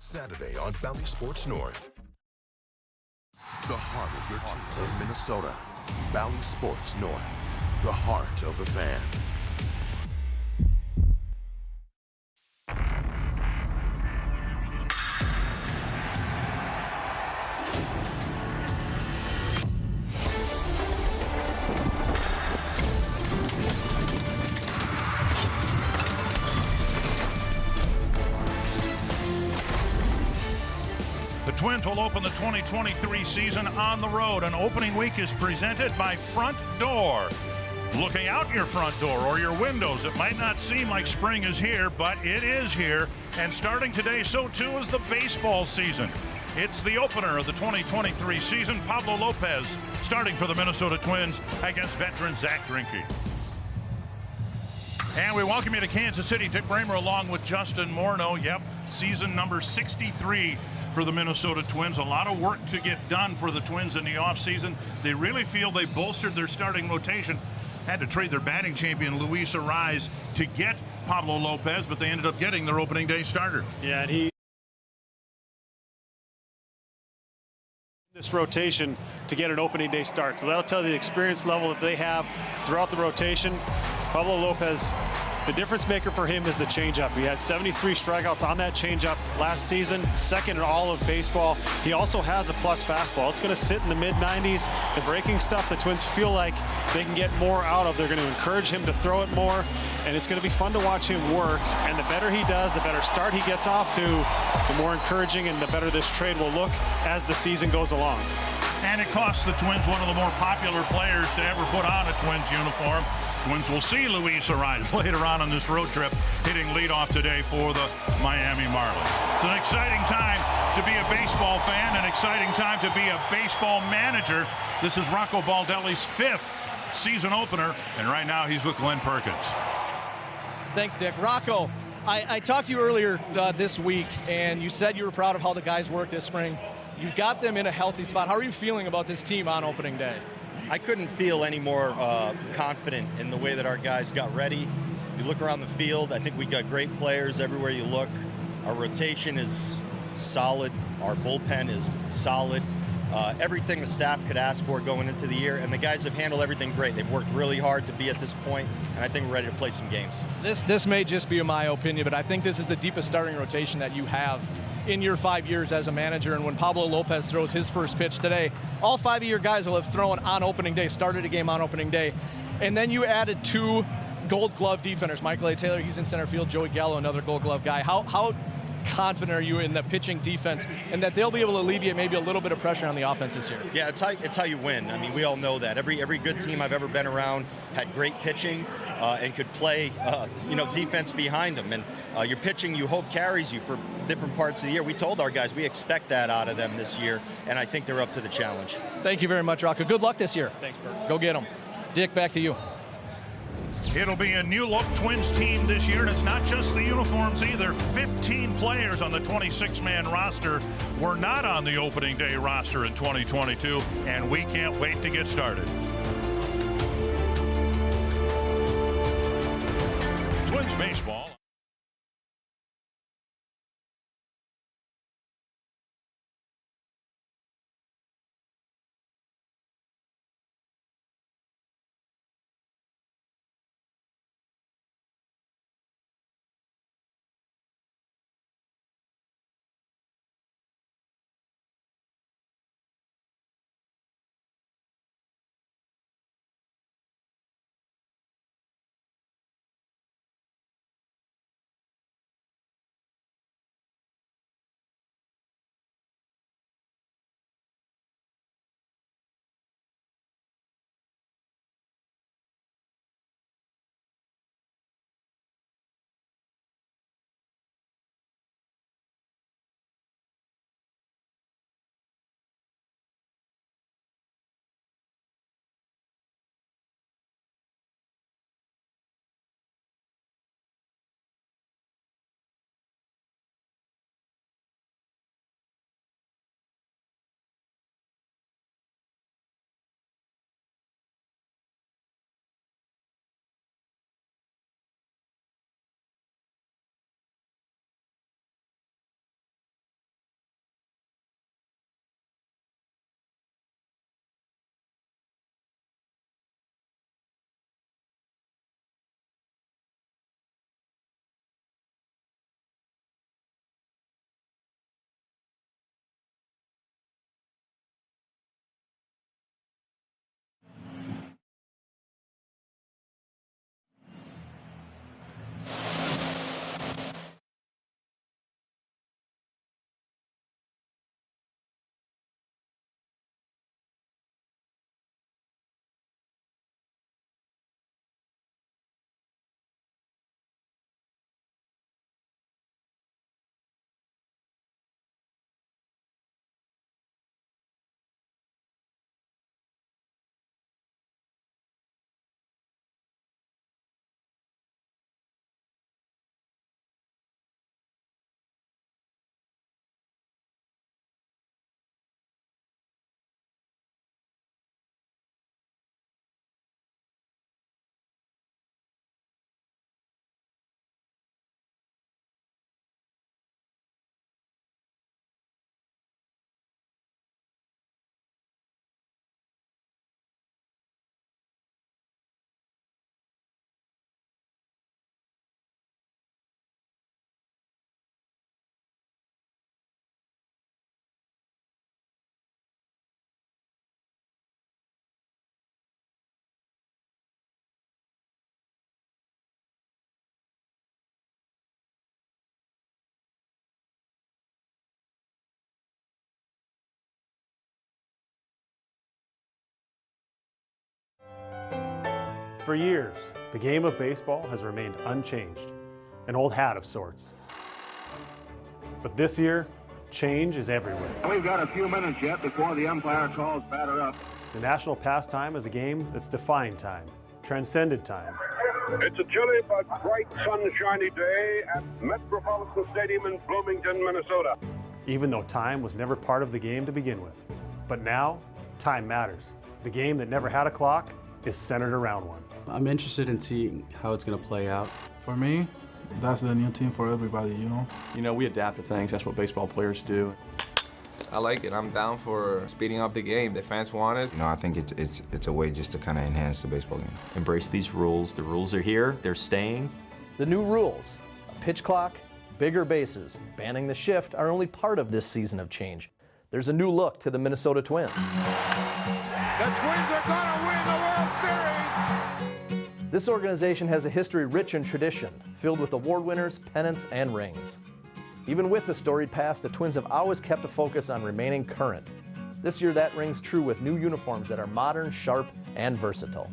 Saturday on Bally Sports North. The heart of your team in Minnesota. Bally Sports North. The heart of the fan. The Twins will open the 2023 season on the road. An opening week is presented by Front Door. Looking out your front door or your windows, it might not seem like spring is here, but it is here. And starting today, so too is the baseball season. It's the opener of the 2023 season. Pablo Lopez starting for the Minnesota Twins against veteran Zach Greinke. And we welcome you to Kansas City. Dick Bramer along with Justin Morneau. Yep, season number 63 for the Minnesota Twins. A lot of work to get done for the Twins in the offseason. They really feel they bolstered their starting rotation. Had to trade their batting champion, Luis Arraez, to get Pablo Lopez, but they ended up getting their opening day starter. Yeah, and this rotation to get an opening day start. So that'll tell you the experience level that they have throughout the rotation. Pablo Lopez, the difference maker for him is the changeup. He had 73 strikeouts on that changeup last season, second in all of baseball. He also has a plus fastball. It's going to sit in the mid-90s. The breaking stuff, the Twins feel like they can get more out of. They're going to encourage him to throw it more, and it's going to be fun to watch him work. And the better he does, the better start he gets off to, the more encouraging and the better this trade will look as the season goes along. And it costs the Twins one of the more popular players to ever put on a Twins uniform. Twins will see Luis Arraez later on this road trip hitting leadoff today for the Miami Marlins. It's an exciting time to be a baseball fan, an exciting time to be a baseball manager. This is Rocco Baldelli's 5th season opener, and right now he's with Glenn Perkins. Thanks, Dick. Rocco, I talked to you earlier this week, and you said you were proud of how the guys worked this spring. You got them in a healthy spot. How are you feeling about this team on opening day? I couldn't feel any more confident in the way that our guys got ready. You look around the field, I think we got great players everywhere you look. Our rotation is solid. Our bullpen is solid. Everything the staff could ask for going into the year, and the guys have handled everything great. They've worked really hard to be at this point, and I think we're ready to play some games. This may just be my opinion, but I think this is the deepest starting rotation that you have in your 5 years as a manager. And when Pablo Lopez throws his first pitch today, all 5 of your guys will have thrown on opening day, started a game on opening day. And then you added 2 Gold Glove defenders. Michael A. Taylor, he's in center field. Joey Gallo, another Gold Glove guy. How confident are you in the pitching defense and that they'll be able to alleviate maybe a little bit of pressure on the offense this year? Yeah, it's how you win. I mean, we all know that. Every good team I've ever been around had great pitching and could play, defense behind them. And your pitching, you hope, carries you for different parts of the year. We told our guys we expect that out of them this year, and I think they're up to the challenge. Thank you very much, Rocco. Good luck this year. Thanks, Bert. Go get them. Dick, back to you. It'll be a new-look Twins team this year, and it's not just the uniforms either. 15 players on the 26-man roster were not on the opening day roster in 2022, and we can't wait to get started. Twins baseball. For years, the game of baseball has remained unchanged, an old hat of sorts. But this year, change is everywhere. We've got a few minutes yet before the umpire calls batter up. The national pastime is a game that's defying time, transcended time. It's a chilly but bright, sunshiny day at Metropolitan Stadium in Bloomington, Minnesota. Even though time was never part of the game to begin with. But now, time matters. The game that never had a clock is centered around one. I'm interested in seeing how it's going to play out. For me, that's the new team for everybody, you know? You know, we adapt to things. That's what baseball players do. I like it. I'm down for speeding up the game. The fans want it. You know, I think it's a way just to kind of enhance the baseball game. Embrace these rules. The rules are here. They're staying. The new rules, a pitch clock, bigger bases, banning the shift are only part of this season of change. There's a new look to the Minnesota Twins. The Twins are going to win the World Series! This organization has a history rich in tradition, filled with award winners, pennants, and rings. Even with the storied past, the Twins have always kept a focus on remaining current. This year that rings true with new uniforms that are modern, sharp, and versatile.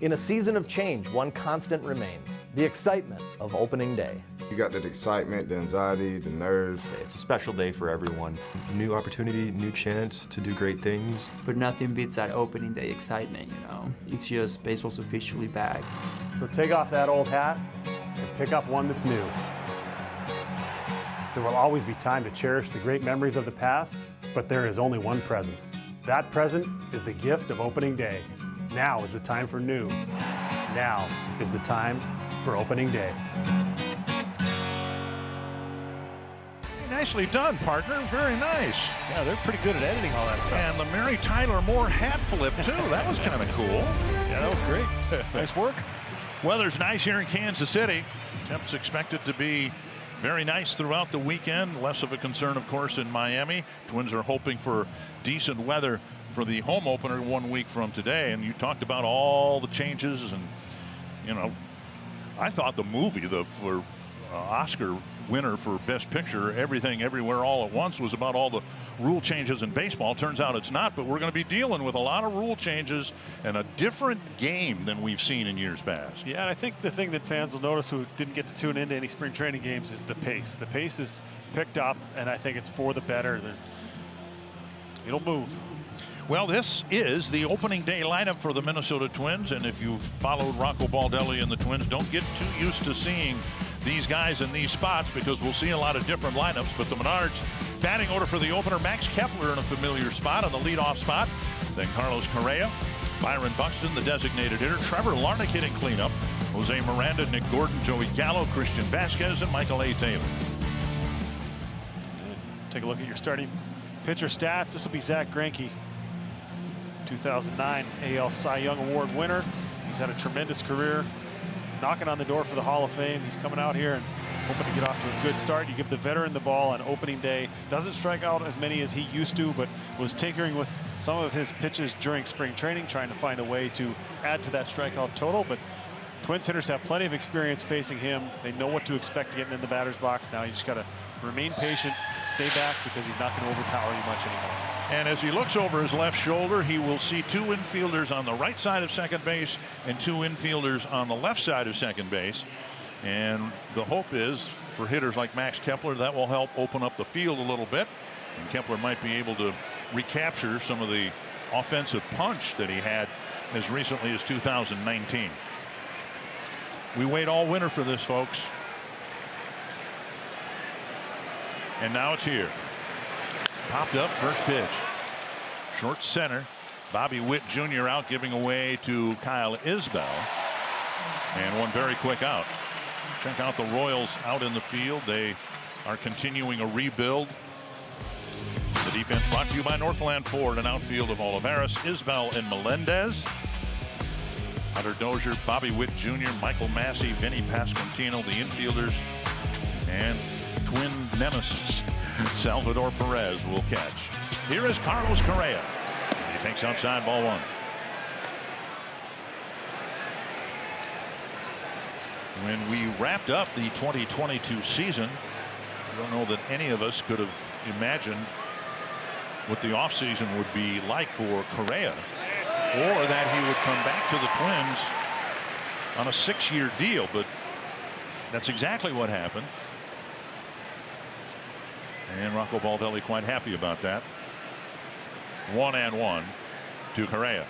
In a season of change, one constant remains: the excitement of opening day. You got that excitement, the anxiety, the nerves. It's a special day for everyone. New opportunity, new chance to do great things. But nothing beats that opening day excitement, you know? It's just baseball's officially back. So take off that old hat and pick up one that's new. There will always be time to cherish the great memories of the past, but there is only one present. That present is the gift of opening day. Now is the time for new. Now is the time for opening day. Nicely done, partner. Very nice. Yeah, they're pretty good at editing all that stuff. And the Mary Tyler Moore hat flip, too. That was kind of cool. Yeah, that was great. Nice work. Weather's nice here in Kansas City. Temps expected to be very nice throughout the weekend. Less of a concern, of course, in Miami. Twins are hoping for decent weather for the home opener 1 week from today. And you talked about all the changes, and, you know, I thought the movie, for Oscar winner for Best Picture, Everything Everywhere All at Once, was about all the rule changes in baseball. Turns out it's not, but we're going to be dealing with a lot of rule changes and a different game than we've seen in years past. Yeah, and I think the thing that fans will notice who didn't get to tune into any spring training games is the pace. The pace is picked up, and I think it's for the better. It'll move. Well, this is the opening day lineup for the Minnesota Twins, and if you've followed Rocco Baldelli and the Twins, don't get too used to seeing these guys in these spots, because we'll see a lot of different lineups. But the Menards batting order for the opener: Max Kepler in a familiar spot on the leadoff spot, then Carlos Correa, Byron Buxton, the designated hitter, Trevor Larnach hitting cleanup, Jose Miranda, Nick Gordon, Joey Gallo, Christian Vasquez, and Michael A. Taylor. Take a look at your starting pitcher stats. This will be Zach Greinke, 2009 AL Cy Young Award winner. He's had a tremendous career, knocking on the door for the Hall of Fame. He's coming out here and hoping to get off to a good start. You give the veteran the ball on opening day. Doesn't strike out as many as he used to, but was tinkering with some of his pitches during spring training, trying to find a way to add to that strikeout total. But Twins hitters have plenty of experience facing him. They know what to expect getting in the batter's box. Now you just got to remain patient, stay back, because he's not going to overpower you much anymore. And as he looks over his left shoulder, he will see two infielders on the right side of second base and two infielders on the left side of second base. And the hope is for hitters like Max Kepler, that will help open up the field a little bit. And Kepler might be able to recapture some of the offensive punch that he had as recently as 2019. We wait all winter for this, folks. And now it's here. Popped up, first pitch. Short center. Bobby Witt Jr. out, giving away to Kyle Isbell. And one very quick out. Check out the Royals out in the field. They are continuing a rebuild. The defense brought to you by Northland Ford, an outfield of Olivares, Isbell, and Melendez. Hunter Dozier, Bobby Witt Jr., Michael Massey, Vinny Pasquantino, the infielders, and twin nemesis Salvador Perez will catch. Here is Carlos Correa. He takes outside, ball one. When we wrapped up the 2022 season, I don't know that any of us could have imagined what the offseason would be like for Correa, or that he would come back to the Twins on a 6-year deal, but that's exactly what happened. And Rocco Baldelli quite happy about that. 1-1 to Correa.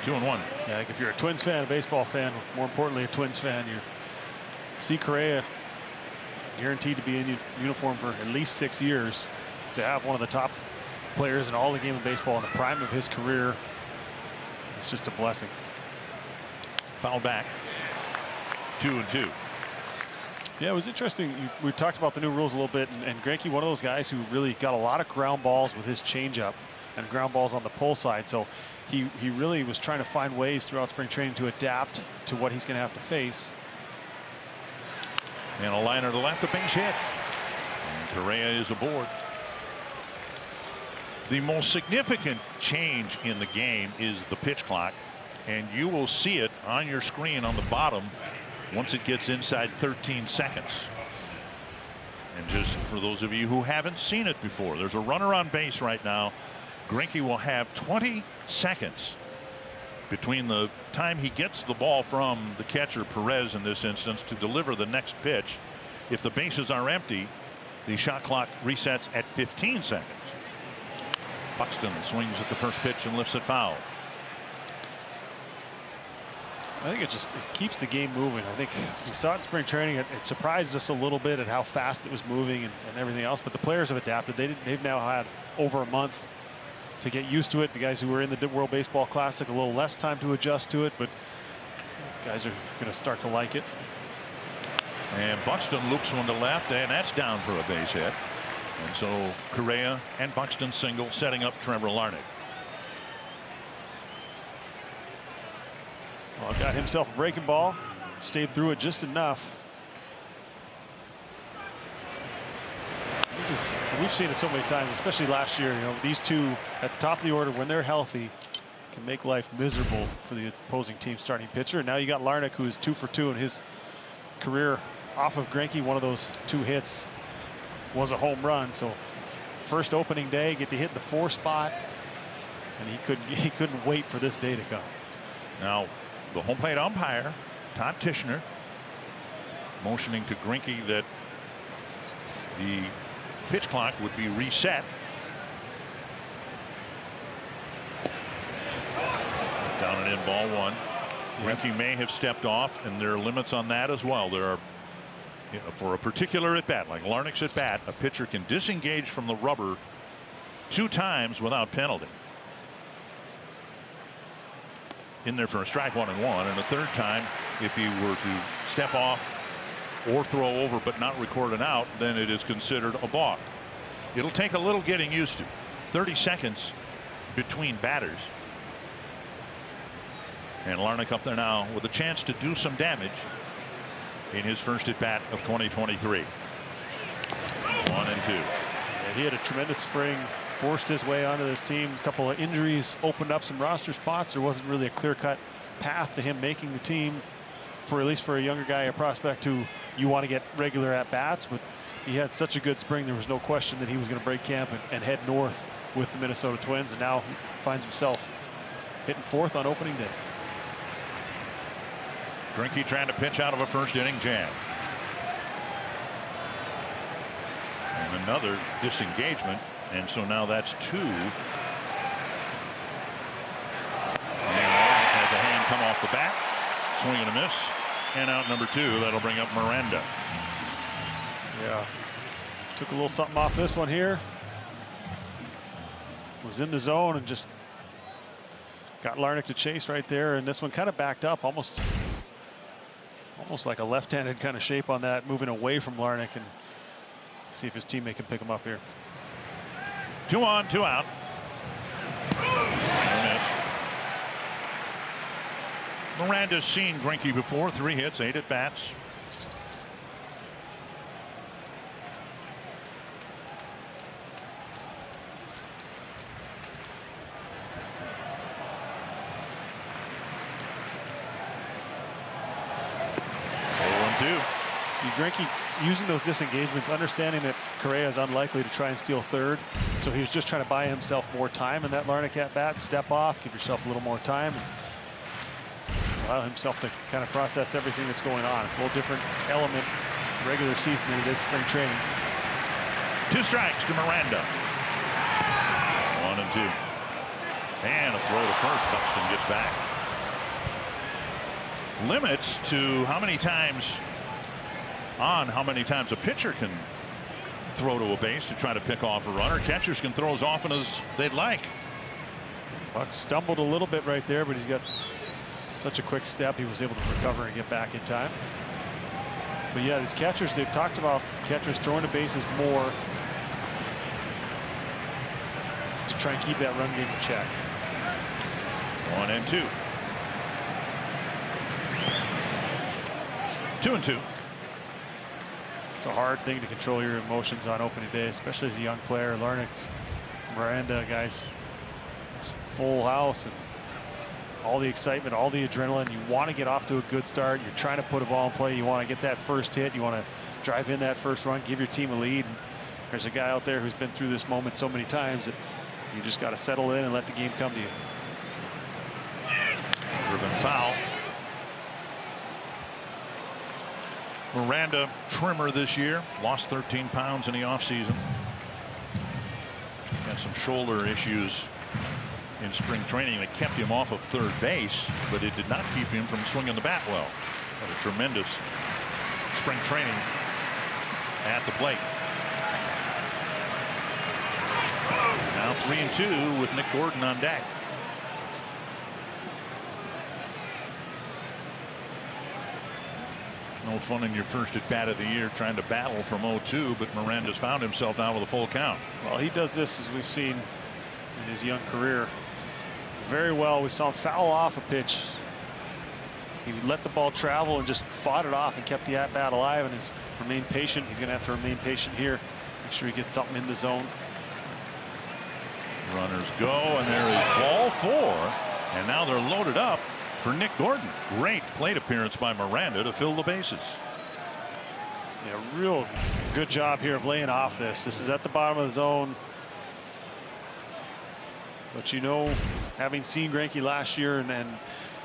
2-1. Yeah, I think if you're a Twins fan, a baseball fan, more importantly a Twins fan, you see Correa guaranteed to be in uniform for at least 6 years. To have one of the top players in all the game of baseball in the prime of his career, it's just a blessing. Foul back. 2-2. Yeah, it was interesting. We talked about the new rules a little bit, and Greinke, one of those guys who really got a lot of ground balls with his changeup and ground balls on the pull side. So he really was trying to find ways throughout spring training to adapt to what he's going to have to face. And a liner to left, a base hit. And Correa is aboard. The most significant change in the game is the pitch clock, and you will see it on your screen on the bottom once it gets inside 13 seconds. And just for those of you who haven't seen it before, there's a runner on base right now. Greinke will have 20 seconds between the time he gets the ball from the catcher, Perez in this instance, to deliver the next pitch. If the bases are empty, the shot clock resets at 15 seconds. Buxton swings at the first pitch and lifts it foul. I think it keeps the game moving. I think we saw it in spring training. It surprised us a little bit at how fast it was moving and everything else. But the players have adapted. They've now had over a month to get used to it. The guys who were in the World Baseball Classic, a little less time to adjust to it. But guys are going to start to like it. And Buxton loops one to left, and that's down for a base hit. And so Correa and Buxton single, setting up Trevor Larnach. Well, got himself a breaking ball, stayed through it just enough. We've seen it so many times, especially last year. You know, these two at the top of the order, when they're healthy, can make life miserable for the opposing team starting pitcher. And now you got Larnach, who is 2 for 2 in his career off of Greinke. One of those 2 hits was a home run. So first opening day, get to hit the 4 spot, and he couldn't wait for this day to come. Now the home plate umpire, Todd Tischner, motioning to Greinke that the pitch clock would be reset. Down and in, ball 1. Greinke may have stepped off, and there are limits on that as well. There are, for a particular at bat, like Larnach's at bat, a pitcher can disengage from the rubber 2 times without penalty. In there for a strike 1 and 1, and a 3rd time if he were to step off or throw over but not record an out, then it is considered a balk. It'll take a little getting used to. 30 seconds between batters. And Larnach up there now with a chance to do some damage in his first at bat of 2023. 1 and 2. Yeah, he had a tremendous spring, forced his way onto this team. A couple of injuries opened up some roster spots. There wasn't really a clear-cut path to him making the team, for at least for a younger guy, a prospect who you want to get regular at bats. But he had such a good spring, there was no question that he was going to break camp and head north with the Minnesota Twins, and now he finds himself hitting 4th on opening day. Greinke trying to pitch out of a first inning jam. And another disengagement, and so now that's 2. And has a hand come off the bat, swing and a miss, and out number 2. That'll bring up Miranda. Yeah, took a little something off this one here. Was in the zone and just got Larnach to chase right there, and this one kind of backed up, almost like a left-handed kind of shape on that, moving away from Larnach, and see if his teammate can pick him up here. 2 on, 2 out. Miranda's seen Greinke before. 3 hits, 8 at bats. See Greinke using those disengagements, understanding that Correa is unlikely to try and steal 3rd, so he was just trying to buy himself more time in that Larnach at bat. Step off, give yourself a little more time. allow himself to kind of process everything that's going on. It's a little different element regular season than it is spring training. 2 strikes to Miranda. 1 and 2. And a throw to first. Buxton gets back. Limits to how many times a pitcher can throw to a base to try to pick off a runner. Catchers can throw as often as they'd like. Buck stumbled a little bit right there, but he's got such a quick step. He was able to recover and get back in time. But yeah, these catchers, they've talked about catchers throwing the bases more to try and keep that run game in check. 1 and 2. 2 and 2. It's a hard thing to control your emotions on opening day, especially as a young player. Larnach, Miranda, guys, full house and all the excitement, all the adrenaline. You want to get off to a good start. You're trying to put a ball in play. You want to get that first hit. You want to drive in that first run, give your team a lead. And there's a guy out there who's been through this moment so many times that you just got to settle in and let the game come to you. Driven foul. Miranda trimmer this year. Lost 13 pounds in the offseason. Had some shoulder issues in spring training that kept him off of third base, but it did not keep him from swinging the bat well. Had a tremendous spring training at the plate. Now 3 and 2 with Nick Gordon on deck. No fun in your first at bat of the year trying to battle from 0-2, but Miranda's found himself now with a full count. Well, he does this, as we've seen in his young career, very well. We saw him foul off a pitch. He let the ball travel and just fought it off and kept the at bat alive and has remained patient. He's going to have to remain patient here. Make sure he gets something in the zone. Runners go, and there is ball 4, and now they're loaded up for Nick Gordon. Great plate appearance by Miranda to fill the bases. Yeah, real good job here of laying off this. This is at the bottom of the zone. But you know, having seen Greinke last year and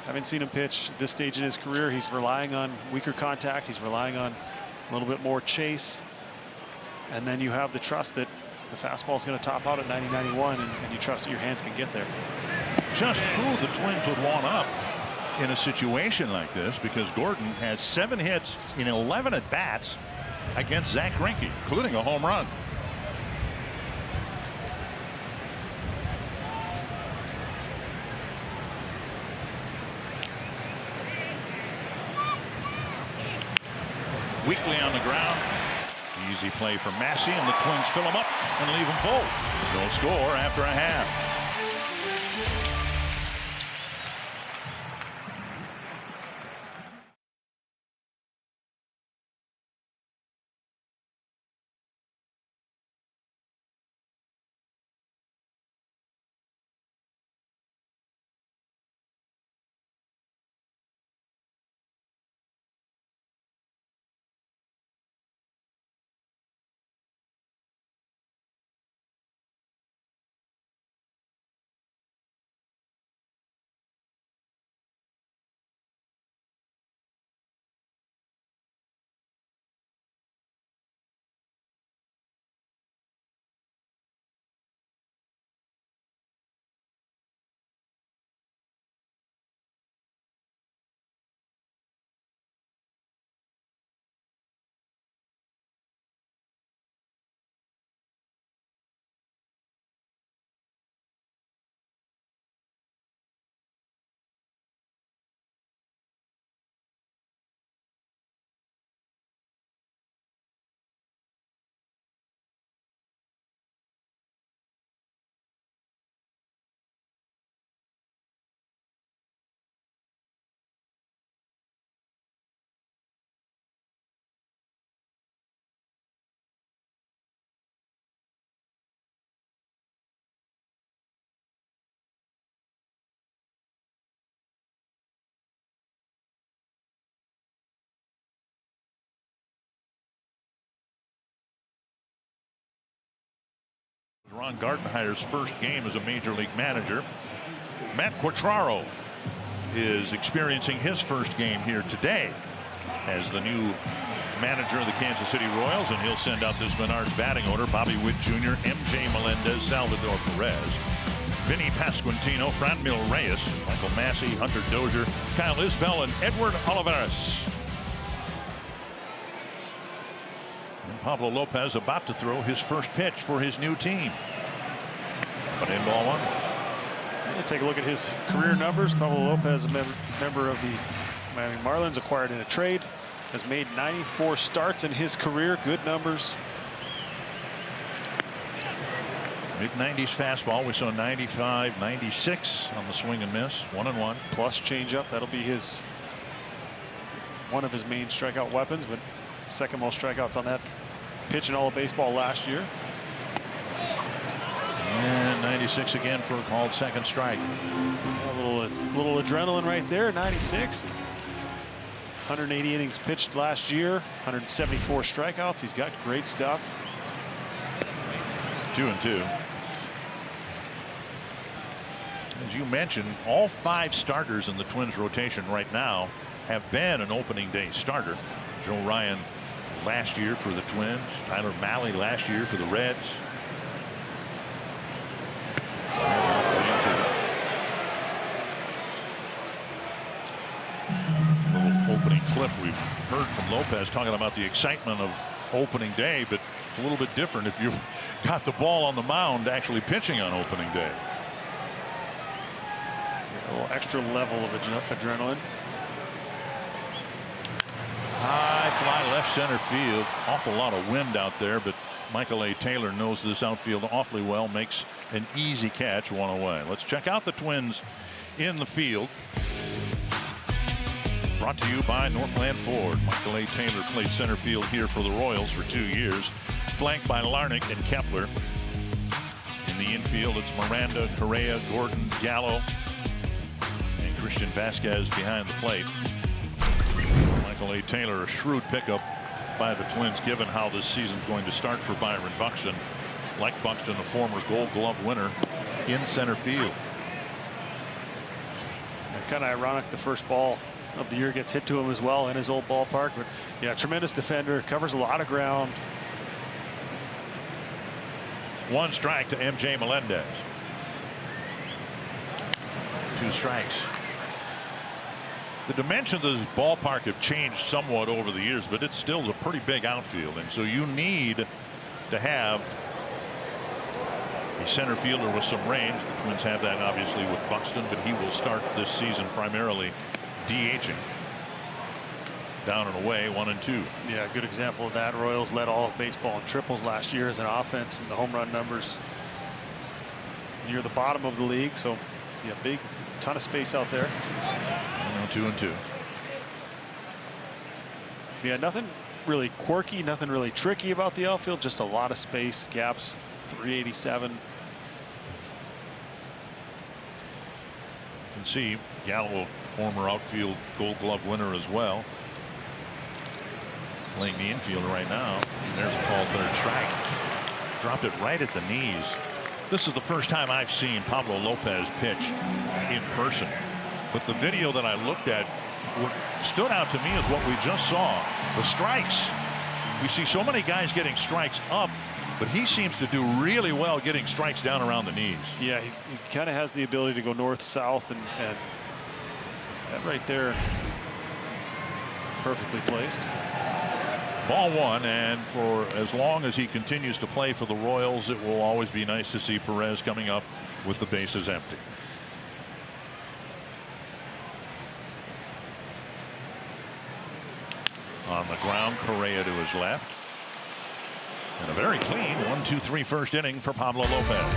having seen him pitch this stage in his career, he's relying on weaker contact. He's relying on a little bit more chase. And then you have the trust that the fastball is going to top out at 90-91, and you trust that your hands can get there. Just who the Twins would want up in a situation like this, because Gordon has 7 hits in 11 at bats against Zach Greinke, including a home run. Weekly on the ground. Easy play for Massey, and the Twins fill him up and leave him full. No score after a half. Ron Gardenhire's first game as a major league manager. Matt Quatraro is experiencing his first game here today as the new manager of the Kansas City Royals, and he'll send out this Menards batting order: Bobby Witt Jr., M.J. Melendez, Salvador Perez, Vinny Pasquantino, Franmil Reyes, Michael Massey, Hunter Dozier, Kyle Isbell, and Edward Olivares. And Pablo Lopez about to throw his first pitch for his new team. But in ball one. Take a look at his career numbers. Pablo Lopez, a member of the Miami Marlins, acquired in a trade, has made 94 starts in his career. Good numbers. Mid-90s fastball. We saw 95, 96 on the swing and miss. 1-1. Plus changeup. That'll be one of his main strikeout weapons, but second most strikeouts on that pitch in all of baseball last year. And 96 again for a called second strike. A little adrenaline right there. 96. 180 innings pitched last year. 174 strikeouts. He's got great stuff. 2-2. As you mentioned, all 5 starters in the Twins rotation right now have been an opening day starter. Joe Ryan last year for the Twins. Tyler Mahle last year for the Reds. Little opening clip we've heard from Lopez talking about the excitement of opening day, but it's a little bit different if you've got the ball on the mound actually pitching on opening day. A little extra level of adrenaline. High fly left center field. Awful lot of wind out there, but Michael A. Taylor knows this outfield awfully well, makes an easy catch, one away. Let's check out the Twins in the field. Brought to you by Northland Ford. Michael A. Taylor played center field here for the Royals for 2 years, flanked by Larnach and Kepler. In the infield, it's Miranda, Correa, Gordon, Gallo, and Christian Vasquez behind the plate. Michael A. Taylor, a shrewd pickup by the Twins, given how this season's going to start for Byron Buxton. Like Buxton, a former Gold Glove winner in center field. Kind of ironic the first ball of the year gets hit to him as well in his old ballpark, but yeah, tremendous defender, covers a lot of ground. 1 strike to M.J. Melendez. 2 strikes. The dimensions of this ballpark have changed somewhat over the years, but it's still a pretty big outfield, and so you need to have a center fielder with some range. The Twins have that obviously with Buxton, but he will start this season primarily DHing. Down and away, 1 and 2. Yeah, good example of that. Royals led all of baseball in triples last year as an offense, and the home run numbers near the bottom of the league. So yeah, big ton of space out there. 2 and 2. Yeah, nothing really quirky, nothing really tricky about the outfield, just a lot of space, gaps. 387. You can see Gallo, former outfield Gold Glove winner as well, playing the infield right now. And there's a called third strike. Dropped it right at the knees. This is the first time I've seen Pablo Lopez pitch in person, but the video that I looked at, what stood out to me is what we just saw, the strikes. We see so many guys getting strikes up, but he seems to do really well getting strikes down around the knees. Yeah, he kind of has the ability to go north south, and that right there perfectly placed. Ball 1, and for as long as he continues to play for the Royals, it will always be nice to see Perez coming up with the bases empty. On the ground, Correa to his left. And a very clean 1-2-3 first inning for Pablo Lopez.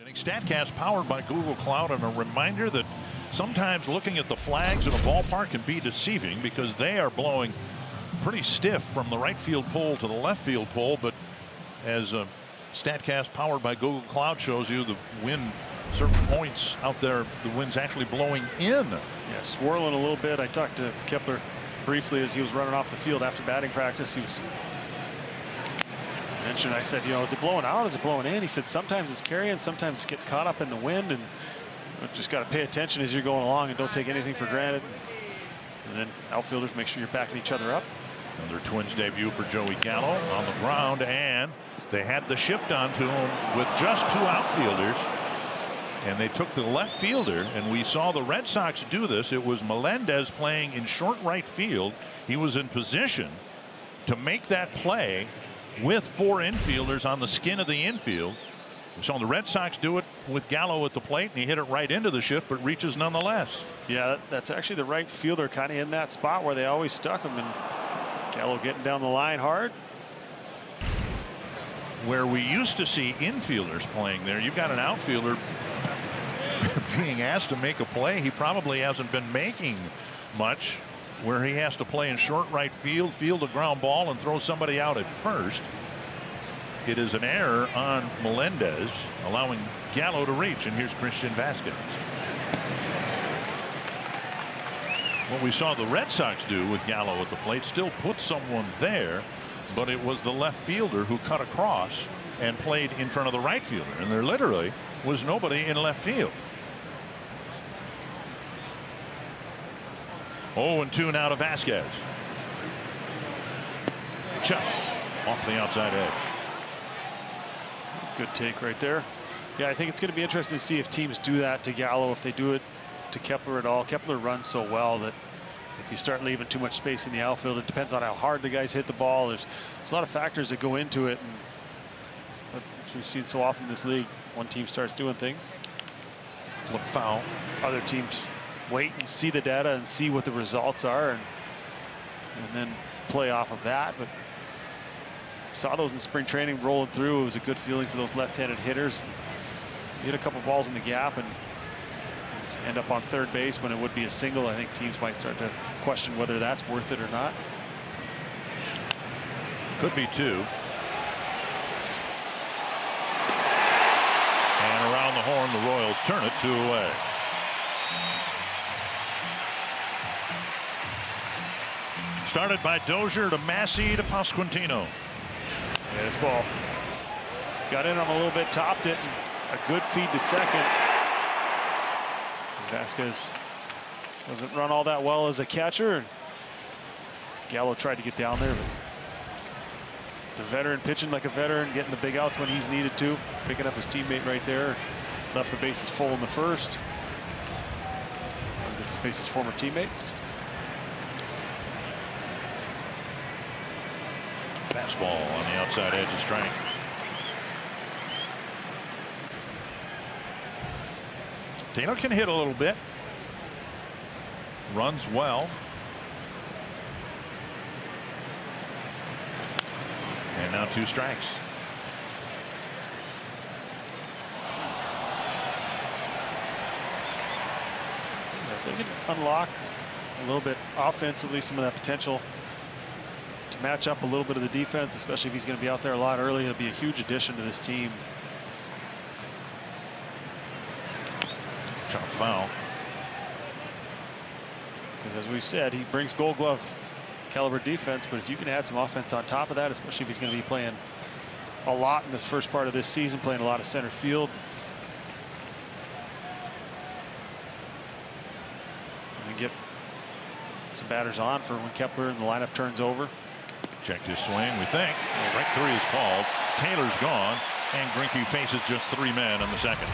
StatCast powered by Google Cloud, and a reminder that sometimes looking at the flags in a ballpark can be deceiving because they are blowing pretty stiff from the right field pole to the left field pole. But as StatCast powered by Google Cloud shows you, the wind, certain points out there, the wind's actually blowing in. Yeah, swirling a little bit. I talked to Kepler briefly as he was running off the field after batting practice. He was mentioned, I said, you know, is it blowing out? Is it blowing in? He said sometimes it's carrying, sometimes it's getting caught up in the wind, and just got to pay attention as you're going along and don't take anything for granted. And then outfielders, make sure you're backing each other up. Another Twins debut for Joey Gallo on the ground, and they had the shift onto him with just 2 outfielders, and they took the left fielder, and we saw the Red Sox do this. It was Melendez playing in short right field. He was in position to make that play with 4 infielders on the skin of the infield. We saw the Red Sox do it with Gallo at the plate, and he hit it right into the shift, but reaches nonetheless. Yeah, that's actually the right fielder kind of in that spot where they always stuck him, and Gallo getting down the line hard. Where we used to see infielders playing there, you've got an outfielder being asked to make a play he probably hasn't been making much, where he has to play in short right field, field a ground ball, and throw somebody out at first. It is an error on Melendez, allowing Gallo to reach, and here's Christian Vasquez. What we saw the Red Sox do with Gallo at the plate, still put someone there, but it was the left fielder who cut across and played in front of the right fielder, and there literally was nobody in left field. 0-2 now to Vasquez. Just off the outside edge. Good take right there. Yeah, I think it's going to be interesting to see if teams do that to Gallo, if they do it to Kepler at all. Kepler runs so well that if you start leaving too much space in the outfield, it depends on how hard the guys hit the ball. There's a lot of factors that go into it, and as we've seen so often in this league, one team starts doing things, flip foul, other teams wait and see the data and see what the results are, and then play off of that. But saw those in spring training rolling through. It was a good feeling for those left-handed hitters. You hit a couple balls in the gap and end up on third base when it would be a single. I think teams might start to question whether that's worth it or not. Could be 2. And around the horn, the Royals turn it 2 away. Started by Dozier to Massey to Pasquantino. Yeah, this ball got in on a little bit, topped it, and a good feed to second. Vasquez doesn't run all that well as a catcher. Gallo tried to get down there, but the veteran pitching like a veteran, getting the big outs when he's needed to, picking up his teammate right there. Left the bases full in the first. Gets to face his former teammate. Fastball on the outside edge of strike. Taylor can hit a little bit. Runs well. And now 2 strikes. If they can unlock a little bit offensively, some of that potential to match up a little bit of the defense, especially if he's going to be out there a lot early, it'll be a huge addition to this team. Chop foul. Because as we've said, he brings Gold Glove caliber defense, but if you can add some offense on top of that, especially if he's going to be playing a lot in this first part of this season, playing a lot of center field, and get some batters on for when Kepler and the lineup turns over. Checked his swing, we think. Strike 3 is called. Taylor's gone, and Greinke faces just 3 men in the second.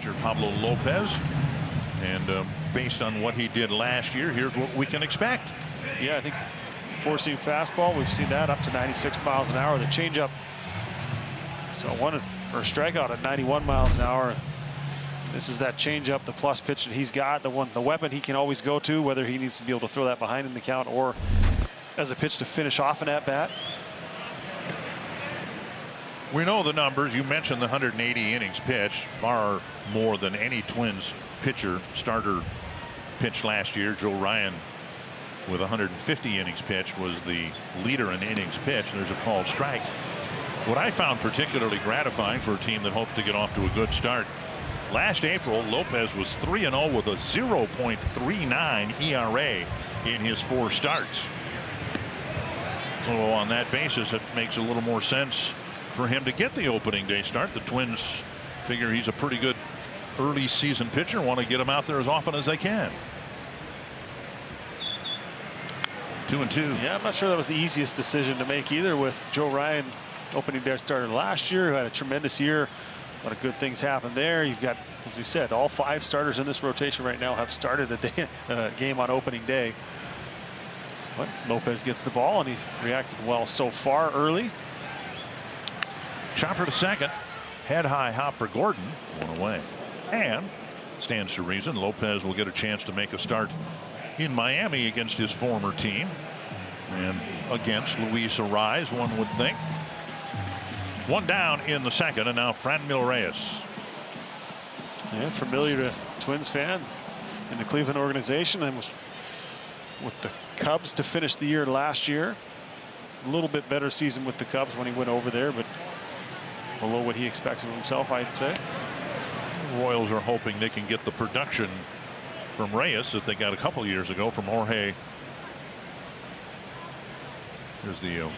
Mr. Pablo Lopez. And based on what he did last year, here's what we can expect. Yeah, I think four-seam fastball, we've seen that up to 96 miles an hour. The changeup, so strikeout at 91 miles an hour. This is that changeup, the plus pitch that he's got, the weapon he can always go to, whether he needs to be able to throw that behind in the count or as a pitch to finish off an at-bat. We know the numbers. You mentioned the 180 innings pitched, far more than any Twins pitcher starter pitched last year. Joe Ryan with 150 innings pitched was the leader in innings pitched. There's a called strike. What I found particularly gratifying for a team that hopes to get off to a good start, last April Lopez was 3-0 with a 0.39 ERA in his 4 starts. So on that basis, it makes a little more sense for him to get the opening day start. The Twins figure he's a pretty good early season pitcher, want to get him out there as often as they can. 2-2. Yeah, I'm not sure that was the easiest decision to make either, with Joe Ryan opening day starter last year, who had a tremendous year. A lot of good things happened there. You've got, as we said, all 5 starters in this rotation right now have started a game on opening day. But Lopez gets the ball, and he's reacted well so far early. Chopper to second. Head high hop for Gordon. 1 away. And stands to reason Lopez will get a chance to make a start in Miami against his former team. And against Luis Arraez, one would think. 1 down in the second, and now Franmil Reyes. Yeah, familiar to Twins fan in the Cleveland organization, and was with the Cubs to finish the year last year. A little bit better season with the Cubs when he went over there, but below what he expects of himself, I'd say. Royals are hoping they can get the production from Reyes that they got a couple years ago from Jorge. Here's the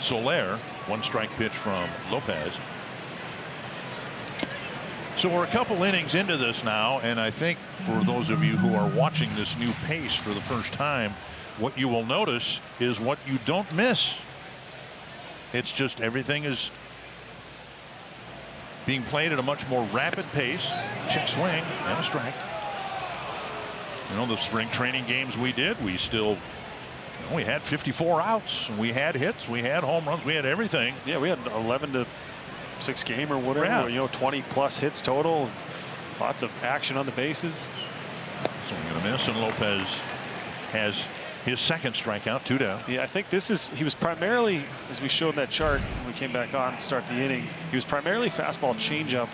Soler. 1 strike pitch from Lopez. So we're a couple innings into this now, and I think for those of you who are watching this new pace for the first time, what you will notice is what you don't miss. It's just everything is being played at a much more rapid pace. Check swing and a strike. You know, the spring training games we did, we still, we had 54 outs. We had hits. We had home runs. We had everything. Yeah, we had 11-6 game or whatever. Yeah. You know, 20+ hits total. Lots of action on the bases. Swing and a miss, and Lopez has his second strikeout, 2 down. Yeah, I think he was primarily, as we showed in that chart when we came back on to start the inning, he was primarily fastball changeup.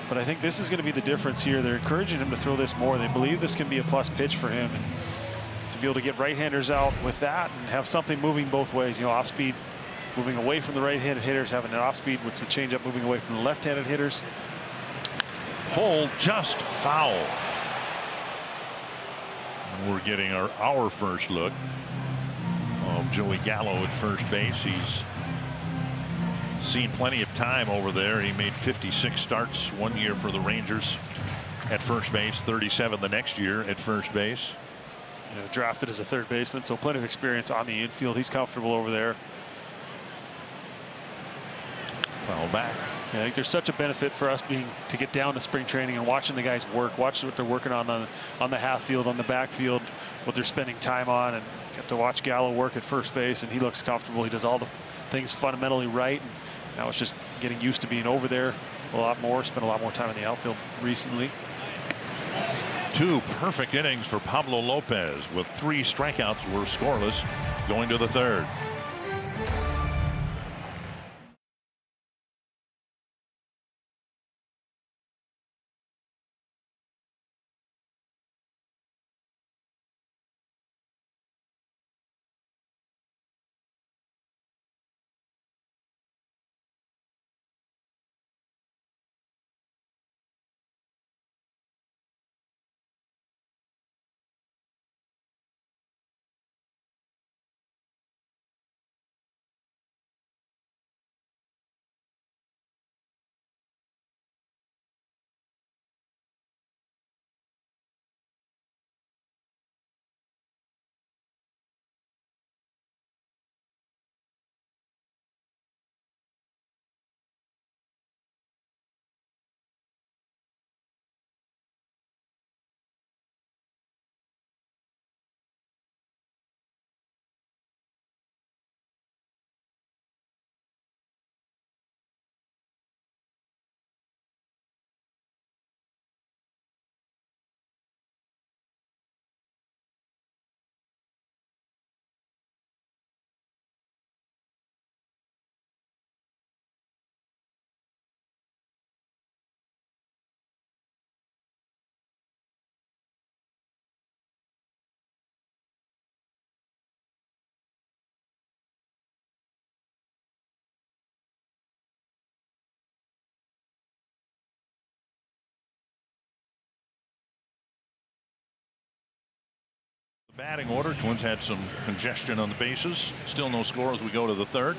But I think this is going to be the difference here. They're encouraging him to throw this more. They believe this can be a plus pitch for him. And to be able to get right-handers out with that and have something moving both ways, you know, off speed moving away from the right-handed hitters, having an off speed with the changeup moving away from the left-handed hitters. Hole just foul. And we're getting our first look of Joey Gallo at first base. He's seen plenty of time over there. He made 56 starts 1 year for the Rangers at first base, 37 the next year at first base. You know, drafted as a third baseman, so plenty of experience on the infield. He's comfortable over there. Foul back. Yeah, I think there's such a benefit for us to get down to spring training and watching the guys work, watch what they're working on the half field, on the backfield, what they're spending time on, and get to watch Gallo work at first base, and he looks comfortable. He does all the things fundamentally right. And now it's just getting used to being over there a lot more. Spent a lot more time in the outfield recently. 2 perfect innings for Pablo Lopez, with 3 strikeouts were scoreless going to the 3rd. Batting order, Twins had some congestion on the bases. Still no score as we go to the third.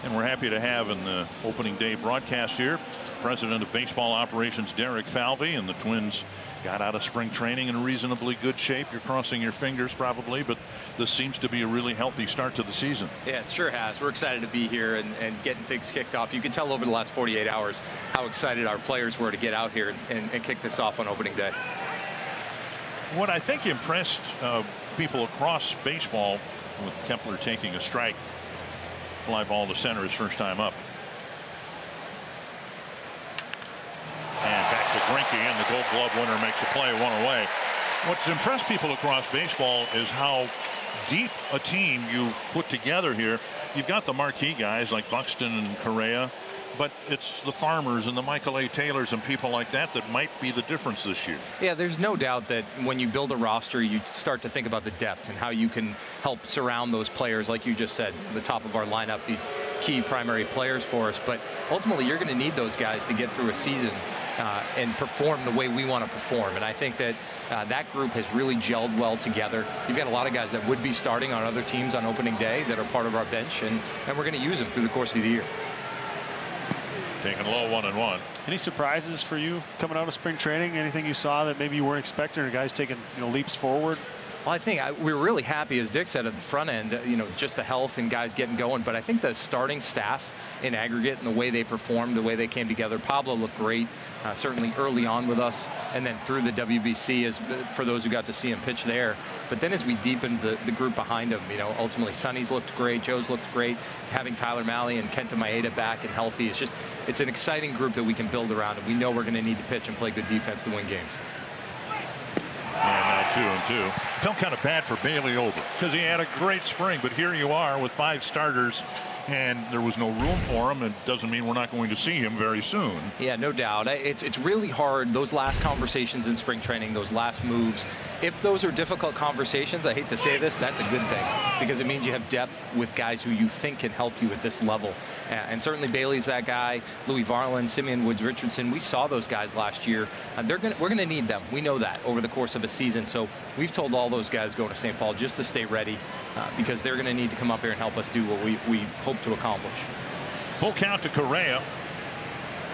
And we're happy to have in the opening day broadcast here President of Baseball Operations Derek Falvey. And the Twins got out of spring training in reasonably good shape. You're crossing your fingers probably, but this seems to be a really healthy start to the season. Yeah, it sure has. We're excited to be here and getting things kicked off. You can tell over the last 48 hours how excited our players were to get out here and kick this off on opening day. What I think impressed people across baseball, with Kepler taking a strike, fly ball to center his first time up. And back to Greinke, and the Gold Glove winner makes a play, one away. What's impressed people across baseball is how deep a team you've put together here. You've got the marquee guys like Buxton and Correa, but it's the Farmers and the Michael A. Taylors and people like that that might be the difference this year. Yeah, there's no doubt that when you build a roster, you start to think about the depth and how you can help surround those players, like you just said, the top of our lineup, these key primary players for us. But ultimately, you're going to need those guys to get through a season and perform the way we want to perform. And I think that that group has really gelled well together. You've got a lot of guys that would be starting on other teams on opening day that are part of our bench, and we're going to use them through the course of the year. Taking low, 1-1. Any surprises for you coming out of spring training? Anything you saw that maybe you weren't expecting, or guys taking leaps forward? Well, I think we were really happy, as Dick said, at the front end, just the health and guys getting going. But I think the starting staff in aggregate and the way they performed, the way they came together, Pablo looked great, certainly early on with us, and then through the WBC, for those who got to see him pitch there. But then as we deepened the group behind him, ultimately Sonny's looked great, Joe's looked great. Having Tyler Mahle and Kenta Maeda back and healthy, it's an exciting group that we can build around, and we know we're going to need to pitch and play good defense to win games. And now 2-2. Felt kind of bad for Bailey Ober because he had a great spring, but here you are with 5 starters and there was no room for him. It doesn't mean we're not going to see him very soon. Yeah, no doubt. It's really hard, those last conversations in spring training, those last moves. If those are difficult conversations, I hate to say this, that's a good thing, because it means you have depth with guys who you think can help you at this level. And certainly Bailey's that guy. Louis Varland, Simeon Woods Richardson, we saw those guys last year. We're going to need them. We know that over the course of a season. So we've told all those guys going to St. Paul just to stay ready, because they're going to need to come up here and help us do what we hope to accomplish. Full count to Correa.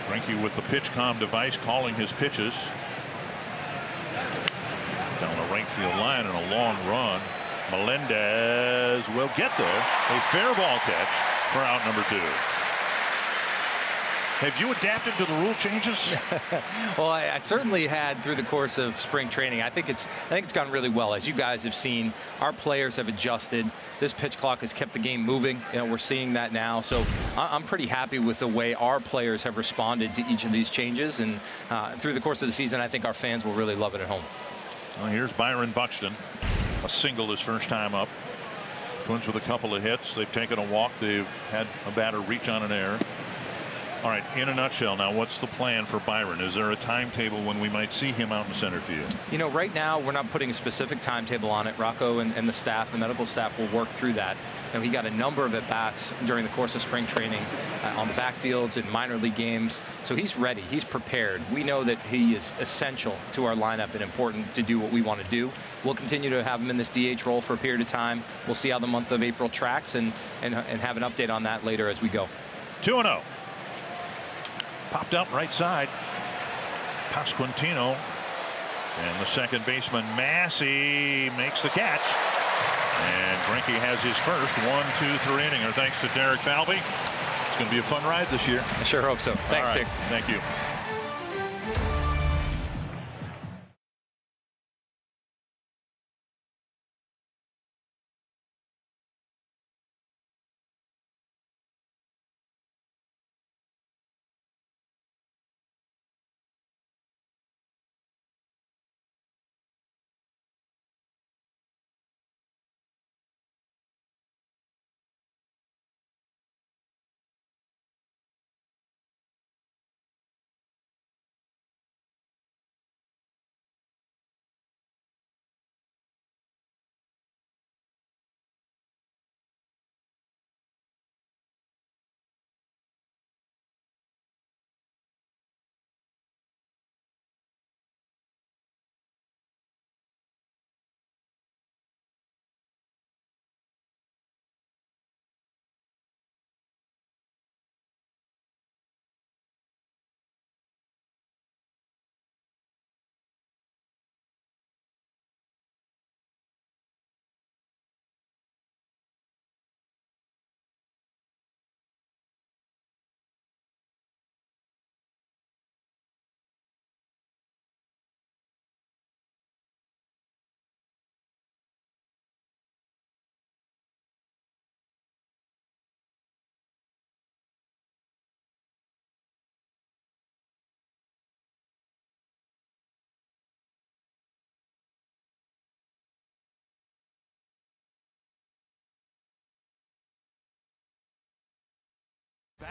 Greinke with the PitchCom device calling his pitches. Down the right field line and a long run. Melendez will get there. A fair ball catch for out number 2. Have you adapted to the rule changes? Well, I certainly had through the course of spring training. I think it's gone really well. As you guys have seen, our players have adjusted. This pitch clock has kept the game moving. We're seeing that now. So I'm pretty happy with the way our players have responded to each of these changes. And through the course of the season, I think our fans will really love it at home. Well, here's Byron Buxton. A single his first time up. Twins with a couple of hits. They've taken a walk. They've had a batter reach on an error. All right, in a nutshell, now what's the plan for Byron? Is there a timetable when we might see him out in center field? Right now we're not putting a specific timetable on it. Rocco and the staff, the medical staff, will work through that. And he got a number of at-bats during the course of spring training on the backfields in minor league games. So he's ready. He's prepared. We know that he is essential to our lineup and important to do what we want to do. We'll continue to have him in this DH role for a period of time. We'll see how the month of April tracks and have an update on that later as we go. 2-0. Popped up right side. Pasquantino, and the second baseman Massey makes the catch, and Greinke has his first 1-2-3 inninger thanks to Derek Falvey. It's going to be a fun ride this year. I sure hope so. Thanks, Dick. Thank you.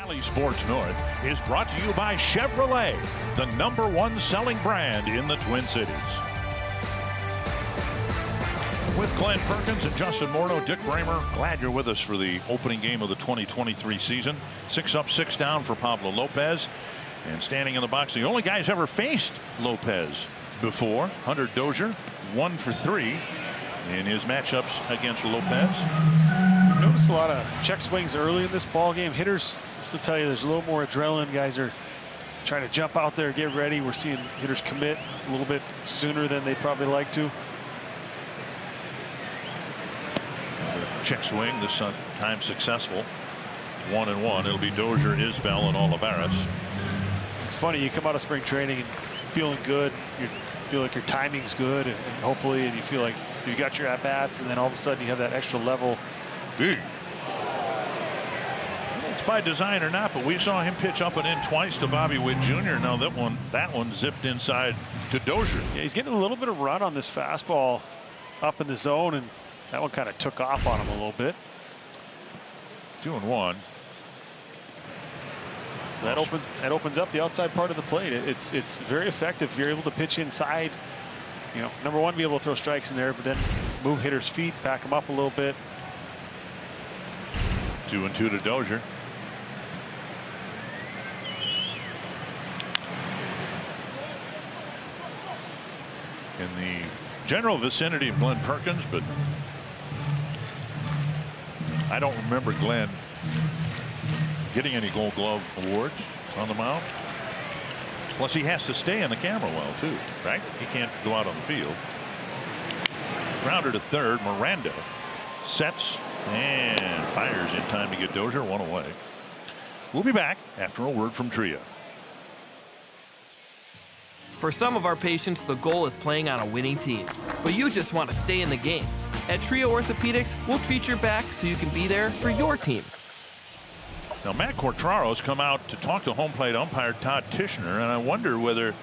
Bally Sports North is brought to you by Chevrolet, the #1 selling brand in the Twin Cities. With Glenn Perkins and Justin Morneau, Dick Bramer, glad you're with us for the opening game of the 2023 season. 6 up, 6 down for Pablo Lopez. And standing in the box, the only guy who's ever faced Lopez before, Hunter Dozier, 1 for 3 in his matchups against Lopez. Notice a lot of check swings early in this ball game. Hitters, this will tell you there's a little more adrenaline. Guys are trying to jump out there, get ready. We're seeing hitters commit a little bit sooner than they probably like to. Check swing, this time successful. 1-1. It'll be Dozier, Isbell, and Olivares. It's funny, you come out of spring training and feeling good. You feel like your timing's good, and hopefully, and you feel like you've got your at bats, and then all of a sudden you have that extra level. It's by design or not, but we saw him pitch up and in twice to Bobby Witt Jr. Now that one zipped inside to Dozier. Yeah, he's getting a little bit of run on this fastball up in the zone, and that one kind of took off on him a little bit. 2-1. That opens up the outside part of the plate. It's very effective if you're able to pitch inside. You know, number one, be able to throw strikes in there, but then move hitters' feet, back them up a little bit. 2-2 to Dozier. In the general vicinity of Glenn Perkins, but I don't remember Glenn getting any Gold Glove awards on the mound. Plus, he has to stay in the camera well, too, right? He can't go out on the field. Grounder to third. Miranda sets and fires in time to get Dozier 1 away. We'll be back after a word from Tria. For some of our patients, the goal is playing on a winning team, but you just want to stay in the game. At Tria Orthopedics, we'll treat your back so you can be there for your team. Now, Matt Cortraro's come out to talk to home plate umpire Todd Tichenor, and I wonder whether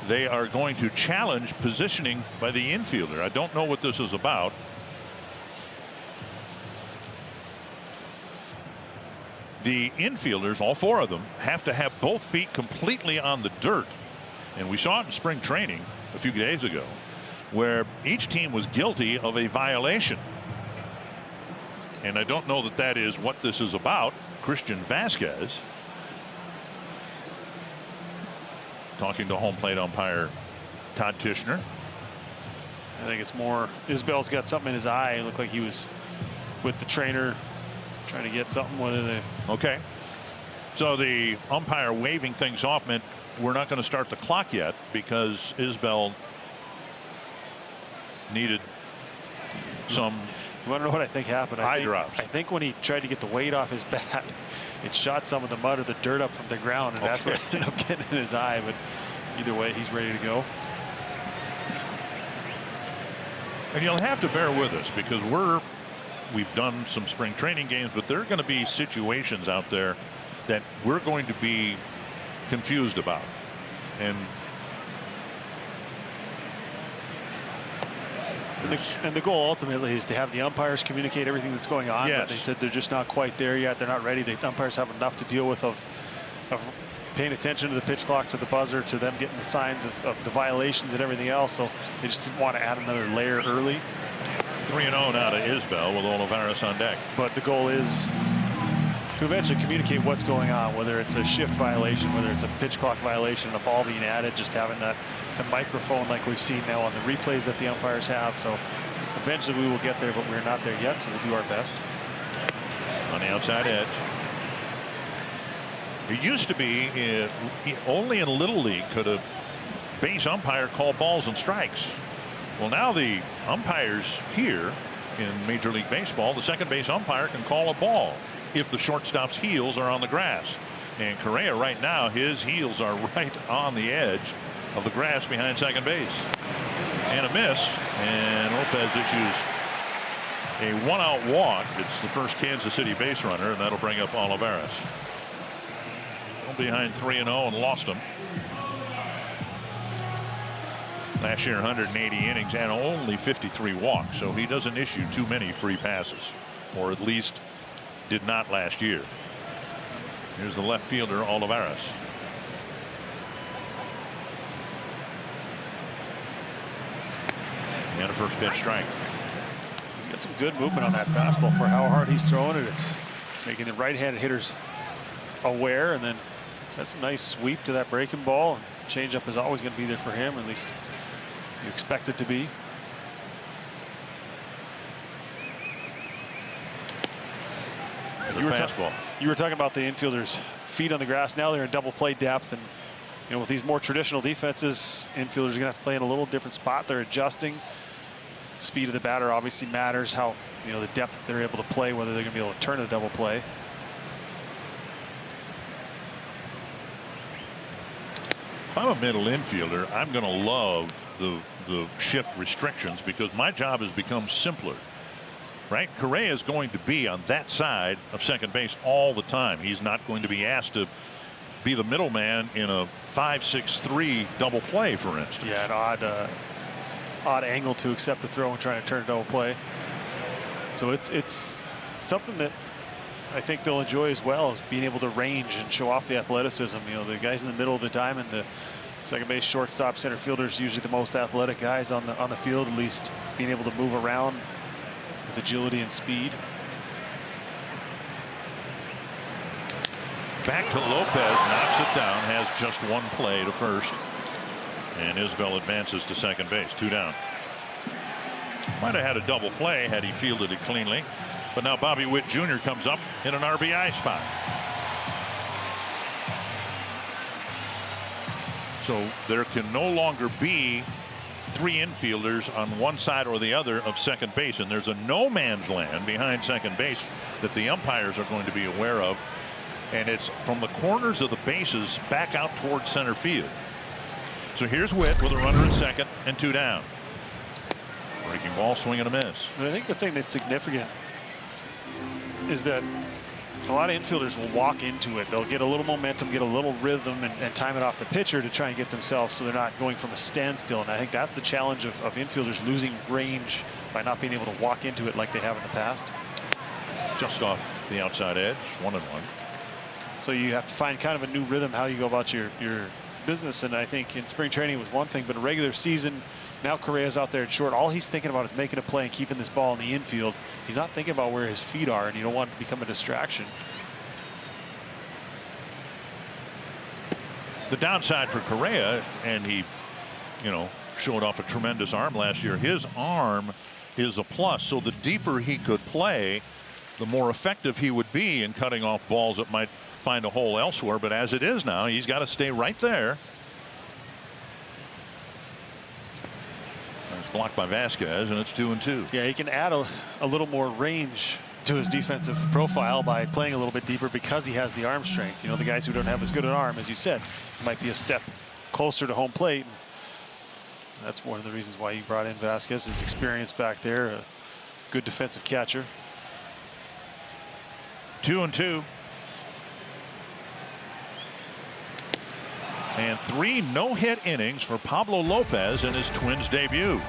they are going to challenge positioning by the infielder. I don't know what this is about. The infielders, all 4 of them, have to have both feet completely on the dirt. And we saw it in spring training a few days ago, where each team was guilty of a violation. And I don't know that that is what this is about. Christian Vasquez talking to home plate umpire Todd Tichenor. I think it's more Isbell's got something in his eye. It looked like he was with the trainer trying to get something. Whether they okay, so the umpire waving things off meant we're not going to start the clock yet because Isbell needed some. You want to know what I think happened? Eye drops. I think when he tried to get the weight off his bat, it shot some of the mud or the dirt up from the ground, and that's what ended up getting in his eye. But either way, he's ready to go. And you'll have to bear with us because we've done some spring training games, but there are going to be situations out there that we're going to be confused about. And the goal ultimately is to have the umpires communicate everything that's going on. Yes. But they said they're just not quite there yet. They're not ready. The umpires have enough to deal with of paying attention to the pitch clock, to the buzzer, to them getting the signs of the violations and everything else. So they just didn't want to add another layer early. 3-0 now to Isbell with Olivares on deck. But the goal is to eventually communicate what's going on, whether it's a shift violation, whether it's a pitch clock violation, a ball being added, just having the microphone like we've seen now on the replays that the umpires have. So eventually we will get there, but we're not there yet, so we'll do our best. On the outside edge. It used to be only in Little League could a base umpire call balls and strikes. Well, now the umpires here in Major League Baseball, the second base umpire can call a ball if the shortstop's heels are on the grass. And Correa right now, his heels are right on the edge of the grass behind second base. And a miss, and Lopez issues a 1-out walk. It's the first Kansas City base runner, and that'll bring up Olivares. Behind 3-0 and lost him. Last year 180 innings and only 53 walks, so he doesn't issue too many free passes, or at least did not last year. Here's the left fielder, Olivares. And a first pitch strike. He's got some good movement on that fastball for how hard he's throwing it. It's making the right-handed hitters aware, and then he's had some nice sweep to that breaking ball. Changeup is always going to be there for him, at least you expect it to be. You were talking about the infielders' feet on the grass. Now they're in double play depth, and with these more traditional defenses, infielders are going to have to play in a little different spot. They're adjusting. Speed of the batter obviously matters. How the depth that they're able to play, whether they're going to be able to turn a double play. If I'm a middle infielder, I'm going to love the shift restrictions because my job has become simpler. Right? Correa is going to be on that side of second base all the time. He's not going to be asked to be the middleman in a 5-6-3 double play, for instance. Yeah, an odd angle to accept the throw and trying to turn a double play. So it's something that I think they'll enjoy as well, is being able to range and show off the athleticism. The guys in the middle of the diamond, the second base, shortstop, center fielders, usually the most athletic guys on the field, at least being able to move around with agility and speed. Back to Lopez, knocks it down, has just one play to first, and Isbell advances to second base, 2 down. Might have had a double play had he fielded it cleanly, but now Bobby Witt Jr. comes up in an RBI spot. So there can no longer be 3 infielders on one side or the other of second base, and there's a no man's land behind second base that the umpires are going to be aware of, and it's from the corners of the bases back out towards center field. So here's Witt with a runner at second and 2 down. Breaking ball, swing and a miss. But I think the thing that's significant is that a lot of infielders will walk into it. They'll get a little momentum, get a little rhythm, and time it off the pitcher to try and get themselves so they're not going from a standstill. And I think that's the challenge of infielders losing range by not being able to walk into it like they have in the past. Just off the outside edge, 1-1. So you have to find kind of a new rhythm how you go about your business. And I think in spring training it was one thing, but in regular season, now Correa's out there at short. All he's thinking about is making a play and keeping this ball in the infield. He's not thinking about where his feet are, and you don't want it to become a distraction. The downside for Correa, and he, showed off a tremendous arm last year. His arm is a plus, so the deeper he could play, the more effective he would be in cutting off balls that might find a hole elsewhere. But as it is now, he's got to stay right there. It's blocked by Vasquez, and it's 2-2. Yeah, he can add a little more range to his defensive profile by playing a little bit deeper because he has the arm strength. The guys who don't have as good an arm, as you said, might be a step closer to home plate. That's one of the reasons why he brought in Vasquez, his experience back there, a good defensive catcher. 2-2. And 3 no-hit innings for Pablo Lopez in his Twins debut.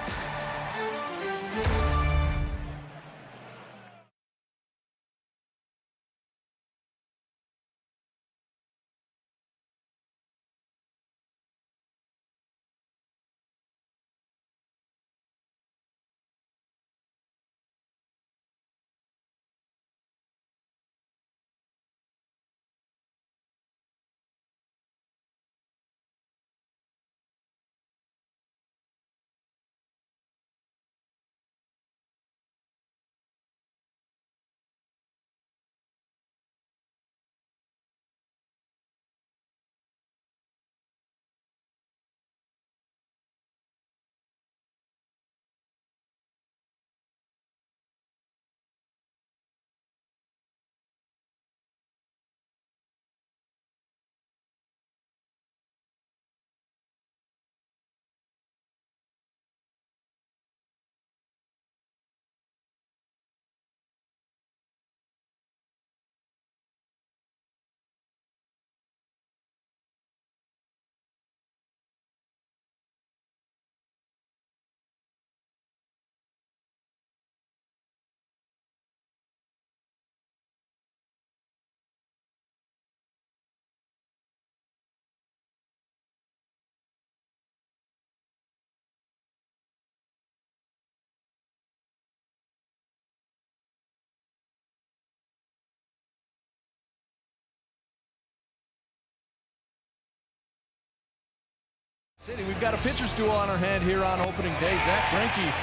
City, we've got a pitcher's duel on our hand here on opening day. Zach Greinke,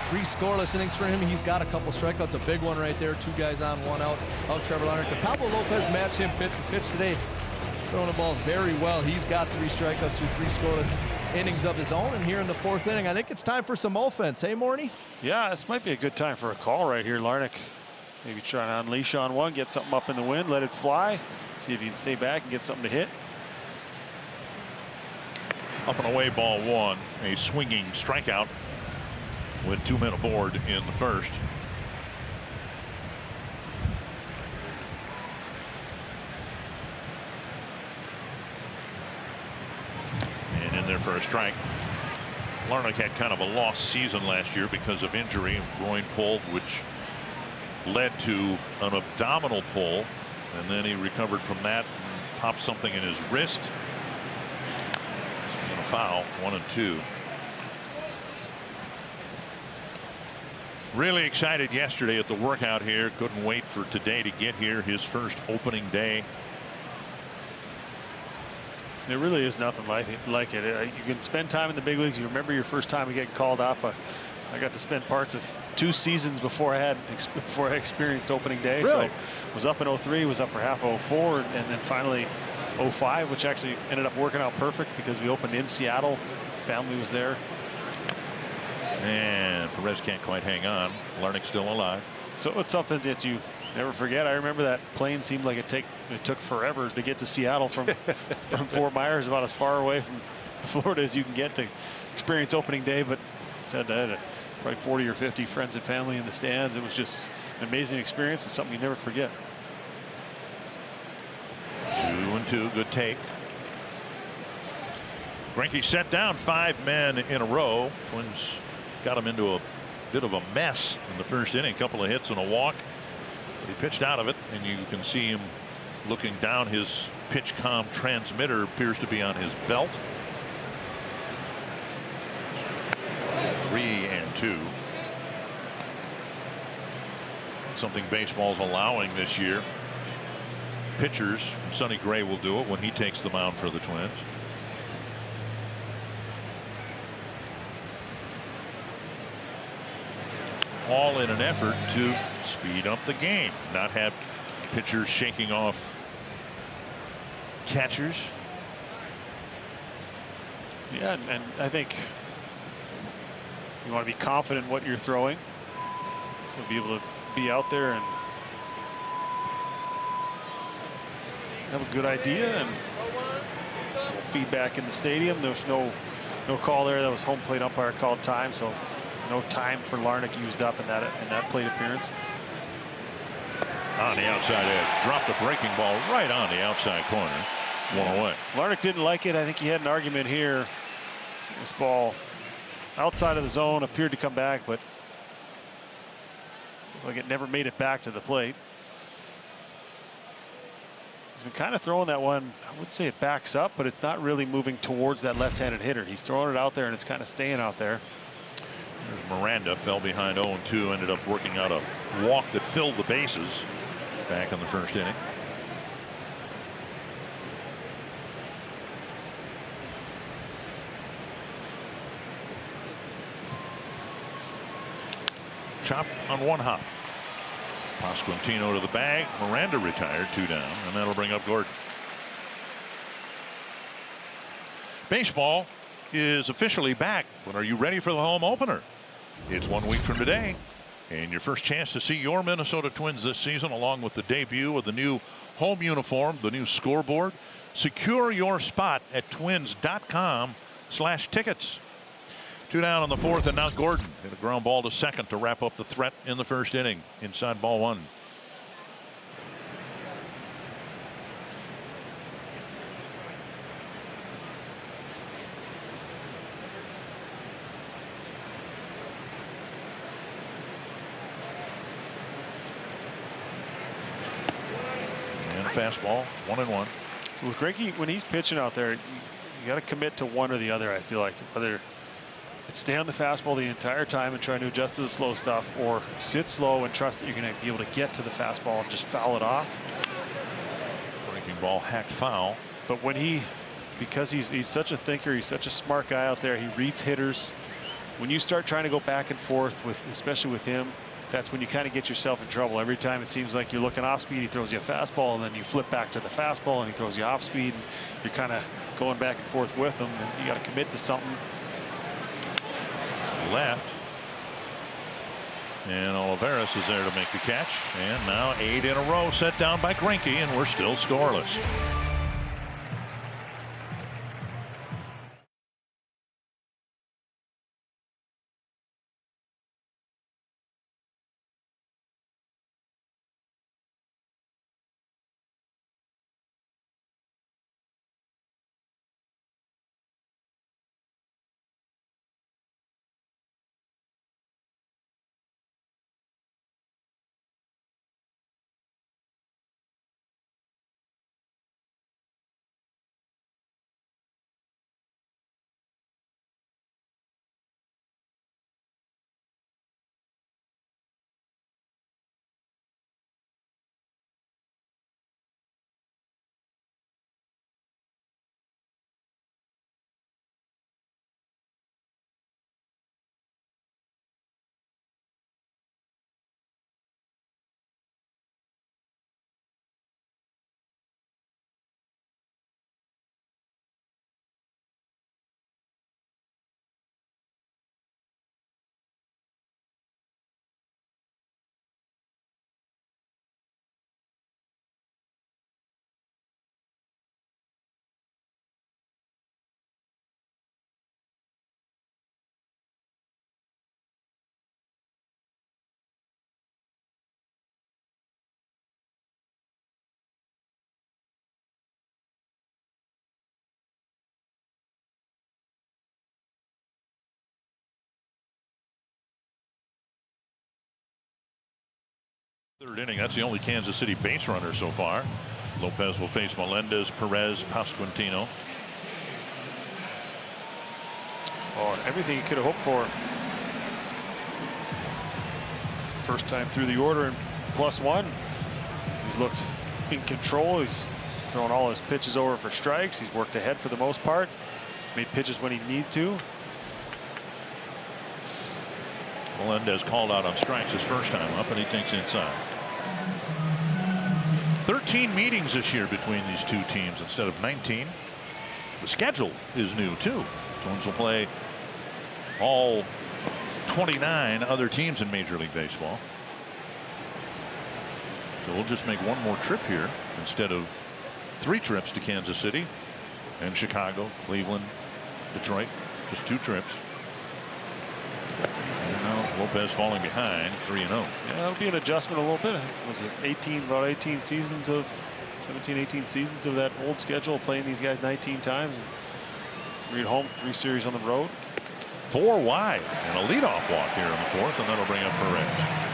3 scoreless innings for him. He's got a couple strikeouts, a big one right there. 2 guys on, 1 out of Trevor Larnach. The Pablo Lopez matched him pitch for pitch today, throwing the ball very well. He's got 3 strikeouts through 3 scoreless innings of his own. And here in the 4th inning, I think it's time for some offense. Hey, Morny? Yeah, this might be a good time for a call right here. Larnach maybe trying to unleash on one, get something up in the wind, let it fly, see if he can stay back and get something to hit. Up and away, ball 1, a swinging strikeout with 2 men aboard in the first. And in there for a strike. Larnach had kind of a lost season last year because of injury, groin pulled, which led to an abdominal pull, and then he recovered from that and popped something in his wrist. Swing and a foul, 1-2. Really excited yesterday at the workout here. Couldn't wait for today to get here, his first opening day. There really is nothing like it. You can spend time in the big leagues. You remember your first time getting called up. I got to spend parts of 2 seasons before I experienced opening day. Really? So was up in 03, was up for half of 04, and then finally 05, which actually ended up working out perfect because we opened in Seattle. Family was there. And Perez can't quite hang on. Larnach still alive. So it's something that you never forget. I remember that plane seemed like it took forever to get to Seattle from Fort Myers, about as far away from Florida as you can get to experience opening day. But I said I had probably 40 or 50 friends and family in the stands. It was just an amazing experience and something you never forget. 2-2, good take. Greinke set down 5 men in a row. Twins got him into a bit of a mess in the first inning. A couple of hits and a walk. But he pitched out of it, and you can see him looking down. His PitchCom transmitter appears to be on his belt. 3-2. Something baseball's allowing this year. Pitchers, Sonny Gray will do it when he takes the mound for the Twins. All in an effort to speed up the game, not have pitchers shaking off catchers. Yeah, and I think you want to be confident in what you're throwing, so be able to be out there and have a good idea and feedback in the stadium. There's no call there. That was home plate umpire called time, so no time for Larnach used up in that plate appearance. On the outside edge, dropped a breaking ball right on the outside corner. 1 away. Larnach didn't like it. I think he had an argument here. This ball outside of the zone appeared to come back, but like it never made it back to the plate. He's been kind of throwing that one. I would say it backs up, but it's not really moving towards that left-handed hitter. He's throwing it out there, and it's kind of staying out there. There's Miranda, fell behind 0-2, ended up working out a walk that filled the bases back in the first inning. Chop on 1 hop. Pasquantino to the bag. Miranda retired, 2 down, and that'll bring up Gordon. Baseball is officially back, but are you ready for the home opener? It's 1 week from today, and your first chance to see your Minnesota Twins this season, along with the debut of the new home uniform, the new scoreboard. Secure your spot at twins.com/tickets. 2 down in the 4th, and now Gordon hit a ground ball to second to wrap up the threat in the first inning. Inside ball 1. And fastball, 1-1. So with Greinke, when he's pitching out there, you got to commit to one or the other. I feel like whether it's stay on the fastball the entire time and try to adjust to the slow stuff, or sit slow and trust that you're going to be able to get to the fastball and just foul it off. Breaking ball hacked foul. But when he because he's such a thinker, he's such a smart guy out there. He reads hitters. When you start trying to go back and forth especially with him, that's when you kind of get yourself in trouble. Every time it seems like you're looking off speed, he throws you a fastball, and then you flip back to the fastball and he throws you off speed, and you're kind of going back and forth with him, and you got to commit to something. Left. And Olivares is there to make the catch. And now 8 in a row set down by Greinke, and we're still scoreless. Third inning, that's the only Kansas City base runner so far. Lopez will face Melendez, Perez, Pasquantino. Oh, everything you could have hoped for. First time through the order and +1. He's looked in control. He's thrown all his pitches over for strikes. He's worked ahead for the most part. Made pitches when he needed to. Melendez called out on strikes his first time up, and he thinks inside. 13 meetings this year between these two teams instead of 19. The schedule is new too. Twins will play all 29 other teams in Major League Baseball. So we'll just make one more trip here instead of 3 trips to Kansas City and Chicago, Cleveland, Detroit. Just 2 trips. And now Lopez falling behind 3-0. Yeah, that'll be an adjustment a little bit. Was it about 18 seasons of 17, 18 seasons of that old schedule, playing these guys 19 times. 3 at home, 3 series on the road. 4 wide and a leadoff walk here in the 4th, and that'll bring up Perez.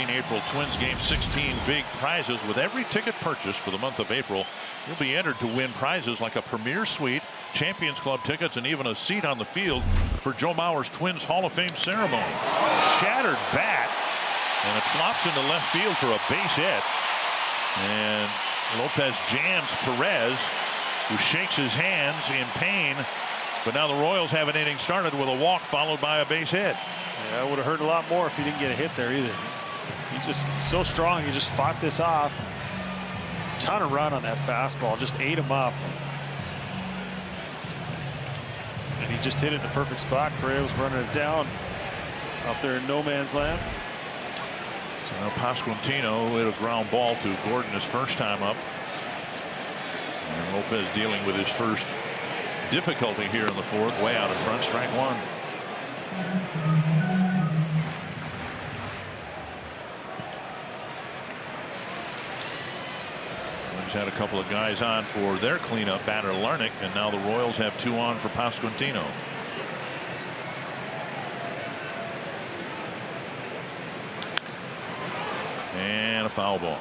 April Twins game 16 big prizes. With every ticket purchased for the month of April, you'll be entered to win prizes like a Premier Suite, Champions Club tickets, and even a seat on the field for Joe Mauer's Twins Hall of Fame ceremony. Shattered bat, and it flops into left field for a base hit. And Lopez jams Perez, who shakes his hands in pain. But now the Royals have an inning started with a walk followed by a base hit. Yeah, it would have hurt a lot more if he didn't get a hit there either. He just so strong. He just fought this off. Ton of run on that fastball. Just ate him up. And he just hit it in the perfect spot. Correa was running it down out there in no man's land. So now Pasquantino hit a ground ball to Gordon his first time up. And Lopez dealing with his first difficulty here in the 4th. Way out in front, strike 1. Had a couple of guys on for their cleanup batter, Larnick, and now the Royals have 2 on for Pasquantino. And a foul ball.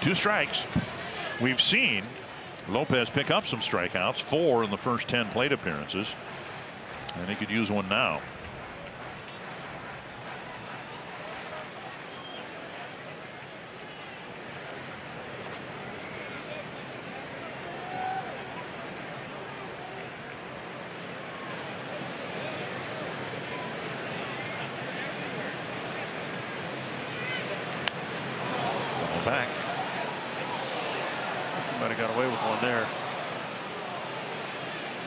2 strikes. We've seen Lopez pick up some strikeouts, 4 in the first 10 plate appearances. And he could use one now. Back. He might have got away with one there.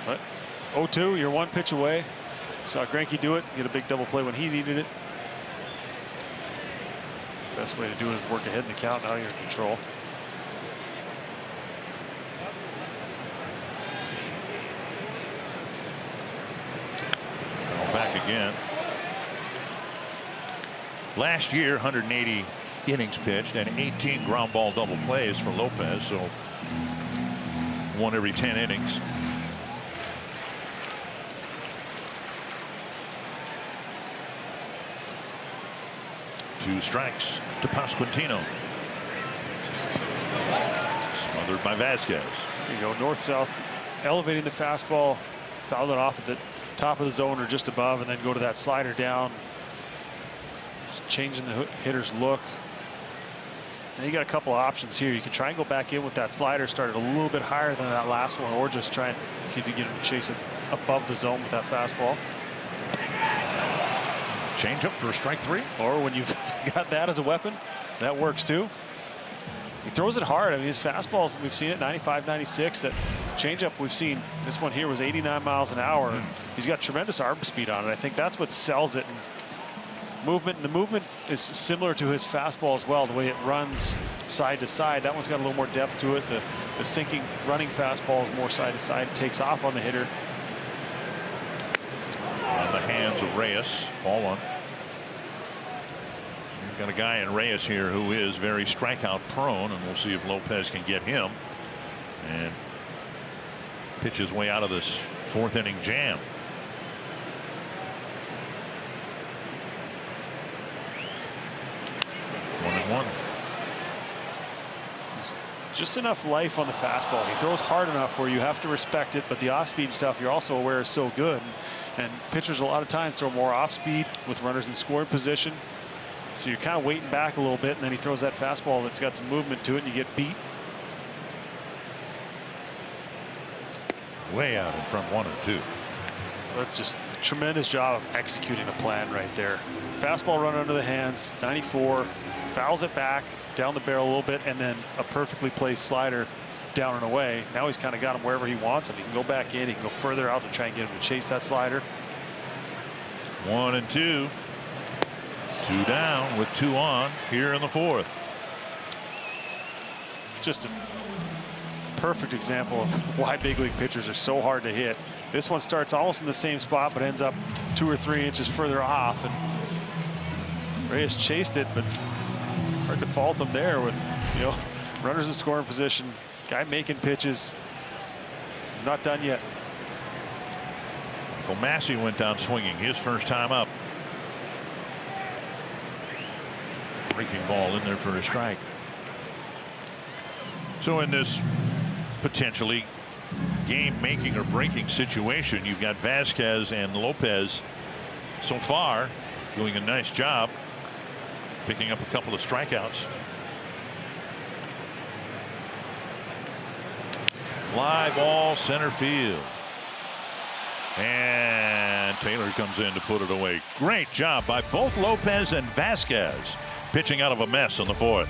But 0-2, you're one pitch away. Saw Greinke do it, get a big double play when he needed it. Best way to do it is work ahead in the count. Now you're in control. Back again. Last year, 180 innings pitched and 18 ground ball double plays for Lopez, so 1 every 10 innings. Two strikes to Pasquantino. Smothered by Vasquez. There you go, north-south, elevating the fastball, foul it off at the top of the zone or just above, and then go to that slider down. Just changing the hitter's look. Now you got a couple of options here. You can try and go back in with that slider, start it a little bit higher than that last one, or just try and see if you get him to chase it above the zone with that fastball. Change up for strike 3. Or when you've got that as a weapon, that works too. He throws it hard. I mean, his fastballs, we've seen it 95, 96. That changeup we've seen, this one here was 89 miles an hour. He's got tremendous arm speed on it. I think that's what sells it. And movement, and the movement is similar to his fastball as well, the way it runs side to side. That one's got a little more depth to it. The sinking running fastball is more side to side, takes off on the hitter. On the hands of Reyes, ball 1. You've got a guy in Reyes here who is very strikeout prone, and we'll see if Lopez can get him and pitch his way out of this 4th inning jam. One. Just enough life on the fastball. He throws hard enough where you have to respect it, but the off-speed stuff you're also aware is so good. And pitchers a lot of times throw more off-speed with runners in scoring position. So you're kind of waiting back a little bit, and then he throws that fastball that's got some movement to it, and you get beat. Way out in front, 1-2. That's just a tremendous job of executing a plan right there. Fastball run under the hands, 94, fouls it back down the barrel a little bit, and then a perfectly placed slider down and away. Now he's kind of got him wherever he wants him. He can go back in, he can go further out to try and get him to chase that slider. 1-2. 2 down with 2 on here in the 4th. Just a perfect example of why big league pitchers are so hard to hit. This one starts almost in the same spot, but ends up 2 or 3 inches further off. And Reyes chased it, but hard to fault him there with, runners in scoring position, guy making pitches. Not done yet. Michael Massey went down swinging his first time up. Breaking ball in there for a strike. So in this potentially game-making or breaking situation, you've got Vasquez and Lopez so far doing a nice job picking up a couple of strikeouts. Fly ball center field. And Taylor comes in to put it away. Great job by both Lopez and Vasquez pitching out of a mess in the 4th.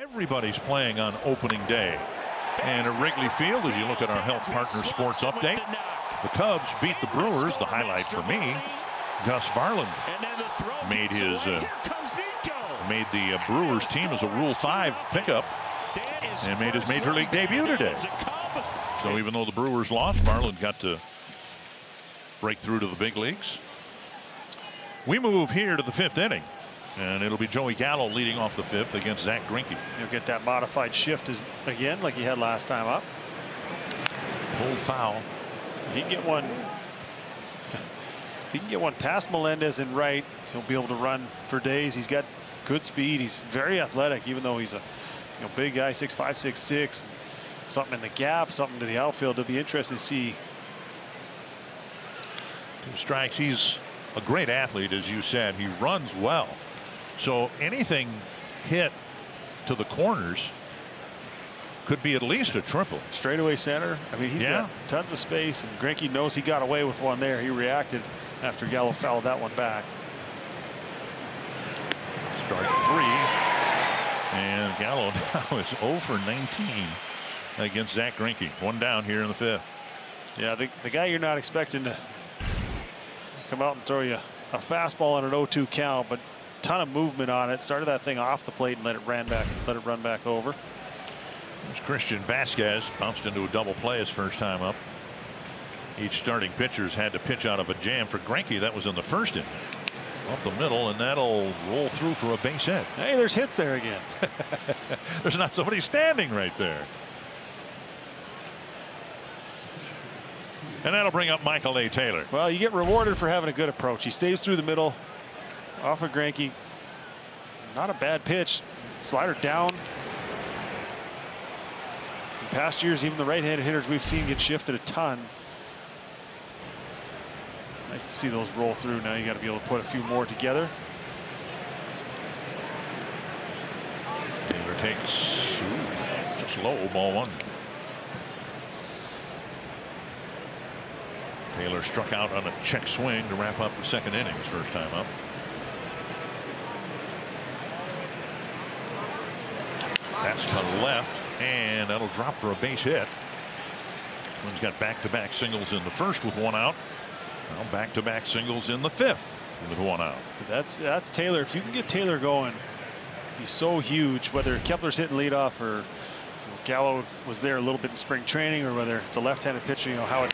Everybody's playing on opening day. And at Wrigley Field, as you look at our Health Partner Sports Update, the Cubs beat the Brewers. The highlight for me, Gus Varland made the Brewers team as a Rule 5 pickup and made his major league debut today. So even though the Brewers lost, Varland got to break through to the big leagues. We move here to the 5th inning, and it'll be Joey Gallo leading off the 5th against Zach Greinke. You'll get that modified shift again like he had last time up. Pulled foul. He can get one. If he can get one past Melendez and right, he'll be able to run for days. He's got good speed. He's very athletic, even though he's a big guy, 6'5", 6'6". Something in the gap, something to the outfield. It'll be interesting to see. 2 strikes. He's a great athlete, as you said. He runs well. So anything hit to the corners could be at least a triple. Straightaway center. I mean, he's got tons of space, and Greinke knows he got away with one there. He reacted after Gallo fouled that one back. Start 3, and Gallo now is 0 for 19 against Zach Greinke. 1 down here in the 5th. Yeah, the guy you're not expecting to come out and throw you a fastball on an 0-2 count, but ton of movement on it. Started that thing off the plate and let it run back over. There's Christian Vasquez, bounced into a double play his first time up. Each starting pitcher's had to pitch out of a jam. For Greinke, that was in the 1st inning. Up the middle, and that'll roll through for a base hit. Hey, there's hits there again. There's not somebody standing right there. And that'll bring up Michael A. Taylor. Well, you get rewarded for having a good approach. He stays through the middle off of Greinke. Not a bad pitch. Slider down. In past years, even the right-handed hitters we've seen get shifted a ton. Nice to see those roll through. Now you got to be able to put a few more together. Taylor takes just low, ball 1. Taylor struck out on a check swing to wrap up the 2nd inning, his first time up. That's to left, and that'll drop for a base hit. Twins got back-to-back singles in the 1st with 1 out. Now back-to-back singles in the 5th with 1 out. That's Taylor. If you can get Taylor going, he's so huge. Whether Kepler's hitting leadoff or Gallo was there a little bit in spring training, or whether it's a left-handed pitcher, how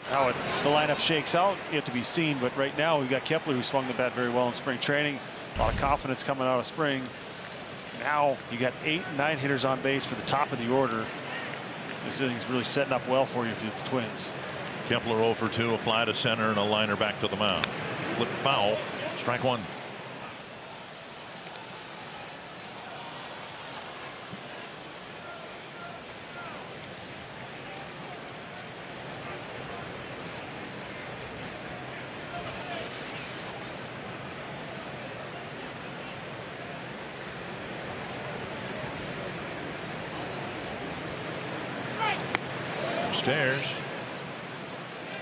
the lineup shakes out yet to be seen. But right now we've got Kepler, who swung the bat very well in spring training. A lot of confidence coming out of spring. Now you got 8 and 9 hitters on base for the top of the order. This inning's really setting up well for you if you're the Twins. Kepler 0 for 2, a fly to center, and a liner back to the mound. Flip foul, strike 1. Upstairs.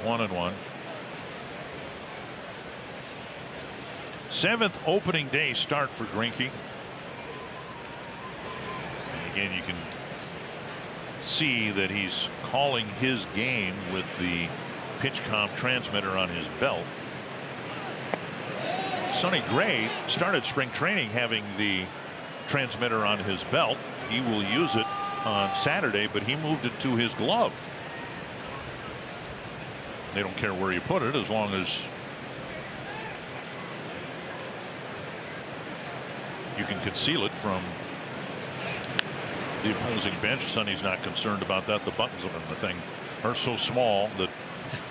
1-1. 7th opening day start for Greinke. Again, you can see that he's calling his game with the PitchCom transmitter on his belt. Sonny Gray started spring training having the transmitter on his belt. He will use it on Saturday, but he moved it to his glove. They don't care where you put it as long as you can conceal it from the opposing bench. Sonny's not concerned about that. The buttons on the thing are so small that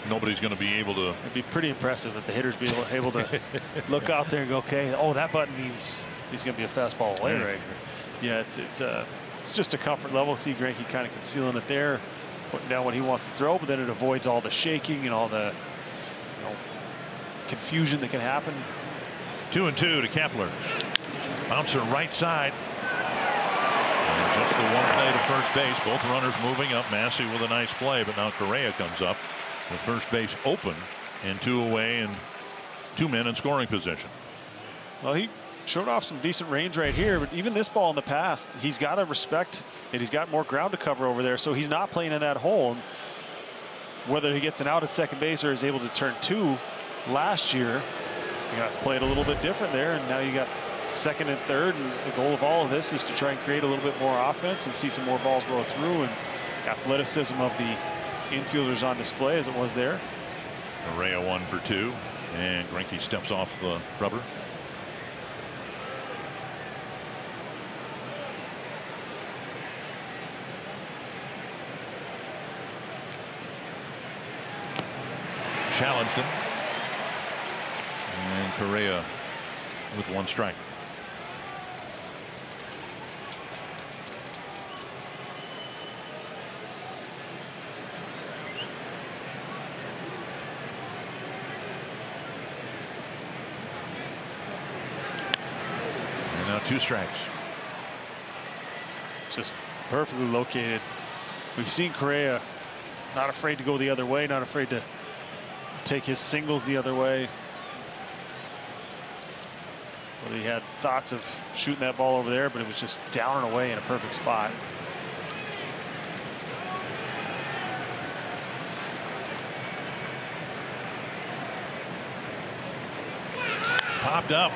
nobody's going to be able to. It'd be pretty impressive if the hitters be able to look out there and go, okay, oh, that button means he's going to be a fastball away right here. Yeah, it's just a comfort level. See Greinke kind of concealing it there, putting down what he wants to throw, but then it avoids all the shaking and all the confusion that can happen. 2-2 to Kepler. Bouncer right side. And just the one play to first base. Both runners moving up. Massey with a nice play, but now Correa comes up. The first base open and 2 away and 2 men in scoring position. Well, he showed off some decent range right here, but even this ball in the past, he's got to respect it. He's got more ground to cover over there, so he's not playing in that hole. And whether he gets an out at second base or is able to turn 2 last year, you got to play it a little bit different there, and now you got second and third, and the goal of all of this is to try and create a little bit more offense and see some more balls roll through, and athleticism of the infielders on display as it was there. Correa 1 for 2, and Greinke steps off the rubber. Challenged him, and Correa with 1 strike. And now 2 strikes. Just perfectly located. We've seen Correa not afraid to go the other way, not afraid to take his singles the other way. Well, he had thoughts of shooting that ball over there, but it was just down and away in a perfect spot. Popped up.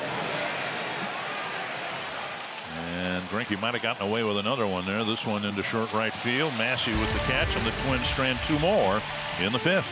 And Greinke might have gotten away with another one there. This one into short right field. Massey with the catch, and the Twins strand 2 more in the 5th.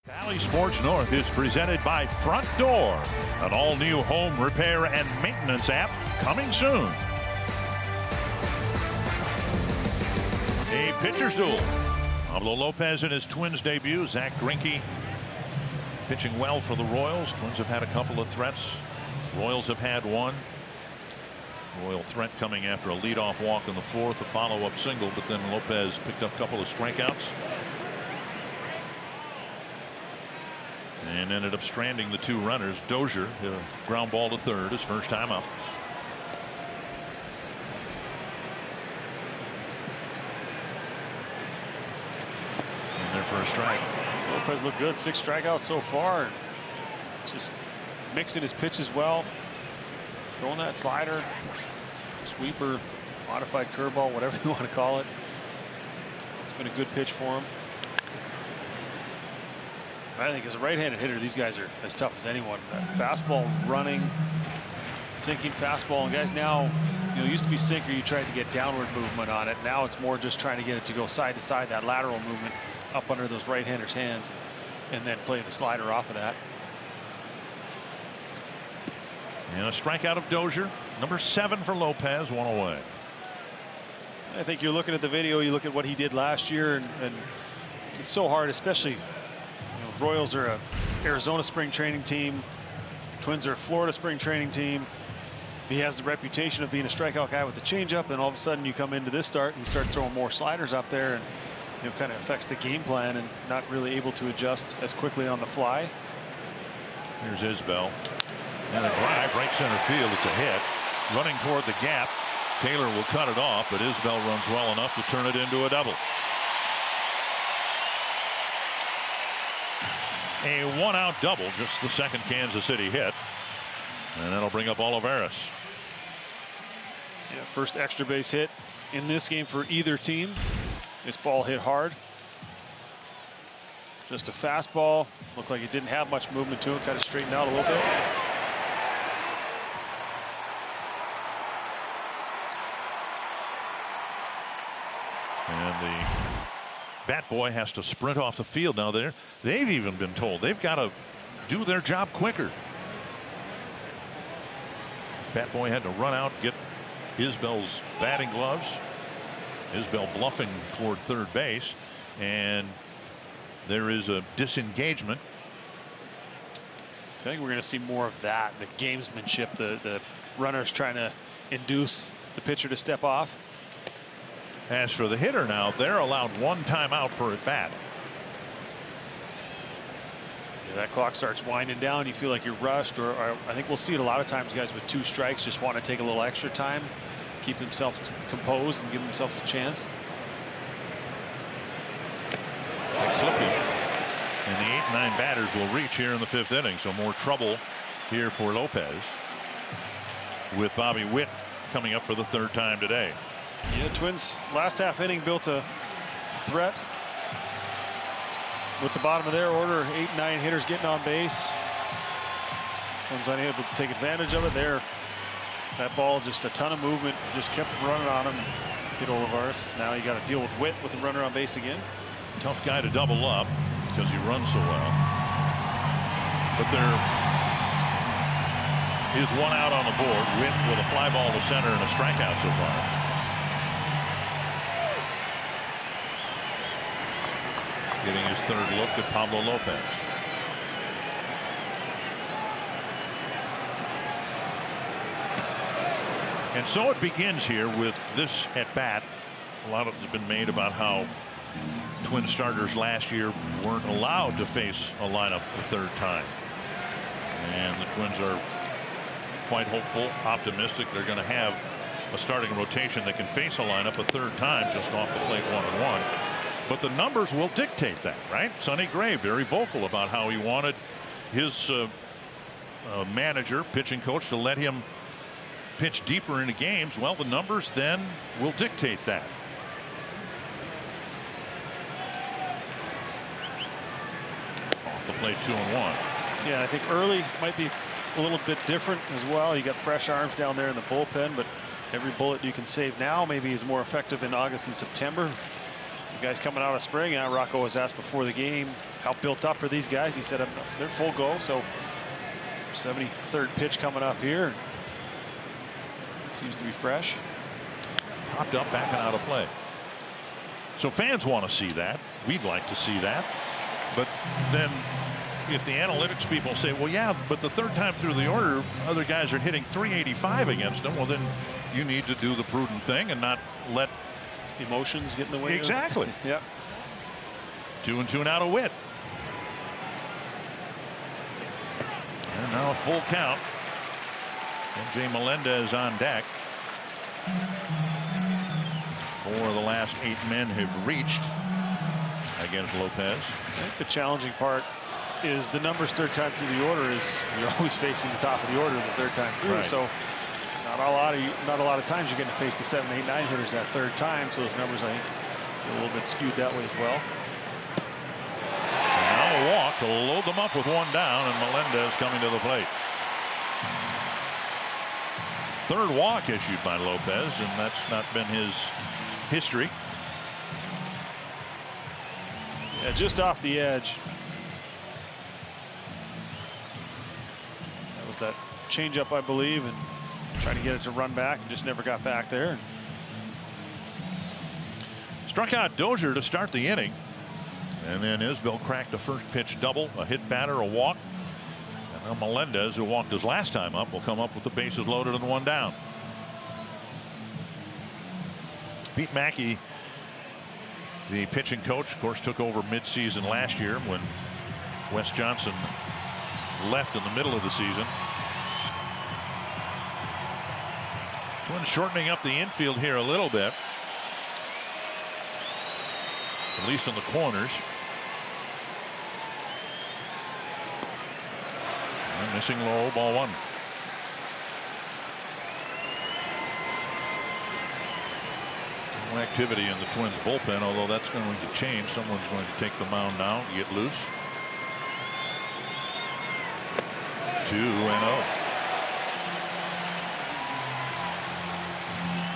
Valley Sports North is presented by Front Door, an all-new home repair and maintenance app coming soon. A pitcher's duel. Pablo Lopez in his Twins debut. Zach Greinke pitching well for the Royals. Twins have had a couple of threats. Royals have had 1. Royal threat coming after a leadoff walk in the 4th, a follow-up single, but then Lopez picked up a couple of strikeouts. And ended up stranding the 2 runners. Dozier hit a ground ball to third, his first time up. And there for a strike. Lopez looked good. 6 strikeouts so far. Just mixing his pitches well. Throwing that slider, sweeper, modified curveball, whatever you want to call it. It's been a good pitch for him. I think as a right-handed hitter, these guys are as tough as anyone. That fastball running, sinking fastball, and guys now, you know, used to be sinker, you tried to get downward movement on it. Now it's more just trying to get it to go side to side, that lateral movement up under those right-handers' hands, and then play the slider off of that. And a strikeout of Dozier. Number 7 for Lopez, 1 away. I think you're looking at the video, you look at what he did last year, and it's so hard, especially. Royals are a Arizona spring training team. Twins are a Florida spring training team. he has the reputation of being a strikeout guy with the changeup, and all of a sudden you come into this start and he starts throwing more sliders up there, and kind of affects the game plan and not really able to adjust as quickly on the fly. Here's Isbell. And a drive right center field. It's a hit. Running toward the gap. Taylor will cut it off, but Isbell runs well enough to turn it into a double. A one-out double, just the second Kansas City hit. And that'll bring up Olivares. Yeah, first extra base hit in this game for either team. This ball hit hard. Just a fastball. Looked like it didn't have much movement to it. Kind of straightened out a little bit. And the bat boy has to sprint off the field now. They've even been told they've got to do their job quicker. Bat boy had to run out, get Isbell's batting gloves. Isbell bluffing toward third base, and there is a disengagement. I think we're going to see more of that, the gamesmanship, the runners trying to induce the pitcher to step off. As for the hitter now, they're allowed one timeout per at bat. Yeah, that clock starts winding down. You feel like you're rushed, or I think we'll see it a lot of times. Guys with 2 strikes just want to take a little extra time, keep themselves composed, and give themselves a chance. They clip him, and the 8 and 9 batters will reach here in the 5th inning. So more trouble here for Lopez, with Bobby Witt coming up for the 3rd time today. Yeah, Twins last half inning built a threat with the bottom of their order. 8 and 9 hitters getting on base. Twins unable to take advantage of it there. That ball, just a ton of movement, just kept running on him. Hit Olivares. Now you got to deal with Witt with the runner on base again. Tough guy to double up because he runs so well. But there is one out on the board. Witt with a fly ball to center and a strikeout so far. Getting his 3rd look at Pablo Lopez. And so it begins here with this at bat. A lot has been made about how Twin starters last year weren't allowed to face a lineup a 3rd time. And the Twins are quite hopeful, optimistic they're going to have a starting rotation that can face a lineup a 3rd time just off the plate 1-1. But the numbers will dictate that, right? Sonny Gray very vocal about how he wanted his manager, pitching coach, to let him pitch deeper into games. Well, the numbers then will dictate that. Off the plate 2-1. Yeah, I think early might be a little bit different as well. You got fresh arms down there in the bullpen, but every bullet you can save now maybe is more effective in August and September. You guys coming out of spring, Rocco was asked before the game, how built up are these guys? He said they're full go. So 73rd pitch coming up here. Seems to be fresh. Popped up, backing out of play. So fans want to see that. We'd like to see that. But then if the analytics people say, well, yeah, but the 3rd time through the order, other guys are hitting .385 against them, well, then you need to do the prudent thing and not let emotions get in the way. Exactly. Yeah. 2-2 now to Witt. And now a full count. MJ Melendez on deck. 4 of the last 8 men have reached against Lopez. I think the challenging part is the numbers 3rd time through the order is you're always facing the top of the order the 3rd time through. Right. So not a lot of times you're going to face the 7, 8, 9 hitters that 3rd time. So those numbers, I think, get a little bit skewed that way as well. And now a walk to load them up with 1 down, and Melendez coming to the plate. 3rd walk issued by Lopez, and that's not been his history. Yeah, just off the edge. That was that changeup, I believe, and trying to get it to run back and just never got back there. Struck out Dozier to start the inning, and then Isbell cracked a 1st pitch double, a hit batter, a walk, and Well, Melendez, who walked his last time up, will come up with the bases loaded and 1 down. Pete Mackey, the pitching coach, of course, took over midseason last year when Wes Johnson left in the middle of the season. Twins shortening up the infield here a little bit, at least in the corners. And missing low, ball 1. No activity in the Twins bullpen, although that's going to change. Someone's going to take the mound now, get loose. 2-0.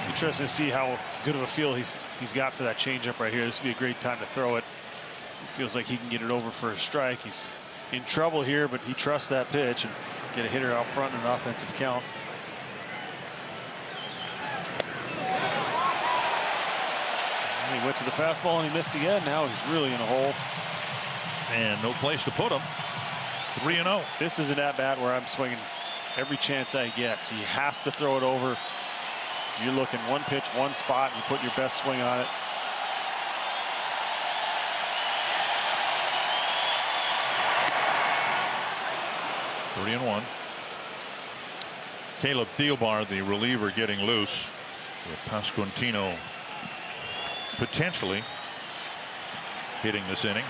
Interesting to see how good of a feel he's got for that changeup right here. This would be a great time to throw it. He feels like he can get it over for a strike. He's in trouble here, but he trusts that pitch and get a hitter out front in an offensive count. And he went to the fastball and he missed again. Now he's really in a hole. And no place to put him. 3-0. This is an at-bat where I'm swinging every chance I get. He has to throw it over. You're looking one pitch, one spot, you put your best swing on it. Three and 1. Caleb Thielbar, the reliever, getting loose with Pasquantino potentially hitting this inning.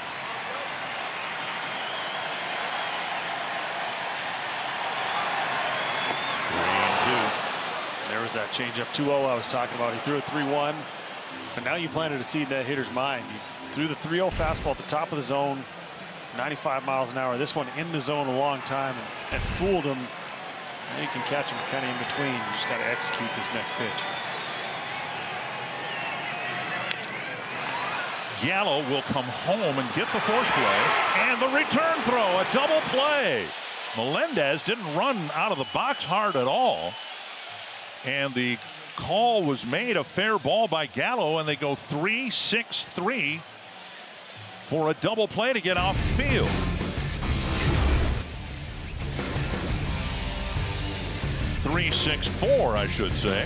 There was that changeup 2-0 I was talking about. He threw a 3-1, but now you planted a seed in that hitter's mind. You threw the 3-0 fastball at the top of the zone, 95 miles an hour. This one in the zone a long time and fooled him. Now you can catch him kind of in between. You just got to execute this next pitch. Gallo will come home and get the force play, and the return throw, a double play. Melendez didn't run out of the box hard at all. And the call was made a fair ball by Gallo, and they go 3-6-3 for a double play to get off the field. Three, 6-4, I should say.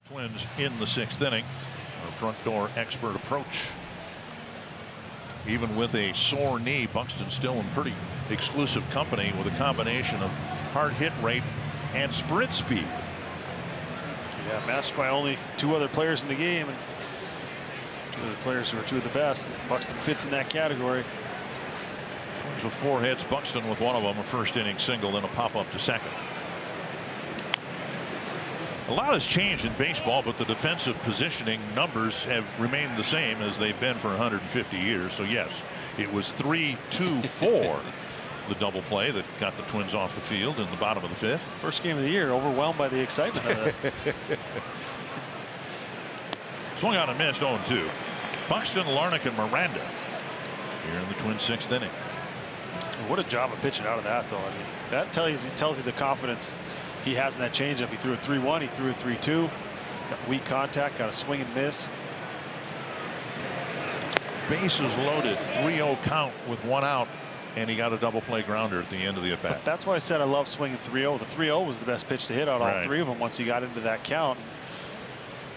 Twins in the 6th inning. Our front door expert approach. Even with a sore knee, Buxton still in pretty exclusive company with a combination of hard hit rate and sprint speed. Yeah, matched by only 2 other players in the game, and 2 of the players who are 2 of the best. Buxton fits in that category. Twins with 4 hits, Buxton with 1 of them, a first inning single, then a pop up to second. A lot has changed in baseball, but the defensive positioning numbers have remained the same as they've been for 150 years. So yes, it was 3-2-4 the double play that got the Twins off the field in the bottom of the fifth. First game of the year, overwhelmed by the excitement of it. Swung out and missed, 0-2. Buxton, Larnach, and Miranda here in the Twins' 6th inning. What a job of pitching out of that, though. I mean, that tells you the confidence he has in that changeup. He threw a 3-1, he threw a 3-2, got weak contact, got a swing and miss. Bases loaded, 3-0 count with 1 out, and he got a double play grounder at the end of the at bat. That's why I said I love swinging 3-0. The 3-0 was the best pitch to hit out all 3 of them once he got into that count.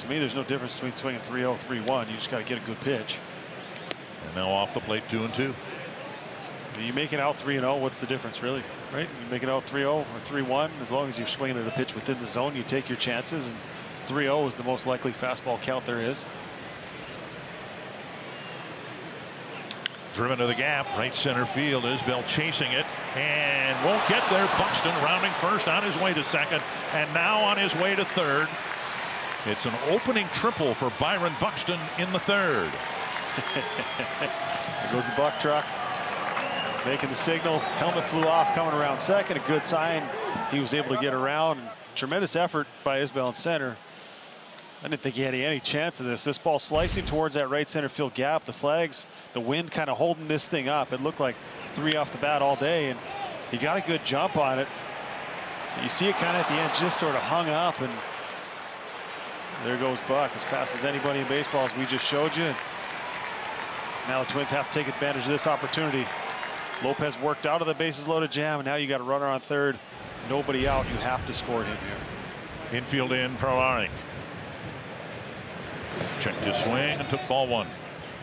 To me, there's no difference between swinging 3-0, 3-1. You just got to get a good pitch. And now off the plate, 2-2. You make it out 3-0. What's the difference, really? Right? You make it out 3-0 or 3-1. As long as you're swinging at a pitch within the zone, you take your chances. And 3-0 is the most likely fastball count there is. Driven to the gap, right center field. Isbell chasing it and won't get there. Buxton rounding first, on his way to second, and now on his way to third. It's an opening triple for Byron Buxton in the third. There goes the Buck truck, making the signal. Helmet flew off, coming around second. A good sign. He was able to get around. Tremendous effort by Isbell in center. I didn't think he had any chance of this. This ball slicing towards that right center field gap. The flags, the wind kind of holding this thing up. It looked like 3 off the bat all day, and he got a good jump on it. You see it kind of at the end, just sort of hung up, and there goes Buck as fast as anybody in baseball, as we just showed you. Now the Twins have to take advantage of this opportunity. Lopez worked out of the bases loaded jam, and now you got a runner on third. Nobody out. You have to score him here. Infield in for Larnach. Checked his swing and took ball 1.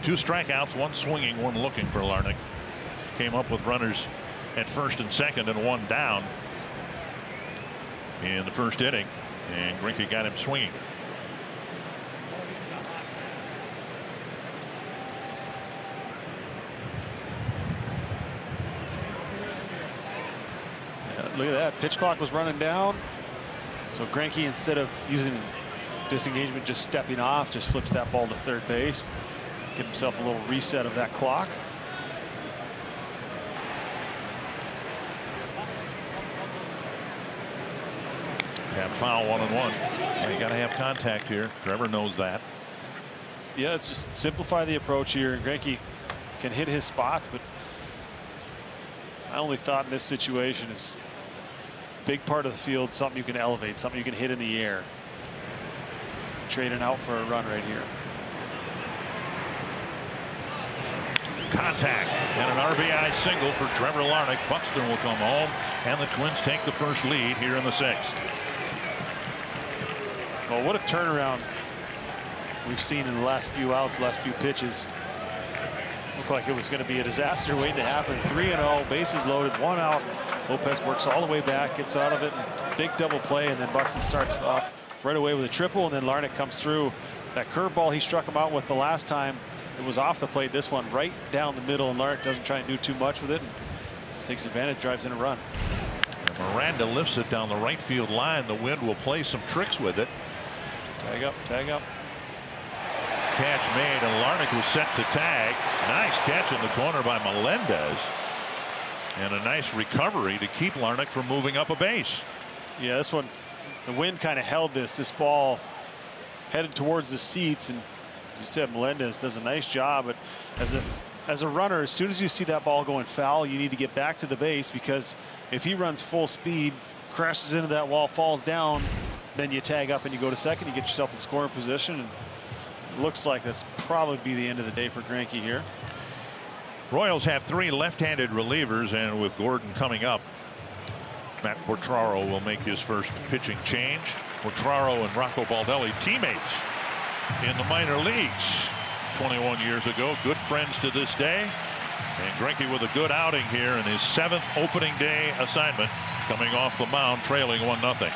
2 strikeouts, 1 swinging, 1 looking for Larnach. Came up with runners at first and second and 1 down in the first inning, and Greinke got him swinging. Look at that. Pitch clock was running down. So Greinke, instead of using disengagement, just stepping off, just flips that ball to third base. Get himself a little reset of that clock. And foul, 1-1. Yeah, you got to have contact here. Trevor knows that. Yeah, it's just simplify the approach here. And Greinke can hit his spots, but I only thought in this situation is big part of the field, something you can elevate, something you can hit in the air. Trading out for a run right here. Contact and an RBI single for Trevor Larnach. Buxton will come home, and the Twins take the first lead here in the 6th. Well, what a turnaround we've seen in the last few outs, last few pitches. Looked like it was going to be a disaster waiting to happen. 3-0, bases loaded, 1 out. Lopez works all the way back, gets out of it, big double play, and then Buxton starts off right away with a triple, and then Larnach comes through. That curveball he struck him out with the last time, it was off the plate. This one right down the middle, and Larnach doesn't try and do too much with it, and takes advantage, drives in a run. And Miranda lifts it down the right field line. The wind will play some tricks with it. Tag up, tag up. Catch made, and Larnach was set to tag. Nice catch in the corner by Melendez, and a nice recovery to keep Larnach from moving up a base. Yeah, this one, the wind kind of held this ball headed towards the seats, and you said Melendez does a nice job. But as a runner, as soon as you see that ball going foul, you need to get back to the base, because if he runs full speed, crashes into that wall, falls down, then you tag up and you go to second, you get yourself in scoring position, and it looks like that's probably be the end of the day for Greinke here. Royals have 3 left-handed relievers, and with Gordon coming up, Matt Quatraro will make his first pitching change. Quatraro and Rocco Baldelli, teammates in the minor leagues 21 years ago, good friends to this day. And Greinke with a good outing here in his 7th opening day assignment, coming off the mound trailing 1-0.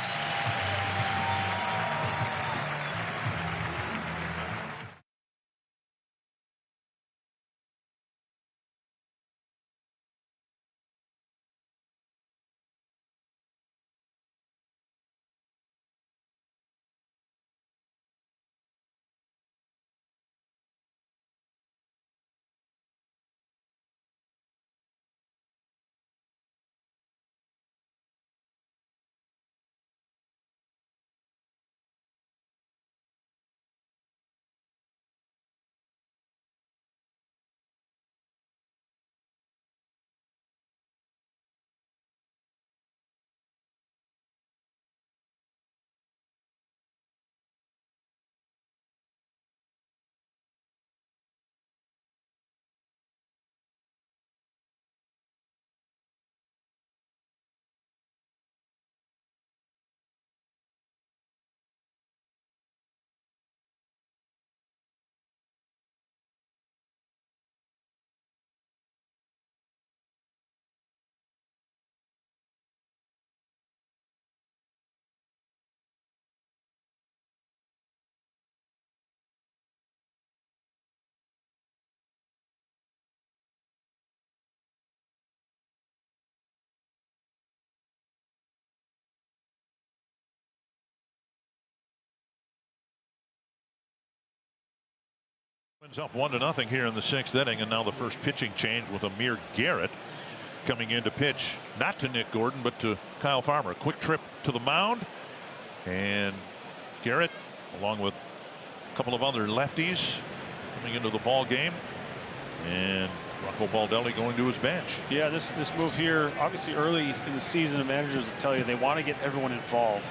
Twins up 1-0 here in the 6th inning, and now the first pitching change with Amir Garrett coming in to pitch, not to Nick Gordon, but to Kyle Farmer. A quick trip to the mound, and Garrett, along with a couple of other lefties, coming into the ball game, and Rocco Baldelli going to his bench. Yeah, this move here, obviously early in the season, the managers will tell you they want to get everyone involved.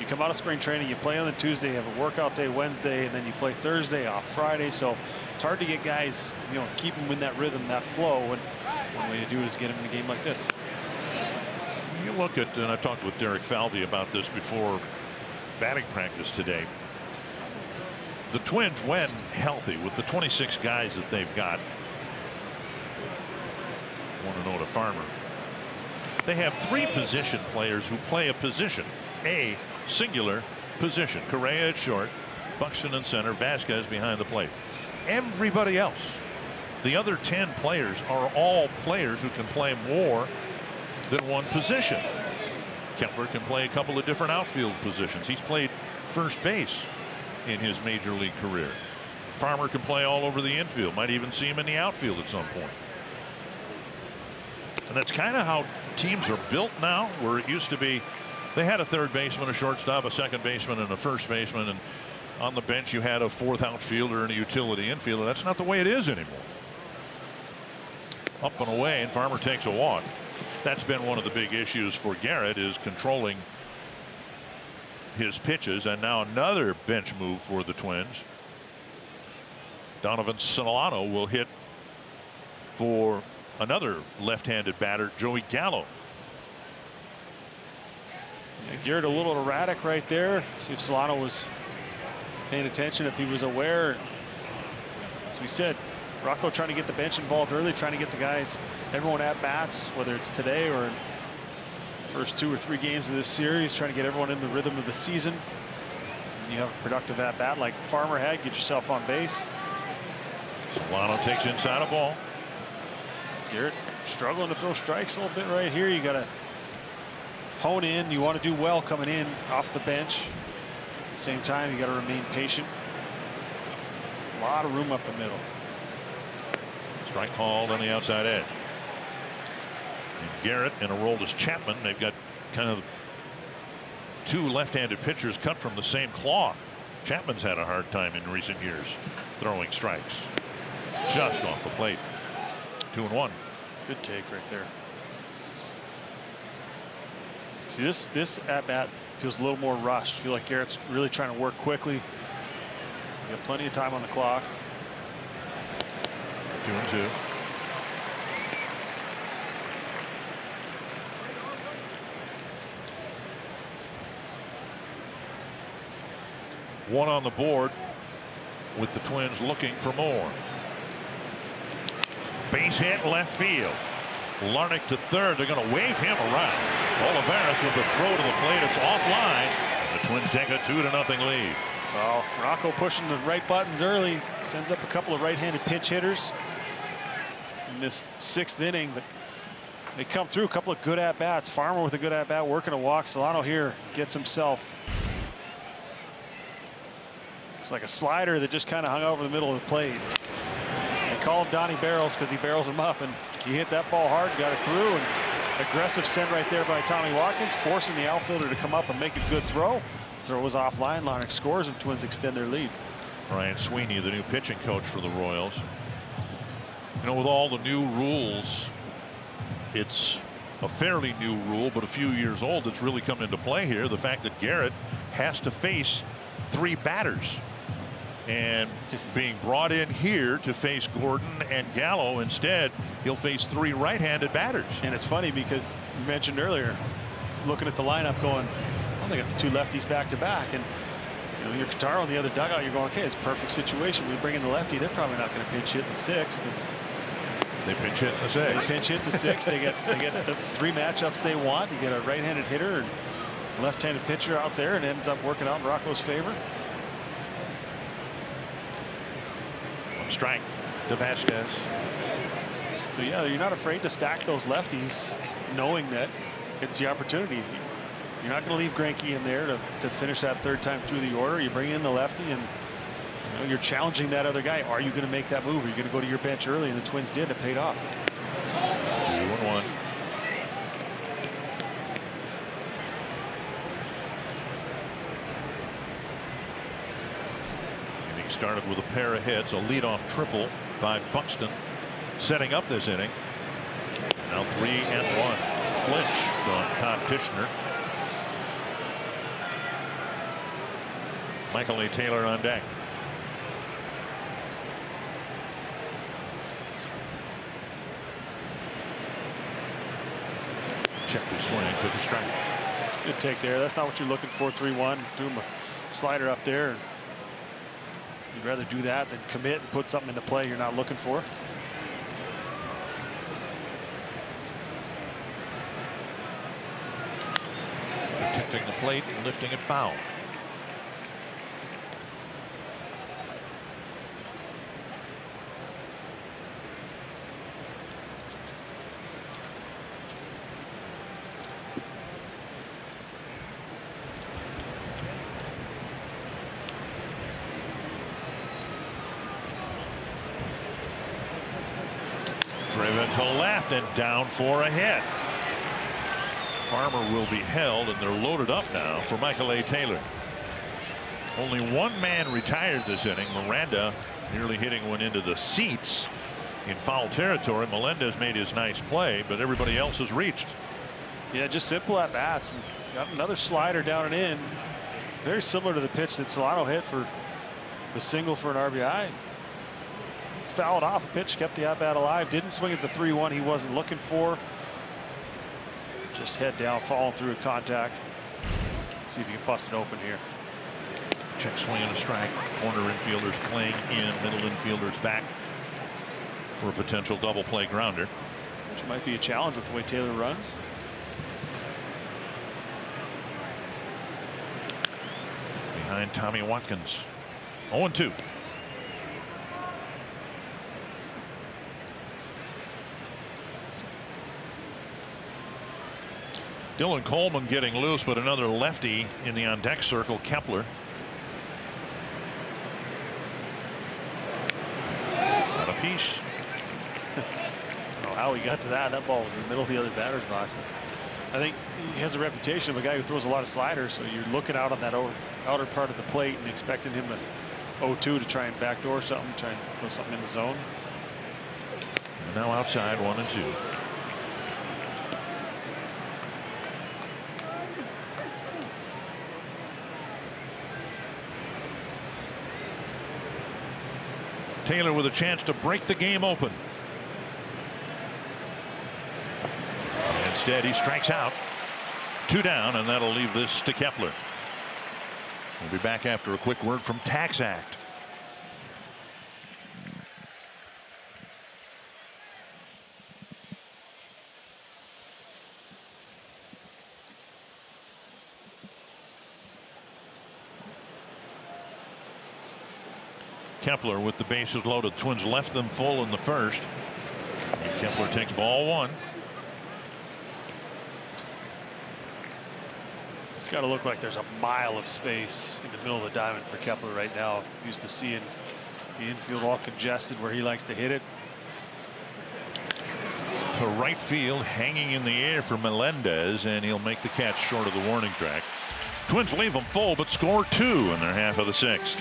You come out of spring training, you play on the Tuesday, you have a workout day Wednesday, and then you play Thursday off Friday. So it's hard to get guys, keep them in that rhythm, that flow. And one way to do it is get them in a game like this. You look at, and I talked with Derek Falvey about this before batting practice today. The Twins, when healthy, with the 26 guys that they've got, 1-0 to Farmer. They have 3 position players who play a position, a singular position. Correa at short, Buxton in center, Vasquez behind the plate. Everybody else, the other 10 players, are all players who can play more than one position. Kepler can play a couple of different outfield positions. He's played first base in his major league career. Farmer can play all over the infield, might even see him in the outfield at some point. And that's kind of how teams are built now, where it used to be they had a third baseman, a shortstop, a second baseman, and a first baseman, and on the bench you had a 4th outfielder and a utility infielder. That's not the way it is anymore. Up and away, and Farmer takes a walk. That's been one of the big issues for Garrett, is controlling his pitches. And now another bench move for the Twins. Donovan Solano will hit for another left-handed batter, Joey Gallo. Yeah, Garrett a little erratic right there. See if Solano was paying attention, if he was aware. As we said, Rocco trying to get the bench involved early, trying to get the guys, everyone at bats, whether it's today or in the first 2 or 3 games of this series, trying to get everyone in the rhythm of the season. And you have a productive at bat like Farmer had, get yourself on base. Solano takes inside a ball. Garrett struggling to throw strikes a little bit right here. You got to hone in. You want to do well coming in off the bench. At the same time, you got to remain patient. A lot of room up the middle. Strike called on the outside edge. And Garrett and Aroldis Chapman, they've got kind of 2 left-handed pitchers cut from the same cloth. Chapman's had a hard time in recent years throwing strikes. Just off the plate. 2-1. Good take right there. See, this at bat feels a little more rushed. I feel like Garrett's really trying to work quickly. You got plenty of time on the clock. 2-2. One on the board with the Twins looking for more. Base hit left field. Larnach to third. They're going to wave him around. Olivares with a throw to the plate. It's offline. The Twins take a 2-0 lead. Well, Rocco pushing the right buttons early. Sends up a couple of right-handed pinch hitters in this 6th inning. But they come through. A couple of good at-bats. Farmer with a good at-bat, working a walk. Solano here gets himself. Looks like a slider that just kind of hung over the middle of the plate. They call him Donnie Barrels because he barrels him up, and he hit that ball hard, got it through, and aggressive send right there by Tommy Watkins, forcing the outfielder to come up and make a good throw. Throw was offline. Larnach scores, and Twins extend their lead. Ryan Sweeney, the new pitching coach for the Royals. You know, with all the new rules, it's a fairly new rule, but a few years old that's really come into play here. The fact that Garrett has to face 3 batters. And being brought in here to face Gordon and Gallo, instead he'll face 3 right-handed batters. And it's funny because you mentioned earlier, looking at the lineup going, well, they got the 2 lefties back to back, and you're Quintaro in the other dugout, you're going, okay, it's a perfect situation. We bring in the lefty, they're probably not going to pinch hit in the 6th. They pinch hit in the 6th. They pinch hit in the 6th. they get the 3 matchups they want. You get a right-handed hitter and left-handed pitcher out there, and it ends up working out in Rocco's favor. Strike to Vasquez. So yeah, you're not afraid to stack those lefties, knowing that it's the opportunity. You're not going to leave Greinke in there to finish that 3rd time through the order. You bring in the lefty, and You know, you're challenging that other guy. Are you going to make that move? Are you going to go to your bench early? And the Twins did. It paid off. 2-1. Inning started with a pair of hits, a leadoff triple by Buxton, setting up this inning. Now 3-1. Flinch from Todd Tishner. Michael A. Taylor on deck. Check the swing, took a strike. That's a good take there. That's not what you're looking for. 3-1. Do him a slider up there. You'd rather do that than commit and put something into play you're not looking for. Protecting the plate and lifting it foul. Driven to left and down for a hit. Farmer will be held, and they're loaded up now for Michael A. Taylor. Only one man retired this inning. Miranda nearly hitting one into the seats in foul territory. Melendez made his nice play, but everybody else has reached. Yeah, just simple at bats. And got another slider down and in. Very similar to the pitch that Solano hit for the single for an RBI. Fouled off a pitch, kept the at bat alive. Didn't swing at the 3-1 he wasn't looking for. Just head down, falling through a contact. See if you can bust it open here. Check swing and a strike. Corner infielders playing in, middle infielders back for a potential double play grounder. Which might be a challenge with the way Taylor runs. Behind Tommy Watkins. 0-2. Dylan Coleman getting loose, but another lefty in the on deck circle, Kepler. Not a piece. I don't know how he got to that. That ball was in the middle of the other batter's box. I think he has a reputation of a guy who throws a lot of sliders, so you're looking out on that outer part of the plate and expecting him to 0-2 to try and backdoor something, try and throw something in the zone. And now outside, 1-2. Taylor with a chance to break the game open. Instead, he strikes out. 2 down, and that'll leave this to Kepler. We'll be back after a quick word from TaxAct. Kepler with the bases loaded. Twins left them full in the first. And Kepler takes ball 1. It's got to look like there's a mile of space in the middle of the diamond for Kepler right now. Used to seeing the infield all congested where he likes to hit it. To right field, hanging in the air for Melendez, and he'll make the catch short of the warning track. Twins leave them full, but score 2 in their half of the 6th.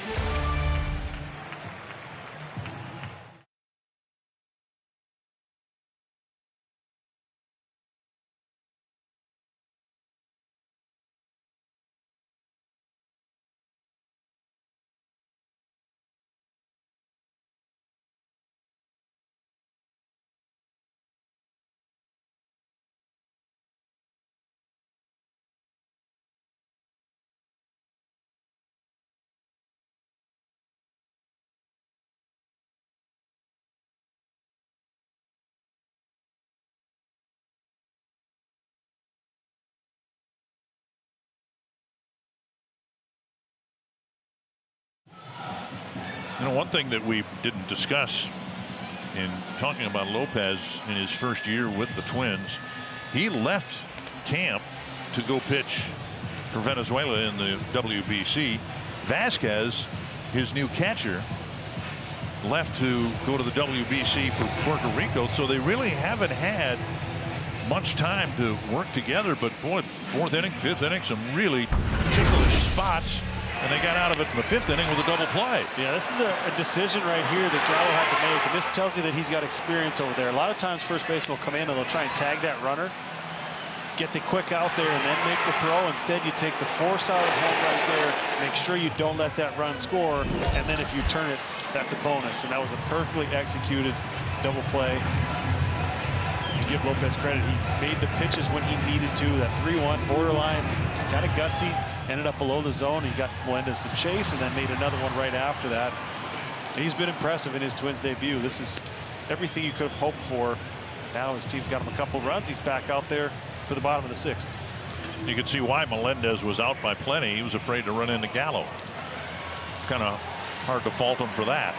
You know, one thing that we didn't discuss in talking about Lopez in his first year with the Twins, he left camp to go pitch for Venezuela in the WBC. Vasquez his new catcher, left to go to the WBC for Puerto Rico, so they really haven't had much time to work together. But boy, 4th inning, 5th inning, some really ticklish spots, and they got out of it in the 5th inning with a double play. Yeah, this is a decision right here that Gallo had to make, and this tells you that he's got experience over there. A lot of times first baseman will come in and they'll try and tag that runner, get the quick out there, and then make the throw. Instead, you take the force out at home right there, make sure you don't let that run score, and then if you turn it, that's a bonus. And that was a perfectly executed double play. You give Lopez credit. He made the pitches when he needed to. That 3-1 borderline, kind of gutsy, ended up below the zone. He got Melendez to chase and then made another one right after that. He's been impressive in his Twins debut. This is everything you could have hoped for. Now his team's got him a couple runs. He's back out there for the bottom of the 6th. You can see why Melendez was out by plenty. He was afraid to run into Gallo. Kind of hard to fault him for that.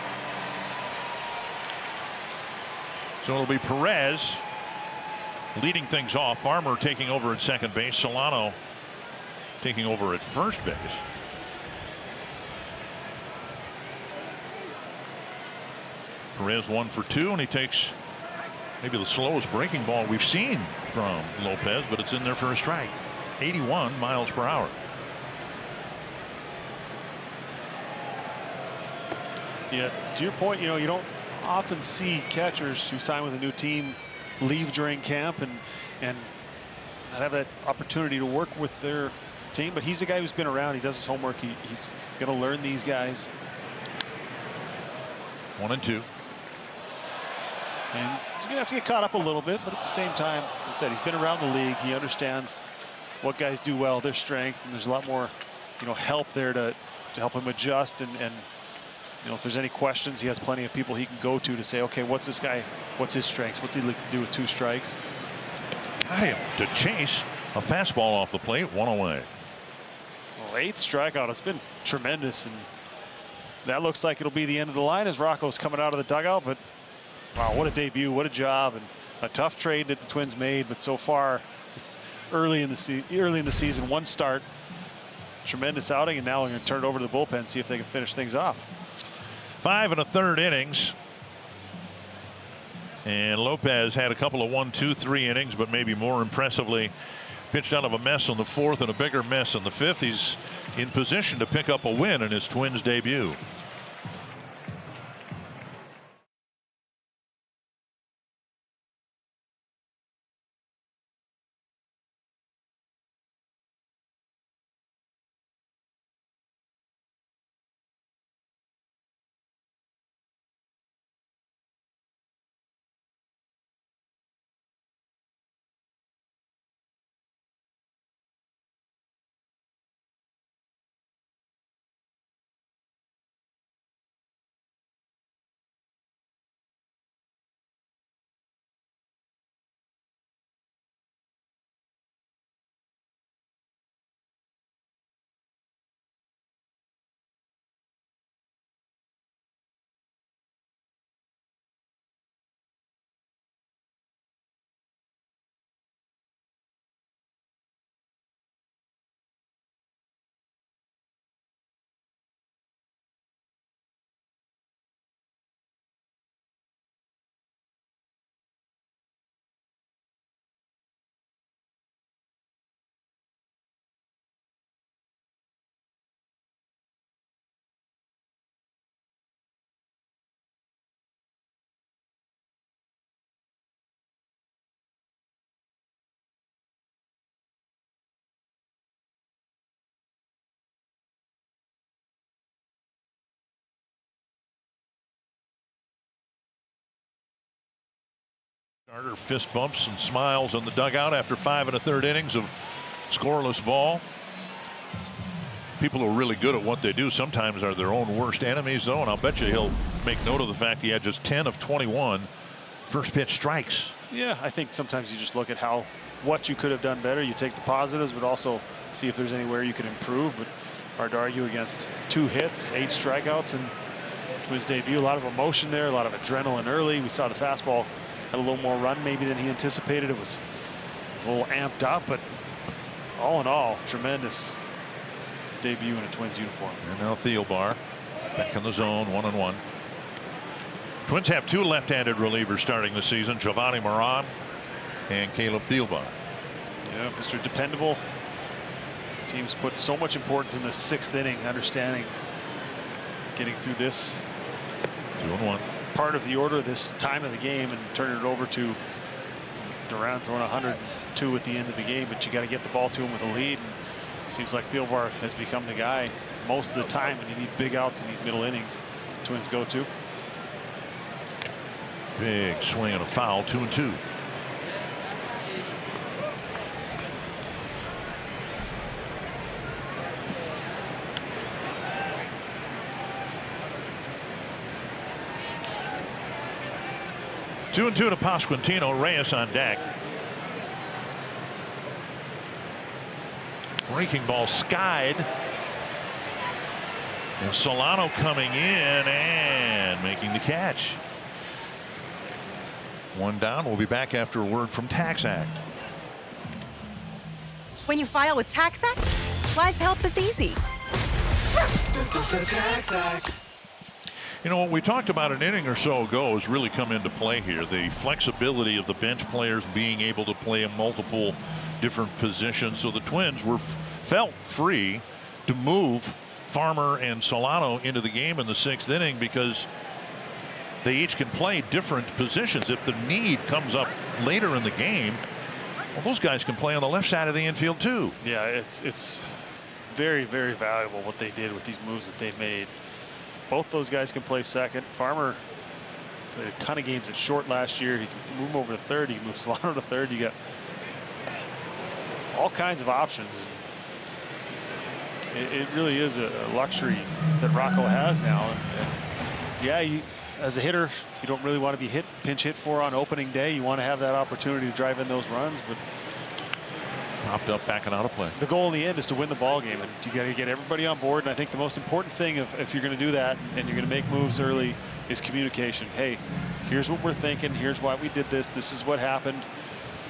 So it'll be Perez leading things off. Farmer taking over at second base. Solano taking over at first base. Perez 1 for 2, and he takes maybe the slowest breaking ball we've seen from Lopez, but it's in there for a strike. 81 miles per hour. Yeah, to your point, you know, you don't often see catchers who sign with a new team leave during camp and not have that opportunity to work with their team. But he's a guy who's been around. He does his homework. He's going to learn these guys. 1-2. And he's going to have to get caught up a little bit, but at the same time, like I said, he's been around the league. He understands what guys do well, their strength, and there's a lot more, you know, help there to help him adjust. And you know, if there's any questions, he has plenty of people he can go to say, okay, what's this guy? What's his strengths? What's he like to do with 2 strikes? Got him to chase a fastball off the plate, 1 away. Well, 8th strikeout. It's been tremendous, and that looks like it'll be the end of the line as Rocco's coming out of the dugout. But wow, what a debut, what a job, and a tough trade that the Twins made. But so far, early in the season, 1 start, tremendous outing, and now we're going to turn it over to the bullpen and see if they can finish things off. 5 1/3 innings. And Lopez had a couple of 1, 2, 3 innings, but maybe more impressively pitched out of a mess in the 4th and a bigger mess in the 5th. He's in position to pick up a win in his Twins debut. Carter fist bumps and smiles in the dugout after 5 1/3 innings of scoreless ball. People who are really good at what they do sometimes are their own worst enemies, though, and I'll bet you he'll make note of the fact he had just 10 of 21 first pitch strikes. Yeah, I think sometimes you just look at what you could have done better. You take the positives, but also see if there's anywhere you can improve. But hard to argue against 2 hits, 8 strikeouts, and Twins debut. A lot of emotion there, a lot of adrenaline early. We saw the fastball had a little more run maybe than he anticipated. It was a little amped up, but all in all, tremendous debut in a Twins uniform. And now Thielbar Back in the zone, 1-1. Twins have 2 left-handed relievers starting the season, Giovanni Moran and Caleb Thielbar. Yeah, Mr. Dependable. Teams put so much importance in the 6th inning, understanding getting through this 2-1 part of the order this time of the game and turning it over to Duran throwing 102 at the end of the game, but you got to get the ball to him with a lead. And seems like Thielbar has become the guy most of the time, and you need big outs in these middle innings. Twins go to. Big swing and a foul, 2-2. Two and 2 to Pasquantino. Reyes on deck. Breaking ball skied. And Solano coming in and making the catch. 1 down. We'll be back after a word from TaxAct. When you file with TaxAct, life help is easy. You know, what we talked about an inning or so ago has really come into play here. The flexibility of the bench players being able to play in multiple different positions. So the Twins felt free to move Farmer and Solano into the game in the 6th inning because they each can play different positions. If the need comes up later in the game, well, those guys can play on the left side of the infield too. Yeah, it's very, very valuable what they did with these moves that they made. Both those guys can play second. Farmer played a ton of games at short last year. He can move over to third. He can move Solano to third. You got all kinds of options. It really is a luxury that Rocco has now. And yeah, as a hitter, you don't really want to be pinch hit for on opening day. You want to have that opportunity to drive in those runs, but popped up, backing out of play. The goal in the end is to win the ball game, and you got to get everybody on board. And I think the most important thing, if you're going to do that and you're going to make moves early, is communication. Hey, here's what we're thinking. Here's why we did this. This is what happened.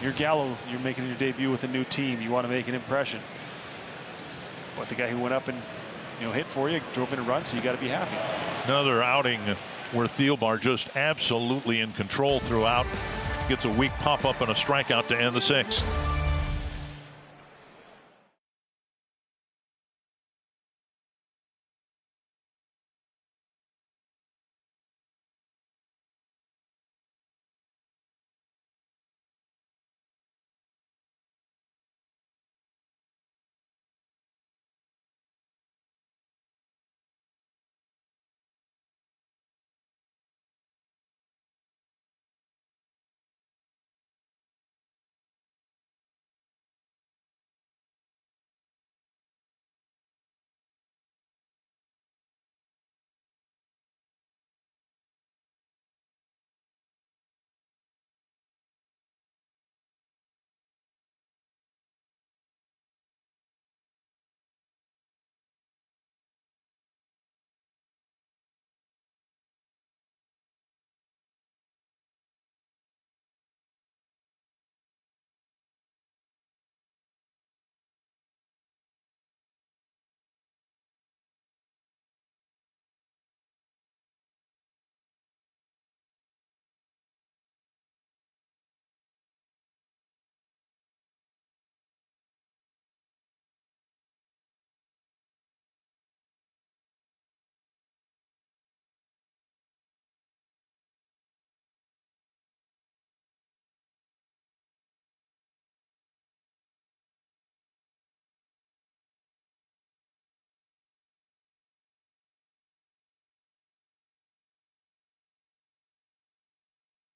You're Gallo. You're making your debut with a new team. You want to make an impression. But the guy who went up and hit for you drove in a run, so you got to be happy. Another outing where Thielbar just absolutely in control throughout. Gets a weak pop up and a strikeout to end the 6th.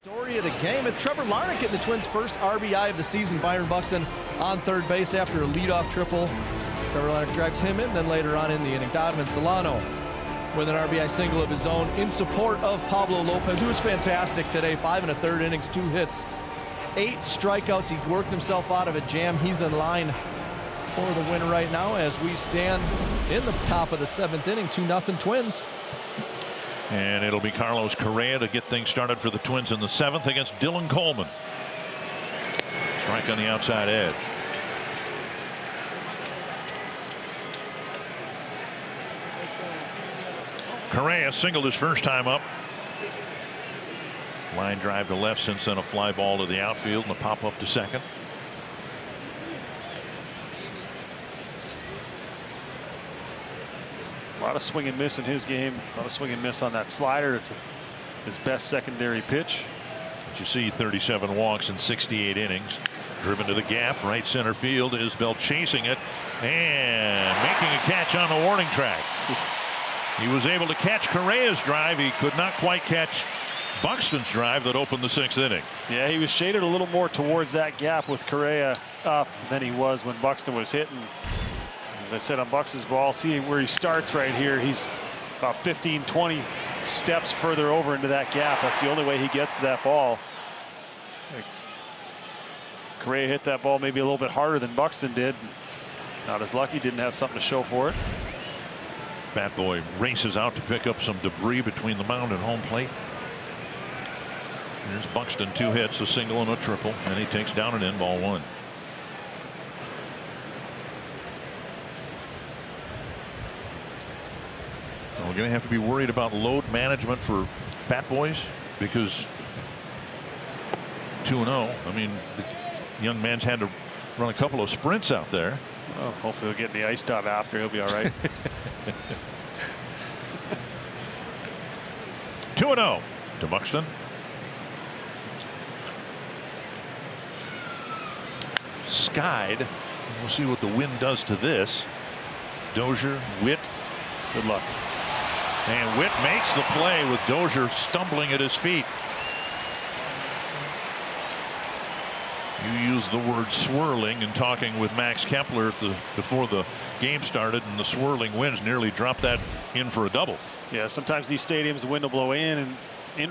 Story of the game. It's Trevor Larnach getting the Twins' first RBI of the season. Byron Buxton on third base after a leadoff triple. Trevor Larnach drives him in, then later on in the inning, Donovan Solano with an RBI single of his own in support of Pablo Lopez, who was fantastic today. 5 1/3 innings, 2 hits, 8 strikeouts. He worked himself out of a jam. He's in line for the win right now as we stand in the top of the 7th inning. 2-0 Twins. And it'll be Carlos Correa to get things started for the Twins in the 7th against Dylan Coleman. Strike on the outside edge. Correa singled his first time up. Line drive to left, since then a fly ball to the outfield and a pop up to second. A lot of swing and miss in his game. A lot of swing and miss on that slider. It's his best secondary pitch. But you see 37 walks in 68 innings. Driven to the gap, right center field. Isbell chasing it and making a catch on the warning track. He was able to catch Correa's drive. He could not quite catch Buxton's drive that opened the 6th inning. Yeah, he was shaded a little more towards that gap with Correa up than he was when Buxton was hitting. As I said on Buxton's ball, see where he starts right here. He's about 15, 20 steps further over into that gap. That's the only way he gets to that ball. Correa hit that ball maybe a little bit harder than Buxton did. Not as lucky, didn't have something to show for it. Bat Boy races out to pick up some debris between the mound and home plate. Here's Buxton, 2 hits, a single and a triple, and he takes down an in, ball 1. We're going to have to be worried about load management for Bat Boys, because 2-0. I mean, the young man's had to run a couple of sprints out there. Oh, hopefully he'll get in the ice tub after. He'll be all right. 2-0 to Buxton. Skied. We'll see what the wind does to this. Dozier, Witt. Good luck. And Witt makes the play with Dozier stumbling at his feet. You used the word swirling in talking with Max Kepler before the game started, and the swirling winds nearly dropped that in for a double. Yeah, sometimes these stadiums, the wind will blow in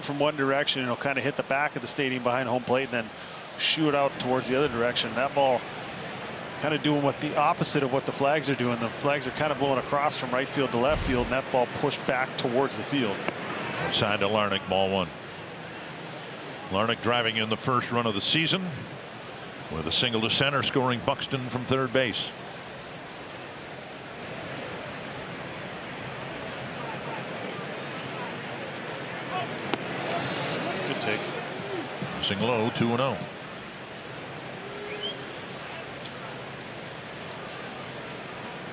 from one direction, and it'll kind of hit the back of the stadium behind home plate and then shoot out towards the other direction. That ball kind of doing what the opposite of what the flags are doing. The flags are kind of blowing across from right field to left field, and that ball pushed back towards the field. Outside to Larnach, ball 1. Larnach driving in the first run of the season with a single to center, scoring Buxton from third base. Good take. Single low, 2-0.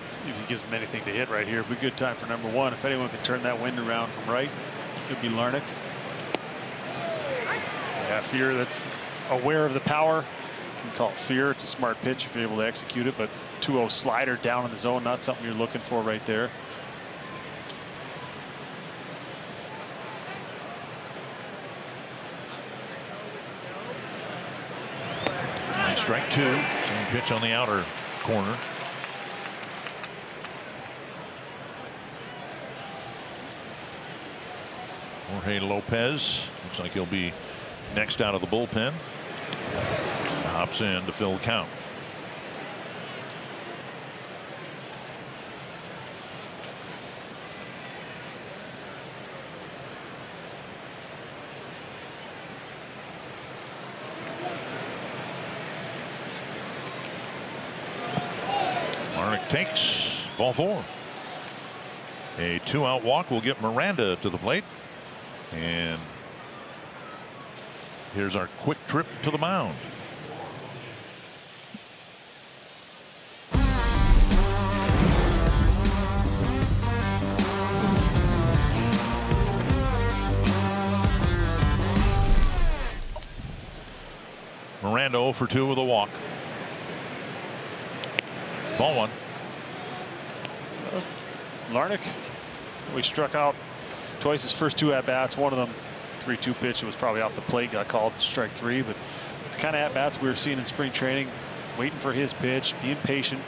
See if he gives him anything to hit right here. It'd be a good time for number 1. If anyone can turn that wind around from right, it could be Larnach. Yeah, Fear, that's aware of the power. You can call it fear. It's a smart pitch if you're able to execute it, but 2-0 slider down in the zone, not something you're looking for right there. And strike 2. Same pitch on the outer corner. Jorge Lopez looks like he'll be next out of the bullpen. Hops in to fill the count. Larnach takes ball 4. A 2-out walk will get Miranda to the plate. And here's our quick trip to the mound. Miranda 0 for 2 with a walk. Ball 1. Larnach, we struck out twice his first 2 at-bats. One of them 3-2 pitch. It was probably off the plate, got called strike 3, but it's the kind of at-bats we were seeing in spring training, waiting for his pitch, being patient.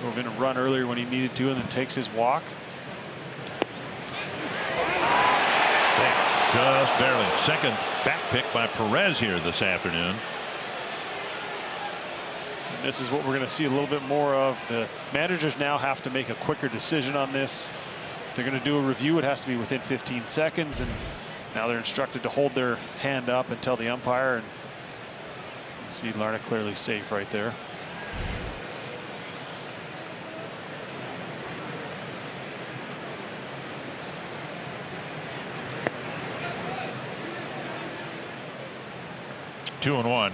Drove in a run earlier when he needed to, and then takes his walk. Just barely. Second back pick by Perez here this afternoon. And this is what we're going to see a little bit more of. The managers now have to make a quicker decision on this. If they're going to do a review, it has to be within 15 seconds, and now they're instructed to hold their hand up and tell the umpire. And you see Larnach clearly safe right there. 2-1.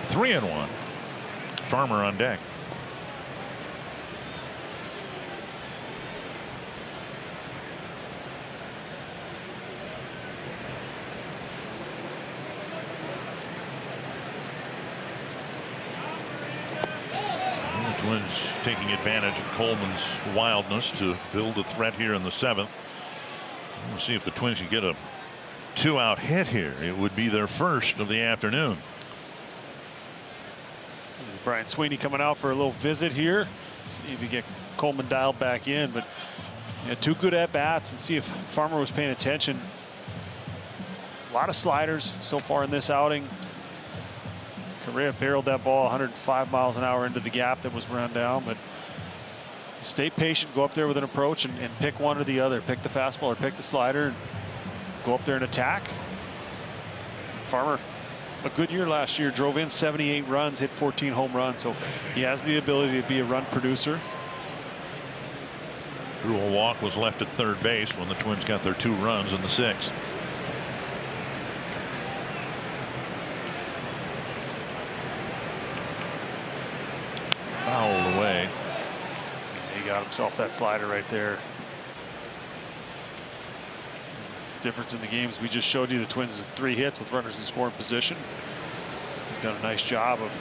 Three and one. Farmer on deck. The Twins taking advantage of Coleman's wildness to build a threat here in the 7th. We'll see if the Twins can get a 2-out hit here. It would be their first of the afternoon. Brian Sweeney coming out for a little visit here. See if you get Coleman dialed back in, but yeah, 2 good at bats, and see if Farmer was paying attention. A lot of sliders so far in this outing. Correa barreled that ball 105 miles an hour into the gap that was run down, but stay patient, go up there with an approach and pick one or the other. Pick the fastball or pick the slider and go up there and attack. Farmer, a good year last year, drove in 78 runs, hit 14 home runs, so he has the ability to be a run producer. Drew a walk, was left at third base when the Twins got their 2 runs in the 6th. Fouled away. He got himself that slider right there. Difference in the games we just showed you. The Twins 3 hits with runners in scoring position. They've done a nice job of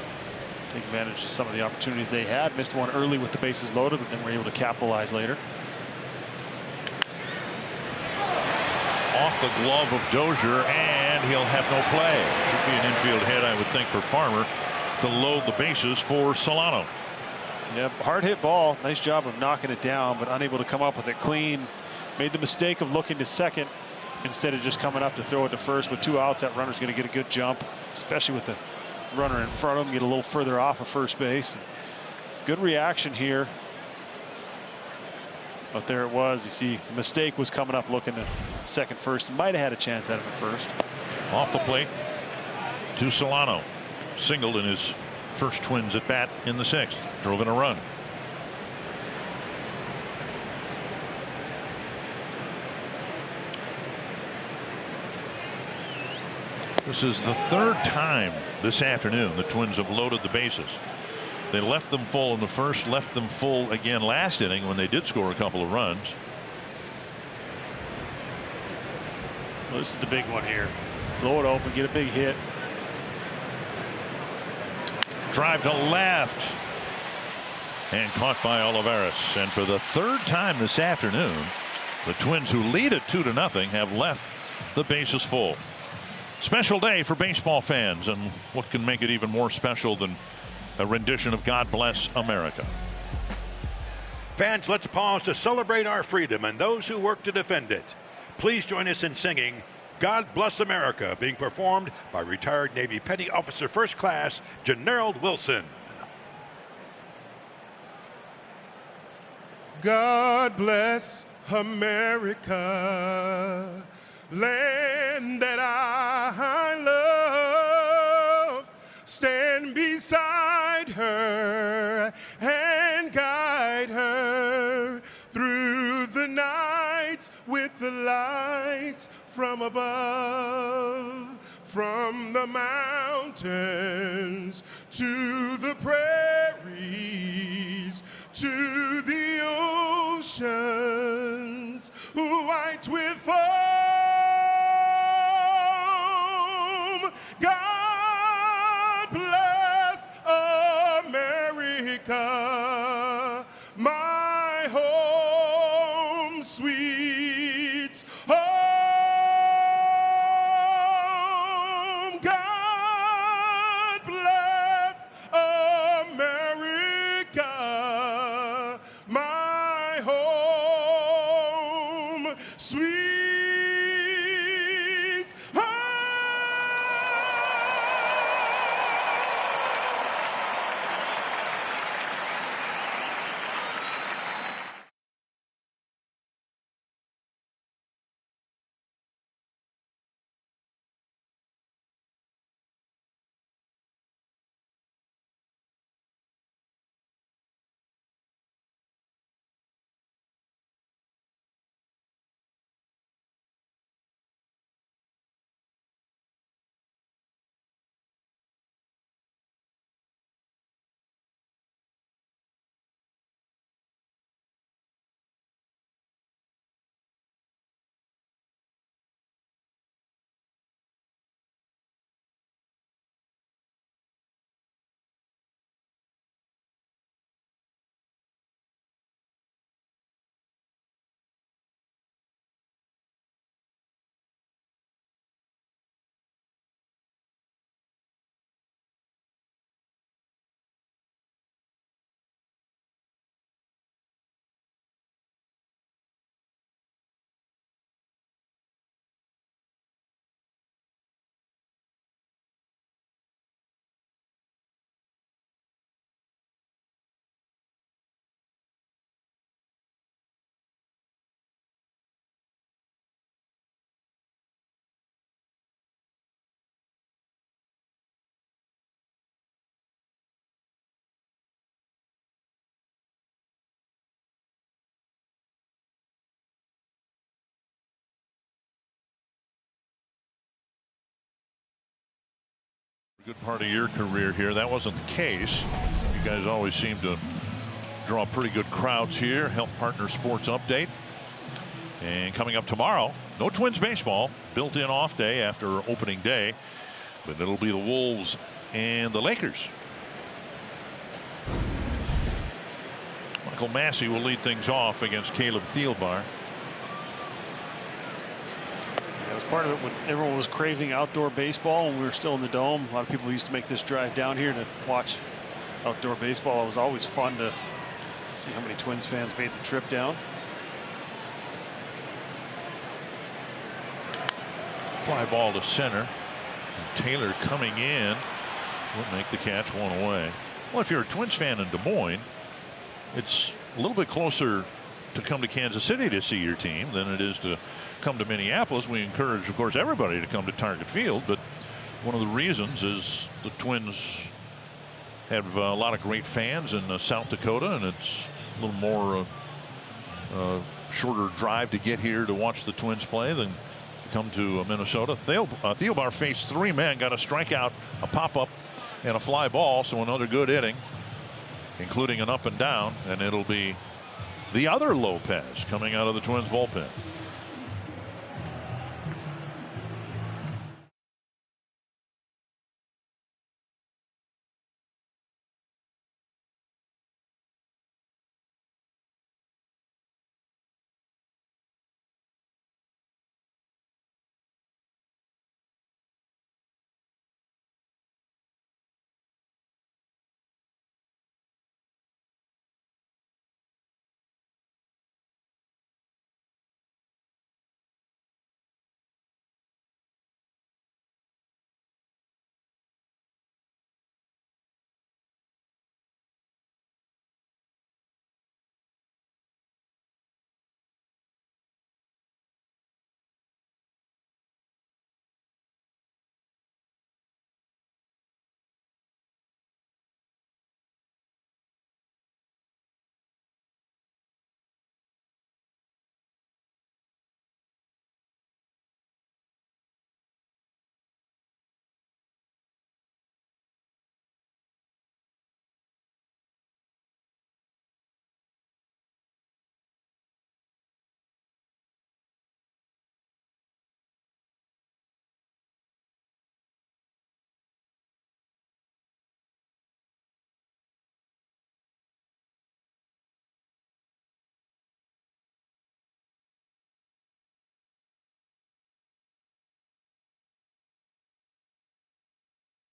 taking advantage of some of the opportunities they had. Missed one early with the bases loaded, but then were able to capitalize later. Off the glove of Dozier, and he'll have no play. Should be an infield hit, I would think, for Farmer to load the bases for Solano. Yep, hard hit ball. Nice job of knocking it down, but unable to come up with it clean. Made the mistake of looking to second instead of just coming up to throw it to first. With 2 outs, that runner's going to get a good jump, especially with the runner in front of him. Get a little further off of first base. Good reaction here. But there it was. You see, the mistake was coming up looking to second first. Might have had a chance at him at first. Off the plate to Solano. Singled in his first Twins at bat in the 6th. Drove in a run. This is the 3rd time this afternoon the Twins have loaded the bases. They left them full in the 1st, left them full again last inning when they did score a couple of runs. Well, this is the big one here. Blow it open, get a big hit. Drive to left. And caught by Olivares. And for the 3rd time this afternoon, the Twins, who lead it 2-0, have left the bases full. Special day for baseball fans, and what can make it even more special than a rendition of God Bless America. Fans, let's pause to celebrate our freedom and those who work to defend it. Please join us in singing God Bless America, being performed by retired Navy Petty Officer First Class Generald Wilson. God bless America, land that I love. Stand beside her and guide her through the nights with the lights from above. From the mountains to the prairies to the oceans, white with foam. God bless America, my home sweet home. God bless America, my home sweet home. Good part of your career here. That wasn't the case. You guys always seem to draw pretty good crowds here. Health Partner Sports Update. And coming up tomorrow, no Twins baseball. Built-in off day after opening day. But it'll be the Wolves and the Lakers. Michael Massey will lead things off against Caleb Thielbar. That was part of it when everyone was craving outdoor baseball when we were still in the Dome. A lot of people used to make this drive down here to watch outdoor baseball. It was always fun to see how many Twins fans made the trip down. Fly ball to center. And Taylor coming in will make the catch, one away. Well, if you're a Twins fan in Des Moines, it's a little bit closer to come to Kansas City to see your team than it is to come to Minneapolis. We encourage, of course, everybody to come to Target Field, but one of the reasons is the Twins have a lot of great fans in South Dakota, and it's a little more shorter drive to get here to watch the Twins play than come to Minnesota. Thielbar faced 3 men, got a strikeout, a pop-up, and a fly ball, so another good inning, including an up and down, and it'll be the other Lopez coming out of the Twins bullpen.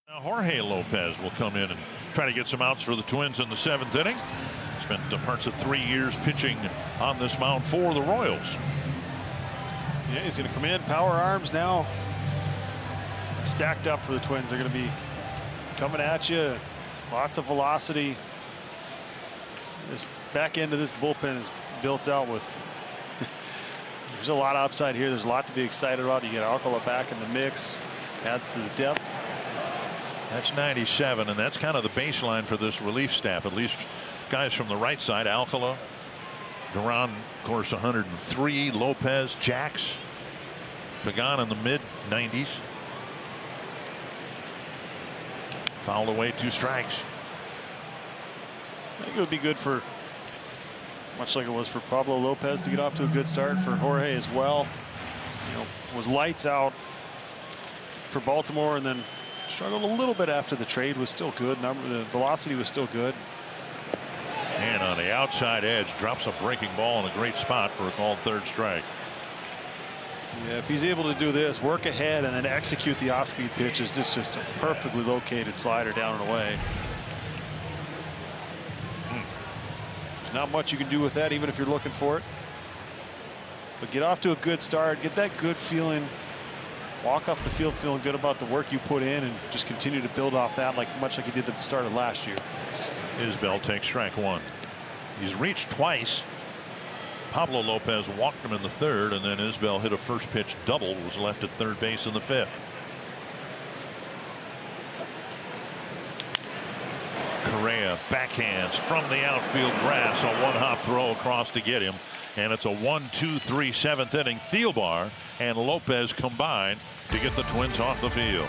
Now Jorge Lopez will come in and try to get some outs for the Twins in the 7th inning. Spent parts of 3 years pitching on this mound for the Royals. Yeah, he's going to come in. Power arms now stacked up for the Twins. They're going to be coming at you. Lots of velocity. This back end of this bullpen is built out with there's a lot of upside here. There's a lot to be excited about. You get Alcala back in the mix, adds to the depth. That's 97, and that's kind of the baseline for this relief staff. At least guys from the right side. Alcala, Duran, of course, 103. Lopez, Jax, Pagan in the mid-90s. Fouled away, 2 strikes. I think it would be good for, much like it was for Pablo Lopez, to get off to a good start. For Jorge as well. You know, was lights out for Baltimore, and then struggled a little bit after the trade. Was still good. The velocity was still good. And on the outside edge, drops a breaking ball in a great spot for a called 3rd strike. Yeah, if he's able to do this, work ahead and then execute the off-speed pitches, this is just a perfectly located slider down and away. There's not much you can do with that, even if you're looking for it. But get off to a good start, get that good feeling, walk off the field feeling good about the work you put in, and just continue to build off that, much like he did at the start of last year. Isbell takes strike 1. He's reached twice. Pablo Lopez walked him in the 3rd, and then Isbell hit a first pitch double, was left at 3rd base in the 5th. Correa backhands from the outfield grass, a 1-hop throw across to get him, and it's a 1-2-3 7th inning. Thielbar and Lopez combine to get the Twins off the field.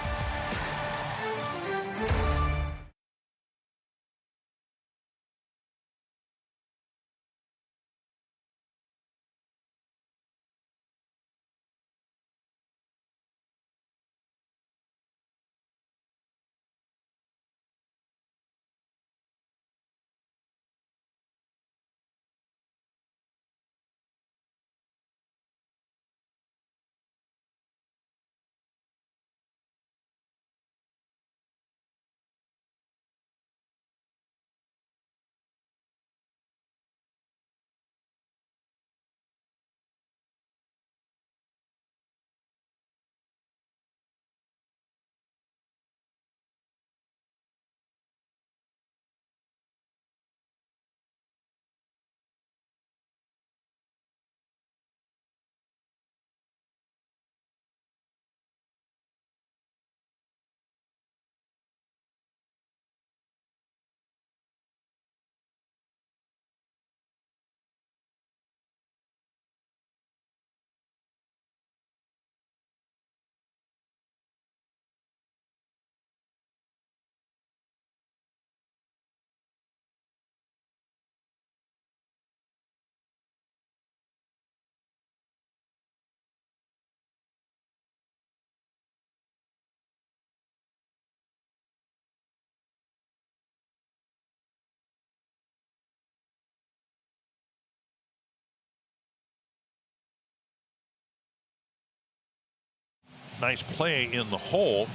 nice play in the hole.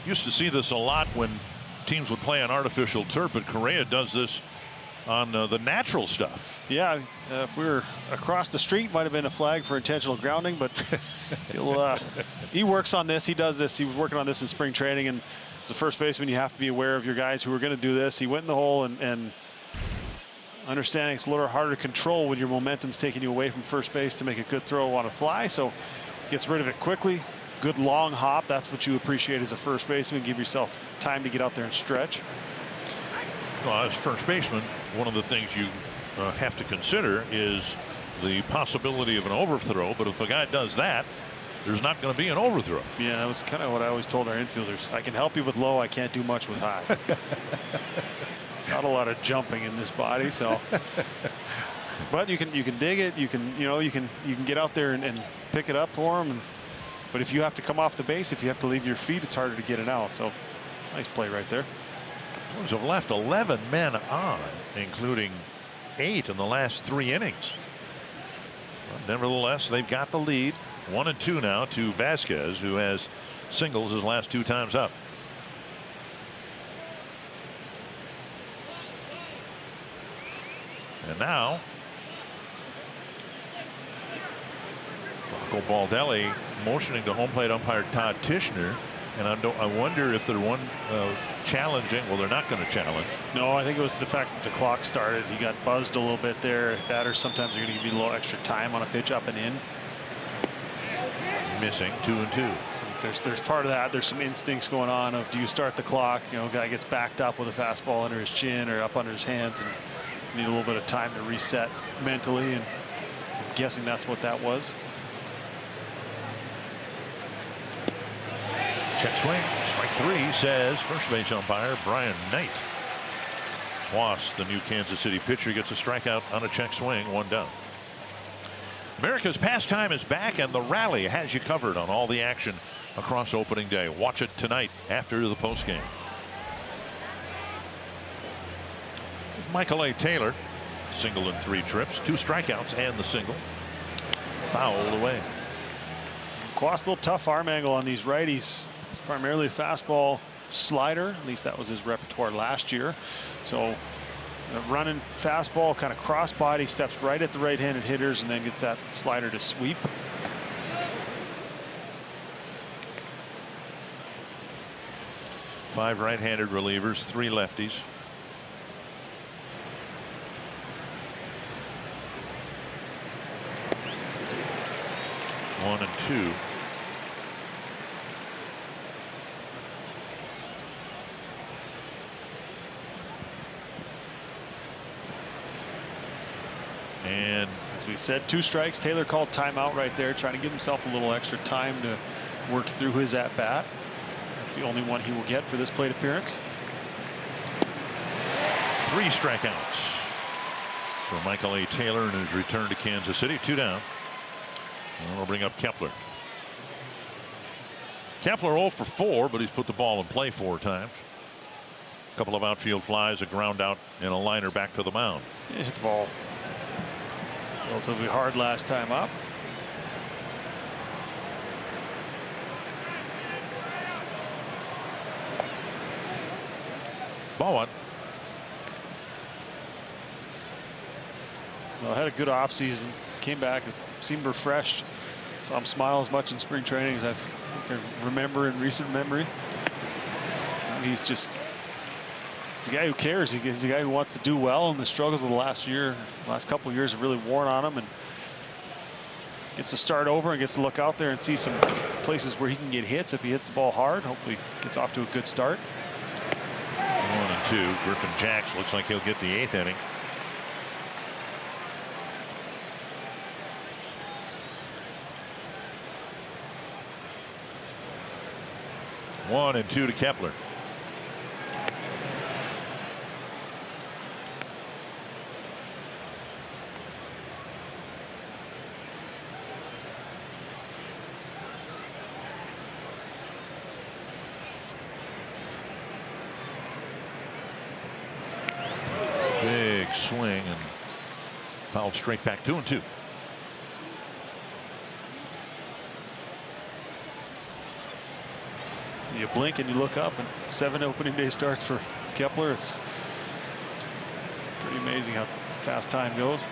Used to see this a lot when teams would play on artificial turf, but Correa does this on the natural stuff. Yeah, if we were across the street, might have been a flag for intentional grounding, but he works on this. He does this. He was working on this in spring training, and as a first baseman, you have to be aware of your guys who are going to do this. He went in the hole, and understanding it's a little harder to control when your momentum's taking you away from first base to make a good throw on a fly, so gets rid of it quickly. Good long hop. That's what you appreciate as a first baseman. Give yourself time to get out there and stretch. Well, as first baseman, one of the things you have to consider is the possibility of an overthrow. But if a guy does that, there's not going to be an overthrow. Yeah, that was kind of what I always told our infielders. I can help you with low. I can't do much with high. Not a lot of jumping in this body, so. But you can dig it. You can get out there and pick it up for him. But if you have to come off the base, if you have to leave your feet, it's harder to get it out. So nice play right there. Twins have left 11 men on, including 8 in the last 3 innings. But nevertheless, they've got the lead. 1-2 now to Vasquez, who has singles his last 2 times up. And now Rocco Baldelli motioning to home plate umpire Todd Tishner, and I wonder if they're challenging. Well, they're not going to challenge. No, I think it was the fact that the clock started. He got buzzed a little bit there. Batters sometimes are going to give you a little extra time on a pitch up and in. Missing 2-2. There's part of that. There's some instincts going on of, do you start the clock? Guy gets backed up with a fastball under his chin or up under his hands, and need a little bit of time to reset mentally, and I'm guessing that's what that was. Check swing, strike 3, says first base umpire Brian Knight. Wass, the new Kansas City pitcher, gets a strikeout on a check swing, 1 down. America's Pastime is back, and the Rally has you covered on all the action across opening day. Watch it tonight after the postgame. Michael A. Taylor, single in 3 trips, 2 strikeouts and the single. Fouled away. Quas, a little tough arm angle on these righties. It's primarily a fastball slider. At least that was his repertoire last year. So running fastball, kind of cross body, steps right at the right-handed hitters, and then gets that slider to sweep. Five right-handed relievers, 3 lefties. One and 2. And as we said, 2 strikes. Taylor called timeout right there, trying to give himself a little extra time to work through his at-bat. That's the only one he will get for this plate appearance. 3 strikeouts for Michael A. Taylor in his return to Kansas City. 2 down. And we'll bring up Kepler. Kepler 0 for 4, but he's put the ball in play 4 times. A couple of outfield flies, a ground out, and a liner back to the mound. He hit the ball relatively hard last time up. Ball 1. Well, had a good offseason. Came back, seemed refreshed. Saw him smile as much in spring training as I can remember in recent memory. He's a guy who cares. He's a guy who wants to do well, and the struggles of the last couple of years have really worn on him, and gets to start over and gets to look out there and see some places where he can get hits if he hits the ball hard. Hopefully gets off to a good start. 1 and 2. Griffin Jacks looks like he'll get the 8th inning. One and 2 to Kepler. Big swing and fouled straight back. 2 and 2. You blink and you look up, and 7 opening day starts for Kepler. It's pretty amazing how fast time goes.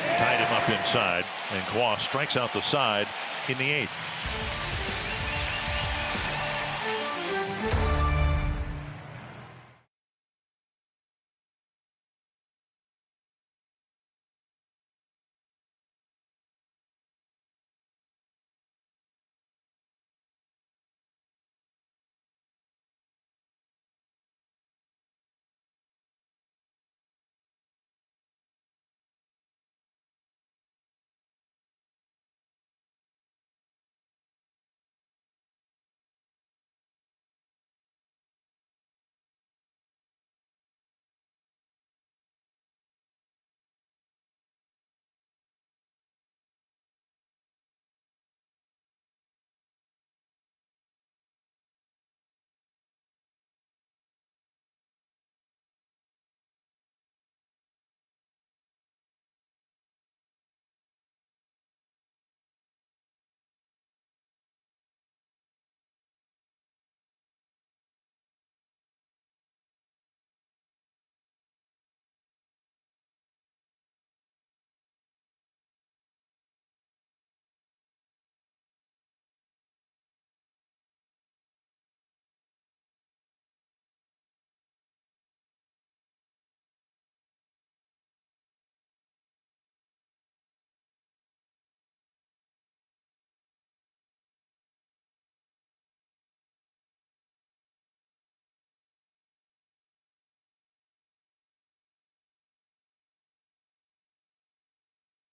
Tied him up inside, and Kawhi strikes out the side in the 8th.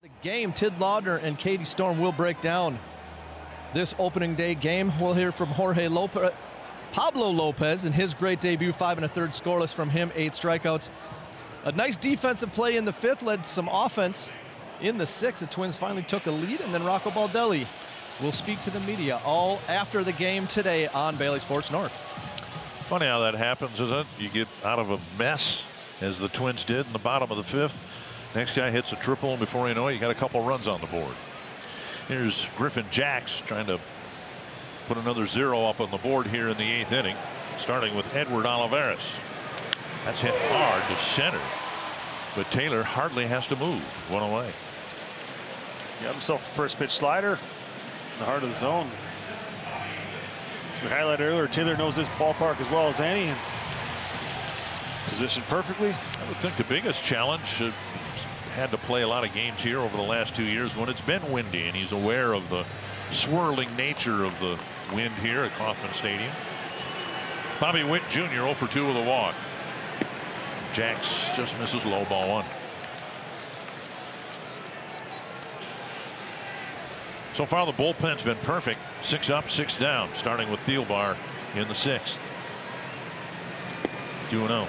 The game, Tid Laudner and Katie Storm will break down this opening day game. We'll hear from Pablo Lopez in his great debut, 5 1/3 scoreless from him, 8 strikeouts. A nice defensive play in the 5th, led some offense in the 6th. The Twins finally took a lead, and then Rocco Baldelli will speak to the media all after the game today on Bally Sports North. Funny how that happens, isn't it? You get out of a mess, as the Twins did in the bottom of the 5th. Next guy hits a triple, and before you know it, you got a couple runs on the board. Here's Griffin Jacks trying to put another 0 up on the board here in the 8th inning, starting with Edward Olivares. That's hit hard to center, but Taylor hardly has to move. 1 away. He got himself a first pitch slider in the heart of the zone. As we highlighted earlier, Taylor knows this ballpark as well as any, and positioned perfectly. I would think the biggest challenge had to play a lot of games here over the last 2 years when it's been windy, and he's aware of the swirling nature of the wind here at Kauffman Stadium. Bobby Witt Jr. 0 for 2 with a walk. Jacks just misses low, ball 1. So far the bullpen's been perfect. 6 up, 6 down, starting with Thielbar in the 6th. 2-0.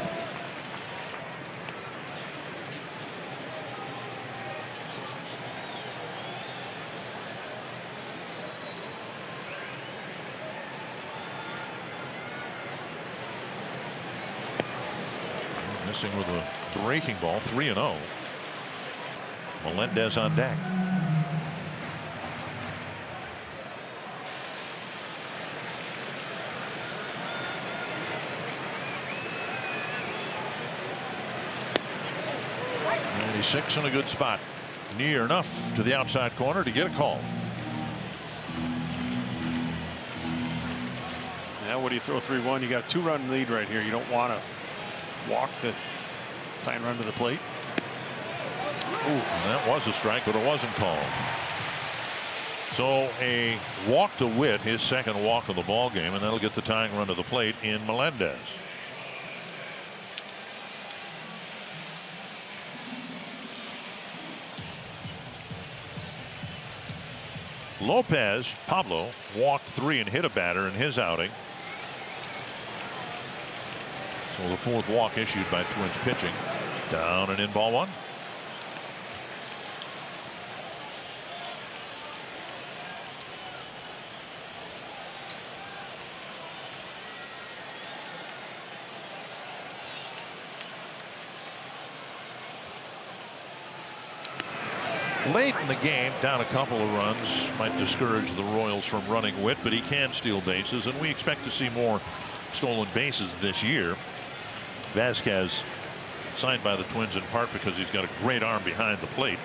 Missing with a breaking ball, 3-0. Melendez on deck. Six in a good spot, near enough to the outside corner to get a call. Now, what do you throw 3-1? You got a 2-run lead right here. You don't want to walk the tying run to the plate. Ooh, that was a strike, but it wasn't called. So a walk to Witt, his 2nd walk of the ball game, and that'll get the tying run to the plate in Melendez. Lopez, Pablo, walked 3 and hit a batter in his outing. So the 4th walk issued by Twins pitching. Down and in, ball 1. Late in the game, down a couple of runs, might discourage the Royals from running Witt, but he can steal bases, and we expect to see more stolen bases this year. Vasquez signed by the Twins in part because he's got a great arm behind the plate.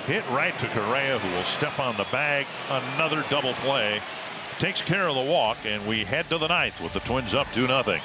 Hit right to Correa, who will step on the bag. Another double play. Takes care of the walk, and we head to the ninth with the Twins up 2-0.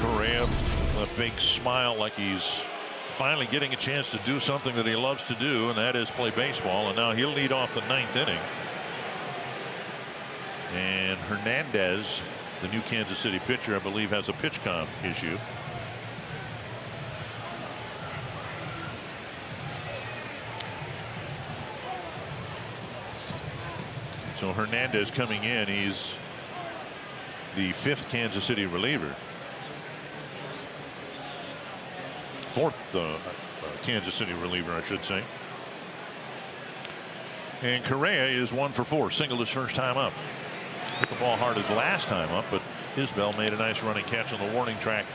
Correa, a big smile, like he's finally getting a chance to do something that he loves to do, and that is play baseball. And now he'll lead off the ninth inning. And Hernandez, the new Kansas City pitcher, I believe has a pitch count issue. So Hernandez coming in, he's the 5th Kansas City reliever. 4th Kansas City reliever, I should say. And Correa is 1 for 4, singled his first time up. Hit the ball hard his last time up, but Isbell made a nice running catch on the warning track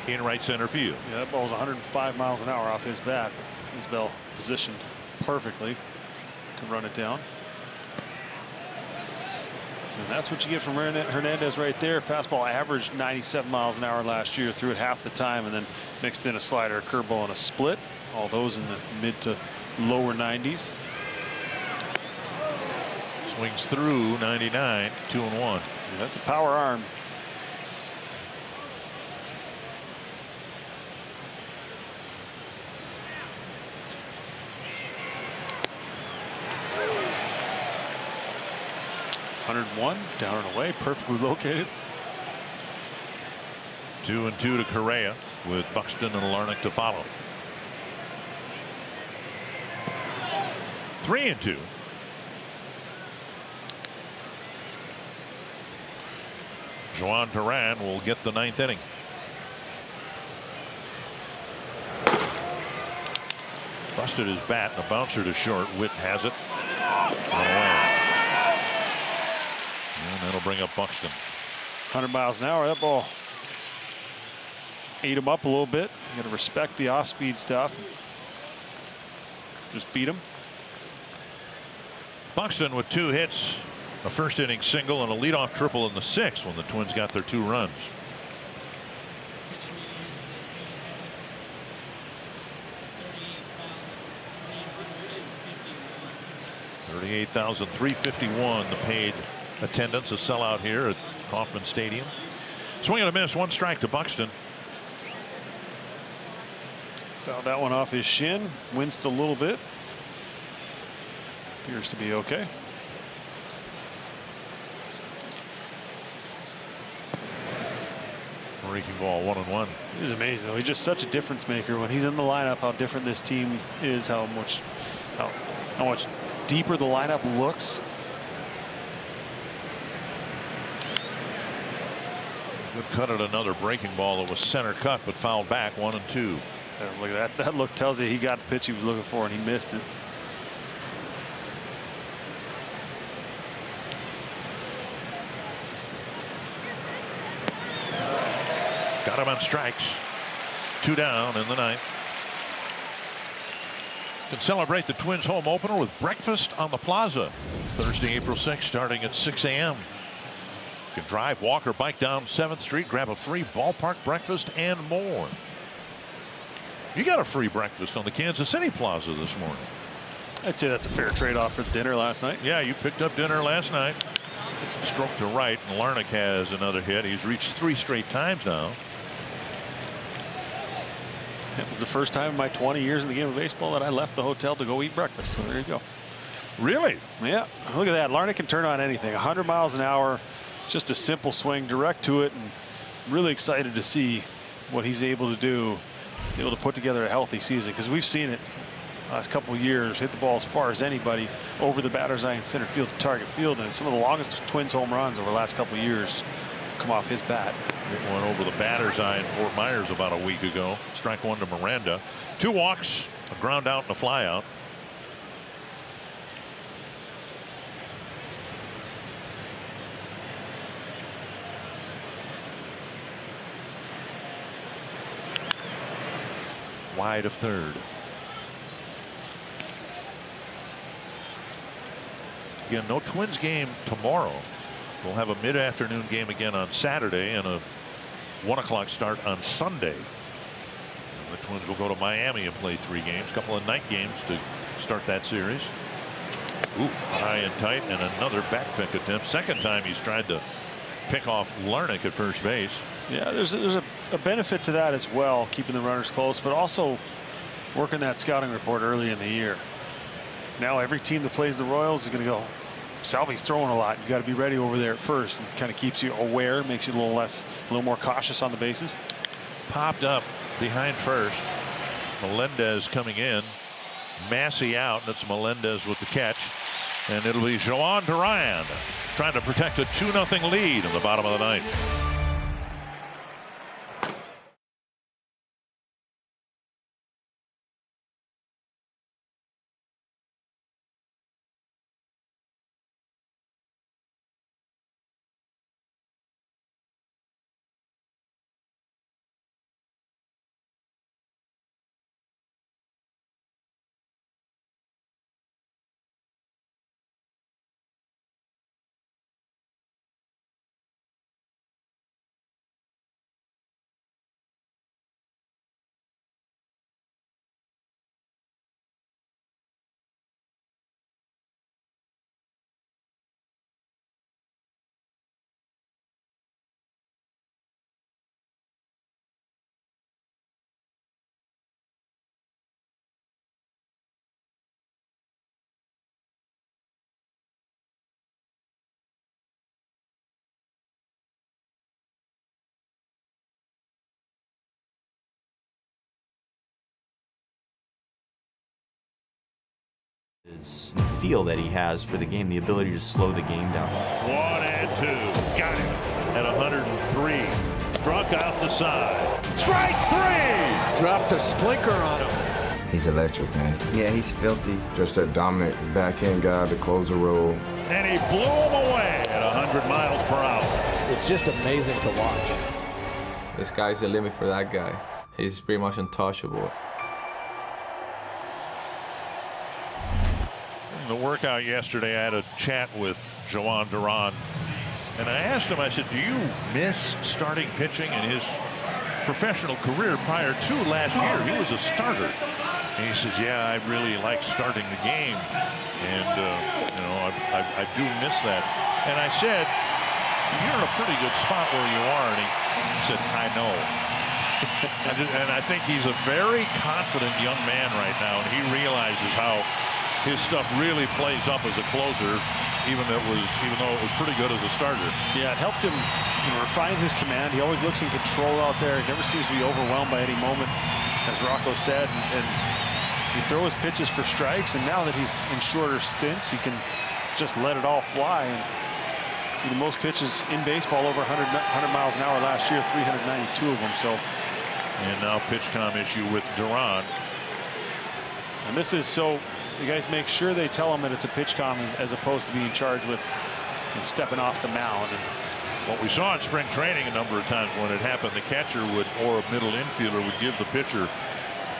in right center field. Yeah, that ball was 105 miles an hour off his bat. Isbell positioned perfectly to run it down. And that's what you get from Hernandez right there. Fastball averaged 97 miles an hour last year, threw it half the time, and then mixed in a slider, a curveball, and a split. All those in the mid to lower 90s. Swings through 99, 2-1. Yeah, that's a power arm. .101 down and away, perfectly located. 2-2 to Correa with Buxton and Larnach to follow. 3-2. Juan Duran will get the 9th inning. Busted his bat, and a bouncer to short. Witt has it. Run away. And that'll bring up Buxton. 100 miles an hour. That ball ate him up a little bit. You got to respect the off-speed stuff. Just beat him. Buxton with 2 hits, a first inning single, and a leadoff triple in the 6th when the Twins got their 2 runs. $38,351 the paid attendance, a sellout here at Kauffman Stadium. Swing and a miss, 1 strike to Buxton. Fouled that one off his shin, winced a little bit. Appears to be okay. Breaking ball, 1-1. He's amazing though. He's just such a difference maker when he's in the lineup. How different this team is. How much deeper the lineup looks. Good cut at another breaking ball that was center cut but fouled back, 1-2. Look at that. That look tells you he got the pitch he was looking for and he missed it. Got him on strikes. 2 down in the 9th. Can celebrate the Twins home opener with breakfast on the Plaza. Thursday, April 6th, starting at 6 a.m. You can drive, walk, or bike down 7th Street, grab a free ballpark breakfast and more. You got a free breakfast on the Kansas City Plaza this morning. I'd say that's a fair trade-off for dinner last night. Yeah, you picked up dinner last night. Stroke to right, and Larnach has another hit. He's reached 3 straight times now. It was the first time in my 20 years in the game of baseball that I left the hotel to go eat breakfast. So there you go. Really? Yeah. Look at that. Larnach can turn on anything. 100 miles an hour. Just a simple swing, direct to it, and really excited to see what he's able to do. He's able to put together a healthy season because we've seen it last couple of years. Hit the ball as far as anybody over the batter's eye in center field to target field, and some of the longest Twins home runs over the last couple of years come off his bat. Hit one over the batter's eye in Fort Myers about a week ago. Strike 1 to Miranda. 2 walks, a ground out, and a fly out. Wide of third. Again, no Twins game tomorrow. We'll have a mid-afternoon game again on Saturday and a 1 o'clock start on Sunday. And the Twins will go to Miami and play 3 games, a couple of night games to start that series. Ooh, high and tight, and another back pick attempt. Second time he's tried to pick off Larnach at first base. Yeah, there's a benefit to that as well, keeping the runners close, but also working that scouting report early in the year. Now every team that plays the Royals is going to go, Salvi's throwing a lot. You got to be ready over there at first, and kind of keeps you aware, makes you a little more cautious on the bases. Popped up behind first. Melendez coming in. Massey out, and it's Melendez with the catch. And it'll be Jhoan Duran trying to protect a 2-0 lead in the bottom of the 9th. You feel that he has for the game, the ability to slow the game down. 1-2. Got him at 103. Struck out the side. Strike 3. Dropped a splinker on him. He's electric, man. Yeah, he's filthy. Just that dominant backhand guy to close the roll. And he blew him away at 100 miles per hour. It's just amazing to watch. The sky's the limit for that guy. He's pretty much untouchable. In the workout yesterday, I had a chat with Jhoan Duran, and I asked him, I said, do you miss starting pitching in his professional career prior to last year? He was a starter. And he says, yeah, I really like starting the game. And, you know, I do miss that. And I said, you're in a pretty good spot where you are. And he said, I know. And I think he's a very confident young man right now, and he realizes how his stuff really plays up as a closer, even though it was pretty good as a starter. Yeah, it helped him refine his command. He always looks in control out there. He never seems to be overwhelmed by any moment, as Rocco said. And he throws pitches for strikes, and now that he's in shorter stints, he can just let it all fly. And the most pitches in baseball over 100 miles an hour last year, 392 of them. So. And now PitchCom issue with Duran. And this is so you guys make sure they tell him that it's a PitchCom as opposed to being charged with stepping off the mound. And what we saw in spring training a number of times when it happened, the catcher would, or a middle infielder would give the pitcher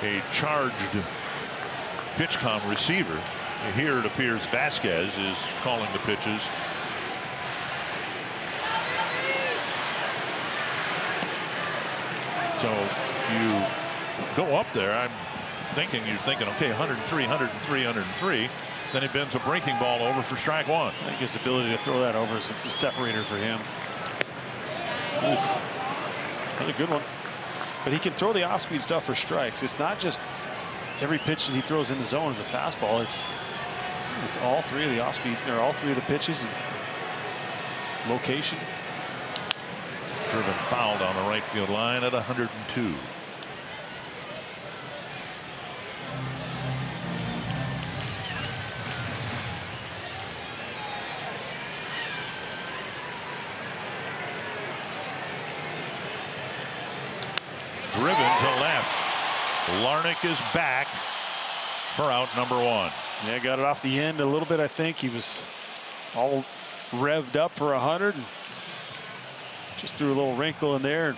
a charged PitchCom receiver. Here it appears Vasquez is calling the pitches. So you go up there. You're thinking, okay, 103, 103, 103. Then he bends a breaking ball over for strike one. I think his ability to throw that over is a separator for him. Oof. Another good one. But he can throw the off-speed stuff for strikes. It's not just every pitch that he throws in the zone is a fastball. It's all three of the off-speed, or all three of the pitches. And location. Driven fouled on the right field line at 102. Driven to left. Larnach is back for out number one. Yeah, got it off the end a little bit. I think he was all revved up for 100. Just threw a little wrinkle in there.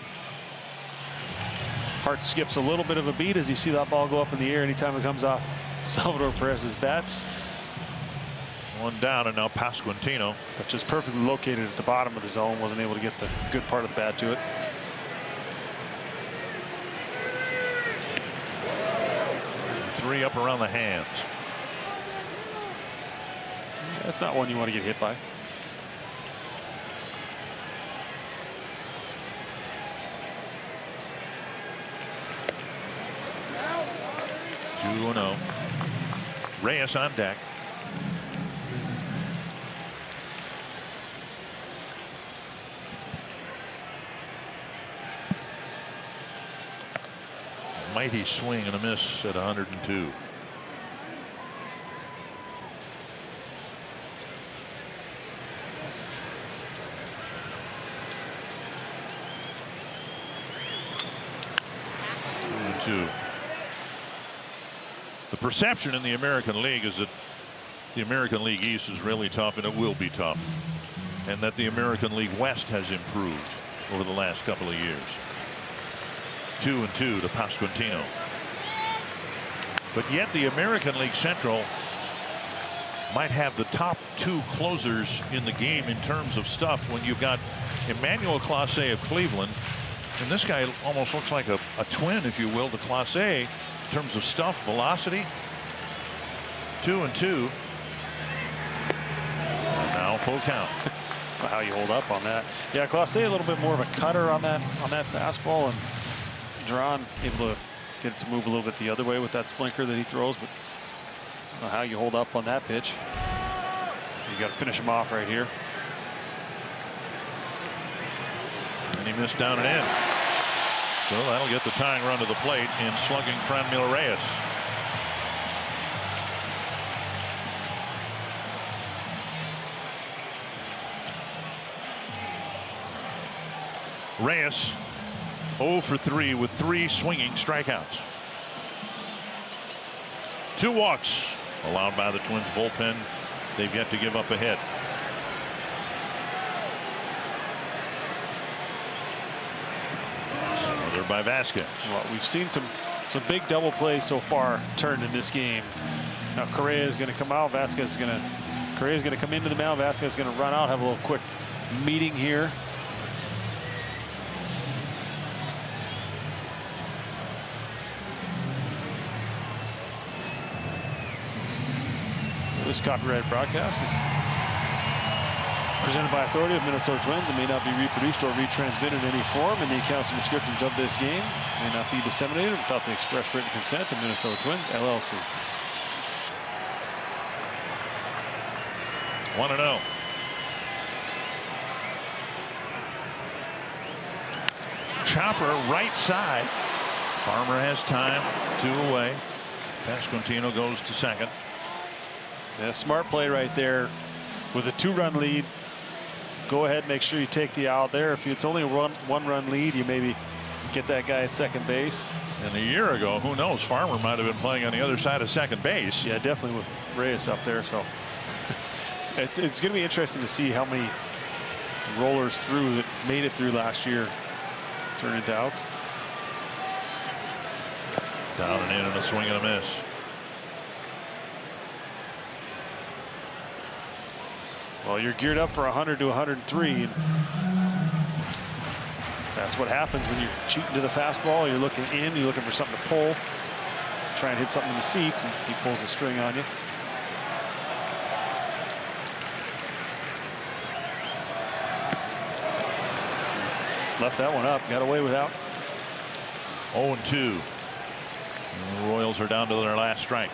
Heart skips a little bit of a beat as you see that ball go up in the air anytime it comes off Salvador Perez's bat. One down, and now Pasquantino. But just perfectly located at the bottom of the zone. Wasn't able to get the good part of the bat to it. Three up around the hands. That's not one you want to get hit by. Two-0. Reyes on deck. Mighty swing and a miss at 102. Two. The perception in the American League is that the American League East is really tough, and it will be tough, and that the American League West has improved over the last couple of years. 2-2 to Pasquantino. But yet the American League Central might have the top two closers in the game in terms of stuff when you've got Emmanuel Clase of Cleveland, and this guy almost looks like a twin, if you will, to Clase in terms of stuff, velocity. 2-2. And now full count. How you hold up on that. Yeah, Clase a little bit more of a cutter on that fastball, and Duran able to get it to move a little bit the other way with that splinker that he throws, but I don't know how you hold up on that pitch. You got to finish him off right here. And he missed down and in. So that'll get the tying run to the plate in slugging Franmil Reyes. Reyes 0 for 3 with 3 swinging strikeouts. 2 walks allowed by the Twins bullpen. They've yet to give up a hit. Smothered by Vasquez. Well, we've seen some big double plays so far turned in this game. Now Correa is going to come out. Correa is going to come into the mound. Vasquez is going to run out, have a little quick meeting here. This copyrighted broadcast is Presented by authority of Minnesota Twins and may not be reproduced or retransmitted in any form, and the accounts and descriptions of this game may not be disseminated without the express written consent of Minnesota Twins, LLC. 1-0. Chopper right side. Farmer has time. 2 away. Pasquantino goes to second. Yeah, smart play right there. With a 2-run lead, go ahead, make sure you take the out there. If it's only a 1-run lead, you maybe get that guy at second base. And a year ago, who knows, Farmer might have been playing on the other side of second base. Yeah, definitely with Reyes up there. So it's going to be interesting to see how many rollers through that made it through last year turn into outs. Down and in and a swing and a miss. Well, you're geared up for 100 to 103. And that's what happens when you're cheating to the fastball. You're looking in, you're looking for something to pull. Try and hit something in the seats, and he pulls the string on you. Left that one up, got away without. 0-2. And the Royals are down to their last strike.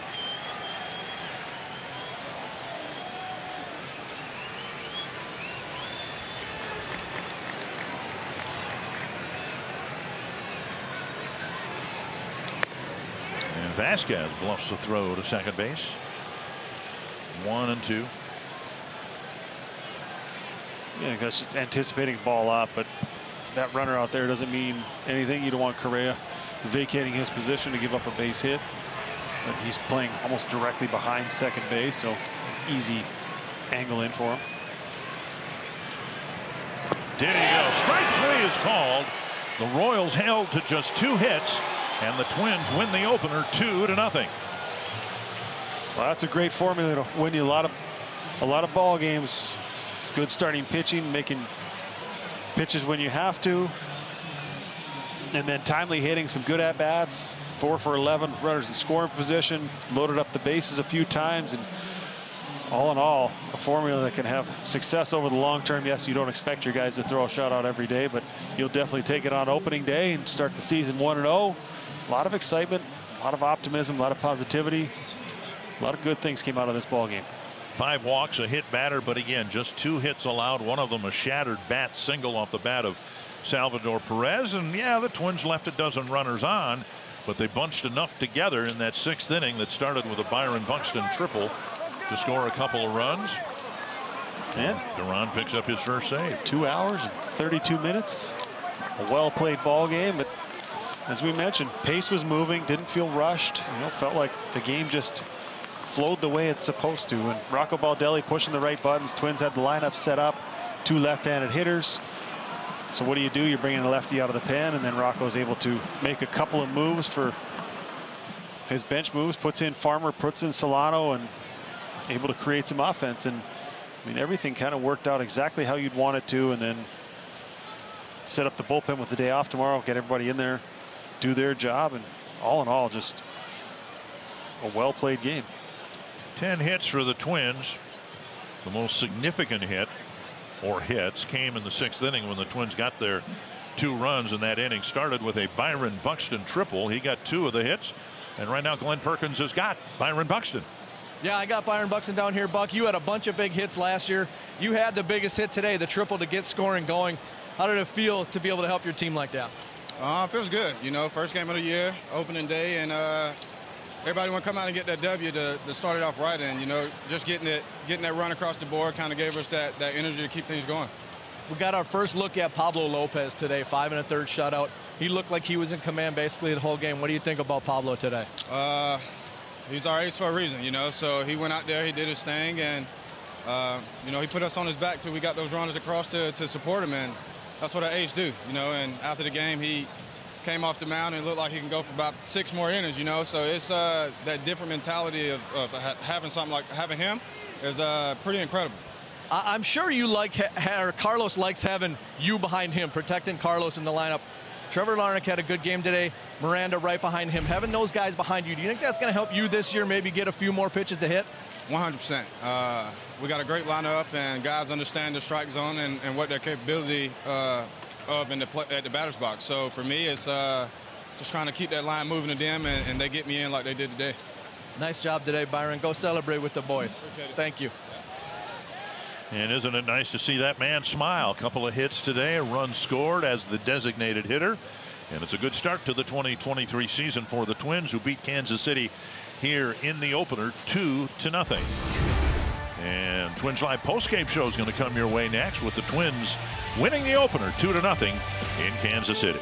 And Vasquez bluffs the throw to second base. 1-2. Yeah, that's just anticipating ball up, but that runner out there doesn't mean anything. You don't want Correa vacating his position to give up a base hit, but he's playing almost directly behind second base, so easy angle in for him. Did he go? Strike 3 is called. The Royals held to just 2 hits, and the Twins win the opener 2-0. Well, that's a great formula to win you a lot of ball games. Good starting pitching, making pitches when you have to, and then timely hitting, some good at bats. 4 for 11 with runners in scoring position, loaded up the bases a few times, and all in all, a formula that can have success over the long term. Yes, you don't expect your guys to throw a shutout every day, but you'll definitely take it on opening day and start the season 1-0. A lot of excitement, a lot of optimism, a lot of positivity. A lot of good things came out of this ball game. 5 walks, a hit batter, but again, just 2 hits allowed. One of them a shattered bat single off the bat of Salvador Perez. And yeah, the Twins left a dozen runners on, but they bunched enough together in that 6th inning that started with a Byron Buxton triple to score a couple of runs. And Duran picks up his first save. 2 hours and 32 minutes. A well-played ball game, but as we mentioned, pace was moving, didn't feel rushed. Felt like the game just flowed the way it's supposed to. And Rocco Baldelli pushing the right buttons. Twins had the lineup set up. 2 left-handed hitters. So what do? You're bringing a lefty out of the pen, and then Rocco's able to make a couple of moves for his bench moves. Puts in Farmer, puts in Solano, and able to create some offense. And I mean, everything kind of worked out exactly how you'd want it to, and then set up the bullpen with the day off tomorrow, get everybody in there, do their job, and all in all, just a well-played game. 10 hits for the Twins. The most significant hit, or hits, came in the 6th inning when the Twins got their 2 runs in that inning. Started with a Byron Buxton triple. He got 2 of the hits, and right now Glenn Perkins has got Byron Buxton. Yeah, I got Byron Buxton down here, Buck. You had a bunch of big hits last year. You had the biggest hit today, the triple to get scoring going. How did it feel to be able to help your team like that? Feels good. First game of the year, opening day, and everybody want to come out and get that W to start it off right. And just getting that run across the board kind of gave us that energy to keep things going. We got our first look at Pablo Lopez today, 5 1/3 shutout. He looked like he was in command basically the whole game. What do you think about Pablo today? He's our ace for a reason, so he went out there, he did his thing, and he put us on his back till we got those runners across to support him, and that's what an ace do, and after the game he came off the mound and looked like he can go for about 6 more innings, so it's that different mentality of having something like having him is pretty incredible. I'm sure you like, or Carlos likes having you behind him, protecting Carlos in the lineup. Trevor Larnach had a good game today. Miranda right behind him. Having those guys behind you, do you think that's going to help you this year maybe get a few more pitches to hit? 100%. We got a great lineup, and guys understand the strike zone and what their capability of at the batter's box. So for me, it's just trying to keep that line moving to them, and they get me in like they did today. Nice job today, Byron. Go celebrate with the boys. Thank you. And isn't it nice to see that man smile? A couple of hits today, a run scored as the designated hitter. And it's a good start to the 2023 season for the Twins, who beat Kansas City here in the opener 2-0. And Twins Live postgame show is going to come your way next, with the Twins winning the opener 2-0 in Kansas City.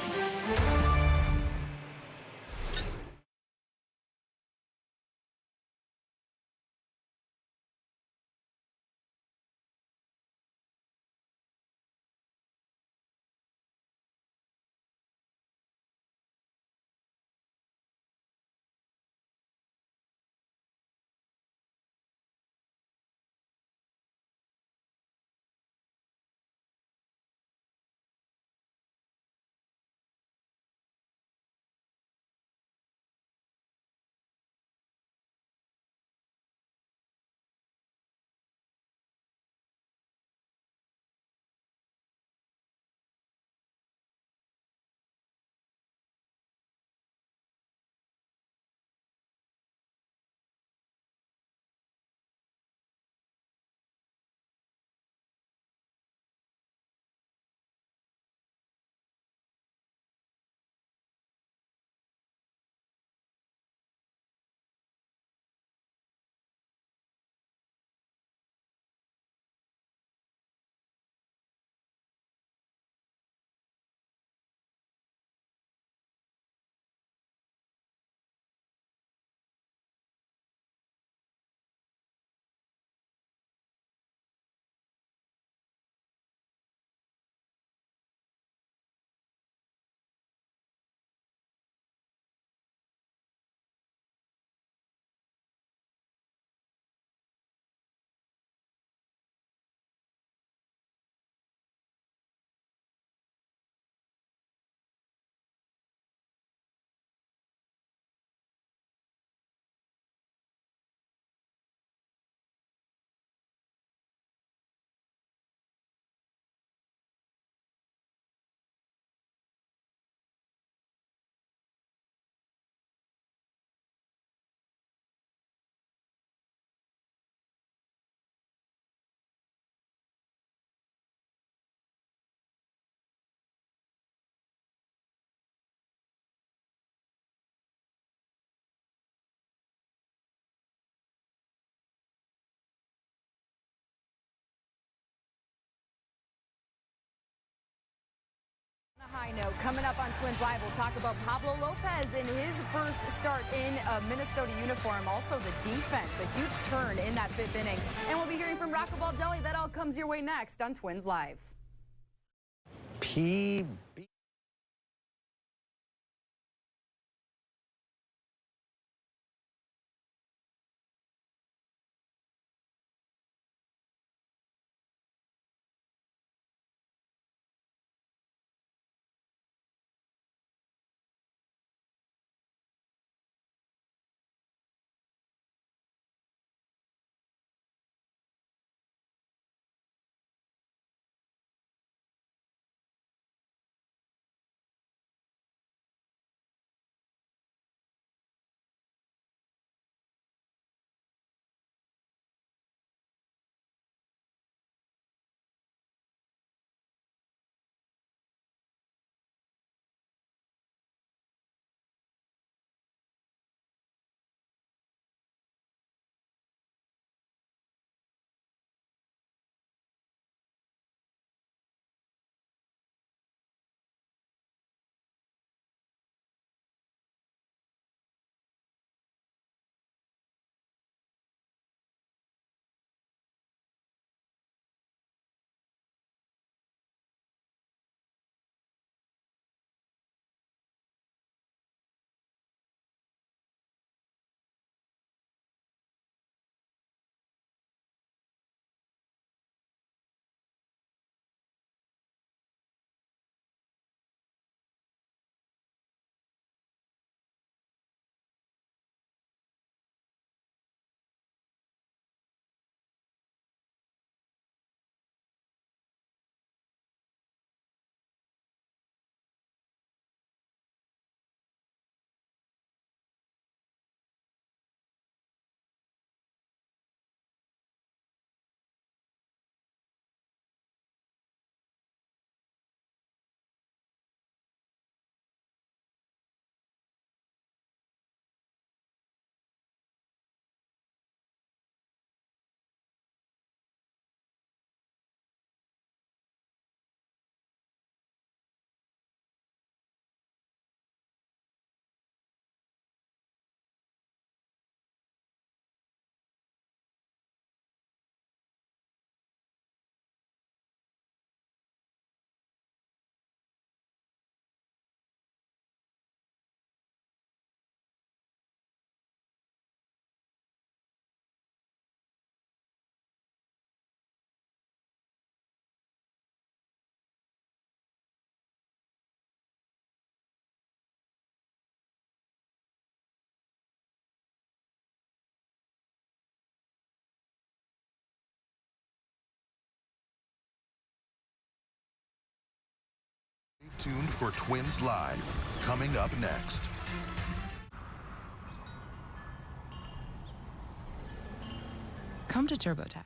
High note. Coming up on Twins Live, we'll talk about Pablo Lopez in his first start in a Minnesota uniform. Also the defense, a huge turn in that 5th inning. And we'll be hearing from Rocco Baldelli. That all comes your way next on Twins Live. PB. tuned for Twins Live, coming up next. Come to TurboTax.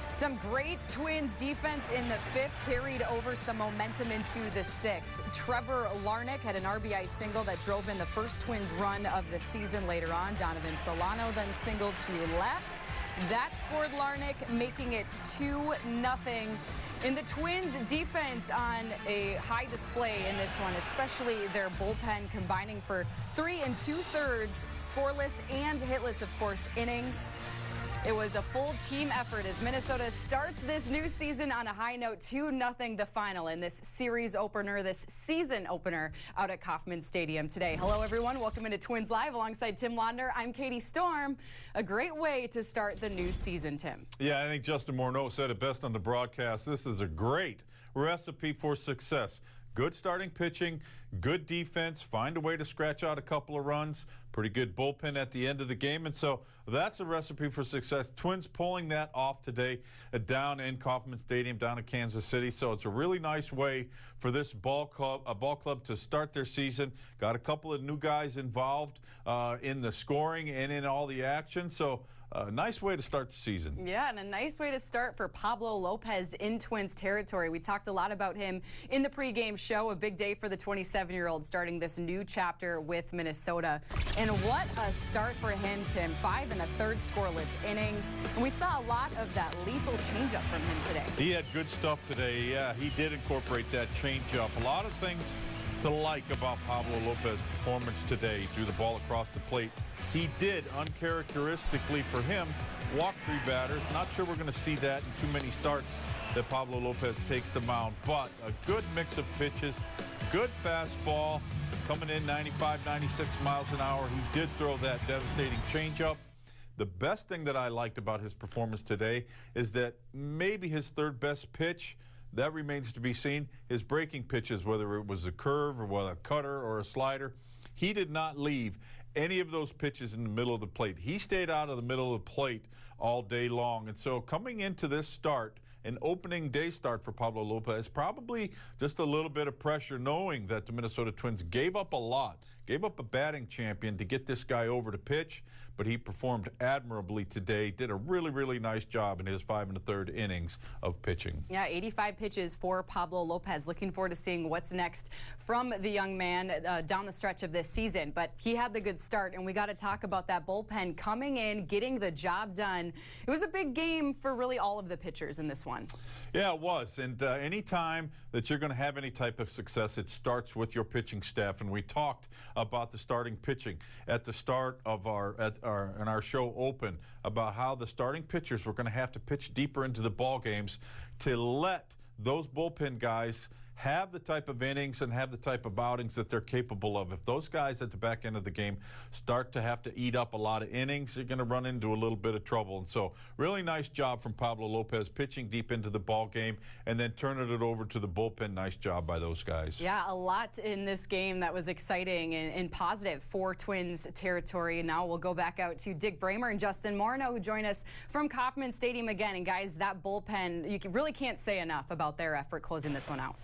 Some great Twins defense in the 5th carried over some momentum into the 6th. Trevor Larnach had an RBI single that drove in the first Twins run of the season. Later on, Donovan Solano then singled to left. That scored Larnach, making it 2-0. And the Twins defense on a high display in this one, especially their bullpen combining for 3 2/3 scoreless and hitless, of course, innings. It was a full team effort as Minnesota starts this new season on a high note, 2-0 the final in this series opener, this season opener out at Kauffman Stadium today. Hello, everyone. Welcome into Twins Live alongside Tim Laudner. I'm Katie Storm. A great way to start the new season, Tim. Yeah, I think Justin Morneau said it best on the broadcast. This is a great recipe for success. Good starting pitching, good defense, find a way to scratch out a couple of runs, pretty good bullpen at the end of the game. And so that's a recipe for success. Twins pulling that off today down in Kauffman Stadium down in Kansas City. So it's a really nice way for this ball club to start their season. Got a couple of new guys involved in the scoring and in all the action. So a nice way to start the season. Yeah, and a nice way to start for Pablo Lopez in Twins territory. We talked a lot about him in the pregame show. A big day for the 27-year-old starting this new chapter with Minnesota. And what a start for him, Tim. 5 1/3 scoreless innings. And we saw a lot of that lethal changeup from him today. He had good stuff today. Yeah, he did incorporate that changeup. A lot of things to like about Pablo Lopez's performance today. Threw the ball across the plate. He did, uncharacteristically for him, walk 3 batters. Not sure we're going to see that in too many starts that Pablo Lopez takes the mound, but a good mix of pitches, good fastball, coming in 95, 96 miles an hour. He did throw that devastating changeup. The best thing that I liked about his performance today is that maybe his 3rd best pitch, that remains to be seen, his breaking pitches, whether it was a curve or whether a cutter or a slider. He did not leave any of those pitches in the middle of the plate. He stayed out of the middle of the plate all day long. And so coming into this start, an opening day start for Pablo Lopez, probably just a little bit of pressure knowing that the Minnesota Twins gave up a lot gave up a batting champion to get this guy over to pitch, but he performed admirably today. Did a really, really nice job in his 5 1/3 innings of pitching. Yeah, 85 pitches for Pablo Lopez. Looking forward to seeing what's next from the young man down the stretch of this season. But he had the good start, and we got to talk about that bullpen coming in, getting the job done. It was a big game for really all of the pitchers in this one. Yeah, it was. And any time that you're going to have any type of success, it starts with your pitching staff. And we talked about the starting pitching at the start of our show open about how the starting pitchers were going to have to pitch deeper into the ball games to let those bullpen guys have the type of innings and have the type of outings that they're capable of. If those guys at the back end of the game start to have to eat up a lot of innings, you're going to run into a little bit of trouble. And so really nice job from Pablo Lopez pitching deep into the ball game and then turning it over to the bullpen. Nice job by those guys. Yeah, a lot in this game that was exciting and positive for Twins territory. Now we'll go back out to Dick Bramer and Justin Morneau, who join us from Kauffman Stadium again. And guys, that bullpen, you really can't say enough about their effort closing this one out.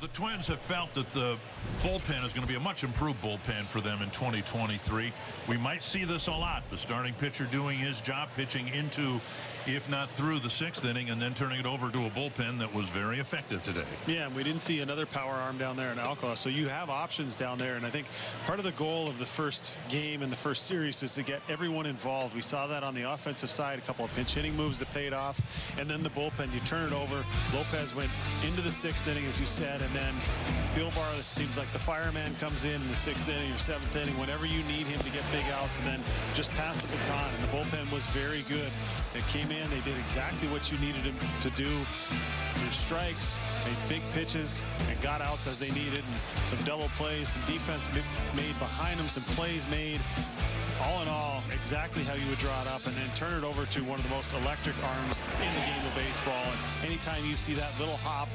The Twins have felt that the bullpen is going to be a much improved bullpen for them in 2023. We might see this a lot. The starting pitcher doing his job, pitching into, if not through, the 6th inning, and then turning it over to a bullpen that was very effective today. Yeah, and we didn't see another power arm down there in Alcala, so you have options down there. And I think part of the goal of the first game and the first series is to get everyone involved. We saw that on the offensive side, a couple of pinch hitting moves that paid off, and then the bullpen, you turn it over. Lopez went into the 6th inning, as you said, and then Thielbar, it seems like the fireman, comes in the 6th inning or 7th inning, whenever you need him to get big outs, and then just pass the baton. And the bullpen was very good. They came in, they did exactly what you needed them to do. Through strikes, made big pitches, and got outs as they needed, and some double plays, some defense made behind them, some plays made. All in all, exactly how you would draw it up, and then turn it over to one of the most electric arms in the game of baseball. And anytime you see that little hop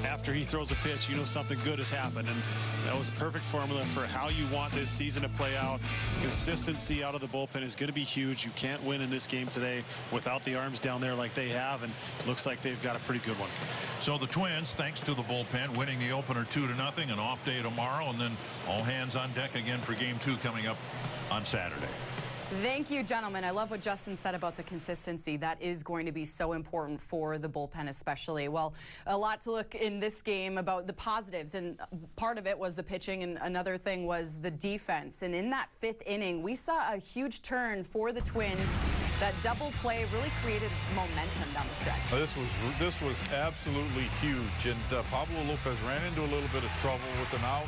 after he throws a pitch, you know something good has happened. And that was a perfect formula for how you want this season to play out. Consistency out of the bullpen is going to be huge. You can't win in this game today without the arms down there like they have, and it looks like they've got a pretty good one. So the Twins, thanks to the bullpen, winning the opener 2-0, an off day tomorrow, and then all hands on deck again for Game 2 coming up on Saturday. Thank you, gentlemen. I love what Justin said about the consistency. That is going to be so important for the bullpen especially. Well, a lot to look in this game about the positives, and part of it was the pitching, and another thing was the defense. And in that 5th inning, we saw a huge turn for the Twins. That double play really created momentum down the stretch. This was absolutely huge, and Pablo Lopez ran into a little bit of trouble with an out.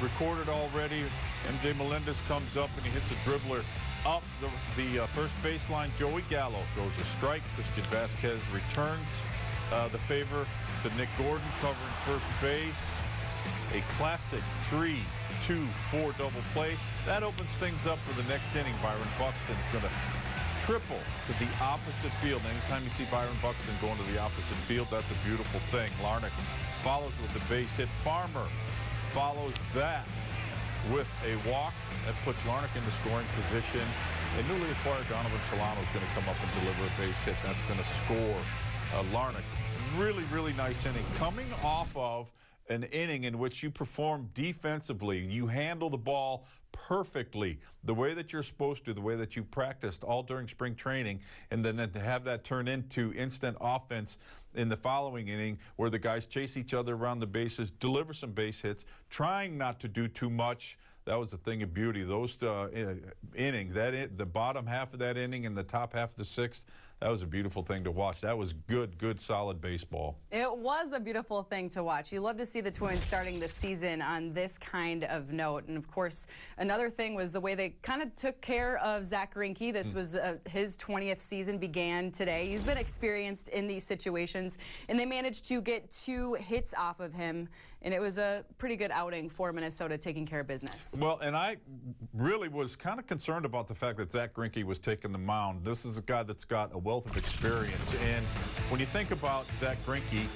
Recorded already. MJ Melendez comes up and he hits a dribbler up the first baseline. Joey Gallo throws a strike. Christian Vasquez returns the favor to Nick Gordon covering first base. A classic 3-2-4 double play. That opens things up for the next inning. Byron Buxton's going to triple to the opposite field. Anytime you see Byron Buxton going to the opposite field, that's a beautiful thing. Larnach follows with the base hit. Farmer follows that with a walk. That puts Larnach into scoring position. A newly acquired Donovan Solano is going to come up and deliver a base hit. That's going to score Larnach. Really, really nice inning. Coming off of an inning in which you perform defensively, you handle the ball perfectly, the way that you're supposed to, the way that you practiced all during spring training, and then to have that turn into instant offense in the following inning where the guys chase each other around the bases, deliver some base hits, trying not to do too much. That was a thing of beauty. Those innings, the bottom half of that inning and the top half of the 6th, that was a beautiful thing to watch. That was good, solid baseball. It was a beautiful thing to watch. You love to see the Twins starting the season on this kind of note. And, of course, another thing was the way they kind of took care of Zach Greinke. This was his 20th season began today. He's been experienced in these situations, and they managed to get 2 hits off of him. And it was a pretty good outing for Minnesota taking care of business. Well, and I really was kind of concerned about the fact that Zach Greinke was taking the mound. This is a guy that's got a wealth of experience. And when you think about Zach Greinke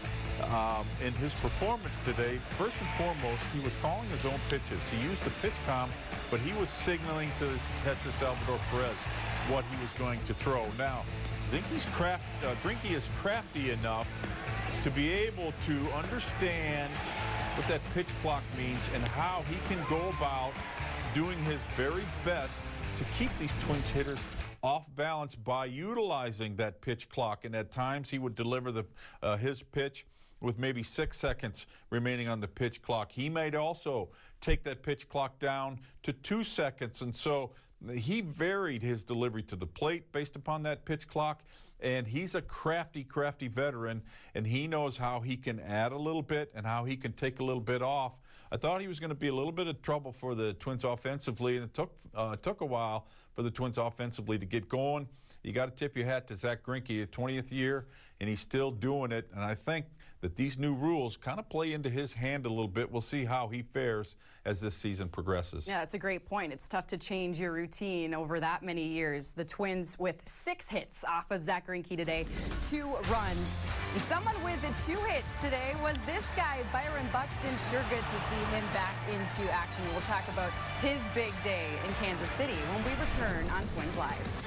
in his performance today, first and foremost, he was calling his own pitches. He used the pitch comm, but he was signaling to his catcher, Salvador Perez, what he was going to throw. Now, Greinke is crafty enough to be able to understand what that pitch clock means and how he can go about doing his very best to keep these Twins hitters off balance by utilizing that pitch clock. And at times he would deliver his pitch with maybe 6 seconds remaining on the pitch clock. He might also take that pitch clock down to 2 seconds. And so he varied his delivery to the plate based upon that pitch clock. And he's a crafty veteran, and he knows how he can add a little bit and how he can take a little bit off. I thought he was going to be a little bit of trouble for the Twins offensively, and it took a while for the Twins offensively to get going. You got to tip your hat to Zach Greinke, 20th year, and he's still doing it. And I think that these new rules kind of play into his hand a little bit. We'll see how he fares as this season progresses. Yeah, that's a great point. It's tough to change your routine over that many years. The Twins with 6 hits off of Zach Greinke today, 2 runs. And someone with 2 hits today was this guy, Byron Buxton. Sure good to see him back into action. We'll talk about his big day in Kansas City when we return on Twins Live.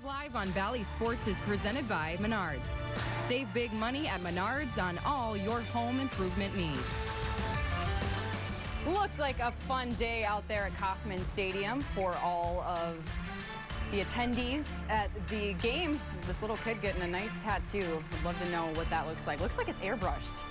Live on Valley Sports is presented by Menards. Save big money at Menards on all your home improvement needs. Looked like a fun day out there at Kauffman Stadium for all of the attendees at the game. This little kid getting a nice tattoo. I'd love to know what that looks like. Looks like it's airbrushed.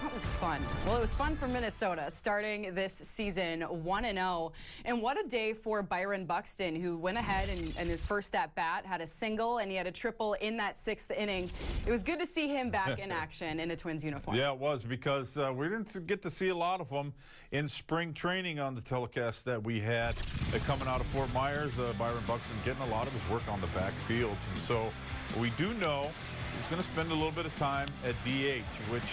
That looks fun. Well, it was fun for Minnesota starting this season 1-0. And what a day for Byron Buxton, who went ahead and his first at bat had a single and he had a triple in that 6th inning. It was good to see him back in action in a Twins uniform. Yeah, it was, because we didn't get to see a lot of them in spring training on the telecast that we had coming out of Fort Myers. Byron Buxton getting a lot of his work on the backfields. And so we do know he's going to spend a little bit of time at DH, which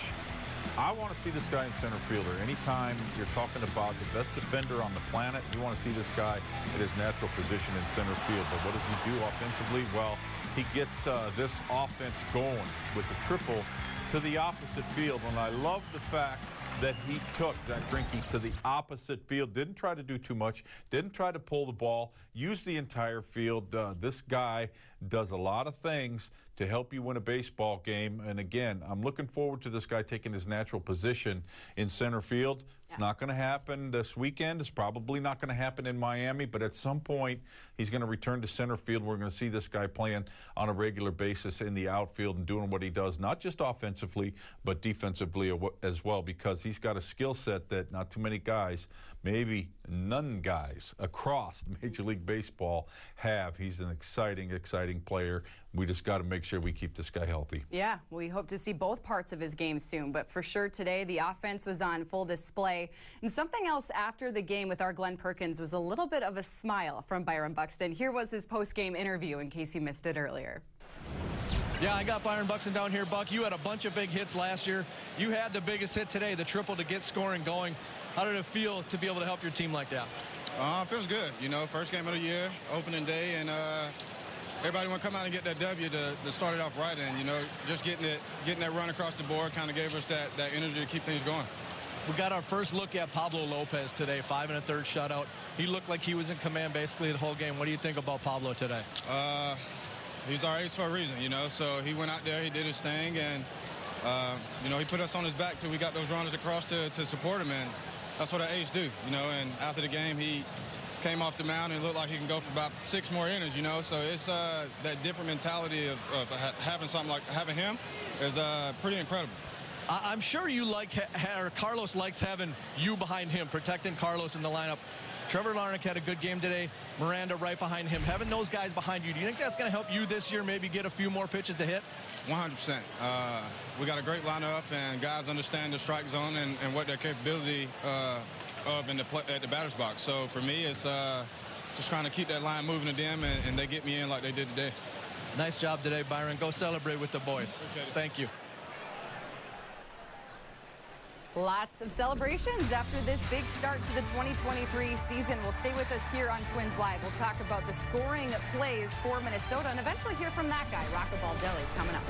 I want to see this guy in center fielder. Anytime you're talking about the best defender on the planet, you want to see this guy at his natural position in center field. But what does he do offensively? Well, he gets this offense going with the triple to the opposite field. And I love the fact that he took Zach Greinke to the opposite field. Didn't try to do too much. Didn't try to pull the ball. Used the entire field. This guy does a lot of things to help you win a baseball game. And again, I'm looking forward to this guy taking his natural position in center field. It's not going to happen this weekend. It's probably not going to happen in Miami, but at some point he's going to return to center field. We're going to see this guy playing on a regular basis in the outfield and doing what he does, not just offensively, but defensively as well, because he's got a skill set that not too many guys, maybe none guys across Major League Baseball have. He's an exciting, exciting player. We just got to make sure we keep this guy healthy. Yeah, we hope to see both parts of his game soon, but for sure today the offense was on full display. And something else after the game with our Glenn Perkins was a little bit of a smile from Byron Buxton. Here was his post-game interview in case you missed it earlier. Yeah, I got Byron Buxton down here. Buck, you had a bunch of big hits last year. You had the biggest hit today, the triple to get scoring going. How did it feel to be able to help your team like that? Feels good. You know, first game of the year, opening day, and everybody want to come out and get that W to start it off right. And, you know, just getting that run across the board kind of gave us that energy to keep things going. We got our first look at Pablo Lopez today, 5 1/3 shutout. He looked like he was in command basically the whole game. What do you think about Pablo today? He's our ace for a reason, you know, so he went out there, he did his thing, and, you know, he put us on his back till we got those runners across to support him, and that's what an ace do, you know, and after the game, he came off the mound and looked like he can go for about 6 more innings, you know, so it's that different mentality of having something like having him is pretty incredible. I'm sure you like, or Carlos likes having you behind him, protecting Carlos in the lineup. Trevor Larnach had a good game today. Miranda right behind him. Having those guys behind you, do you think that's going to help you this year, maybe get a few more pitches to hit? 100%. We got a great lineup, and guys understand the strike zone and what their capability of at the batter's box. So for me, it's just trying to keep that line moving to them, and they get me in like they did today. Nice job today, Byron. Go celebrate with the boys. Thank you. Lots of celebrations after this big start to the 2023 season. We'll stay with us here on Twins Live. We'll talk about the scoring plays for Minnesota and eventually hear from that guy, Rocco Baldelli, coming up.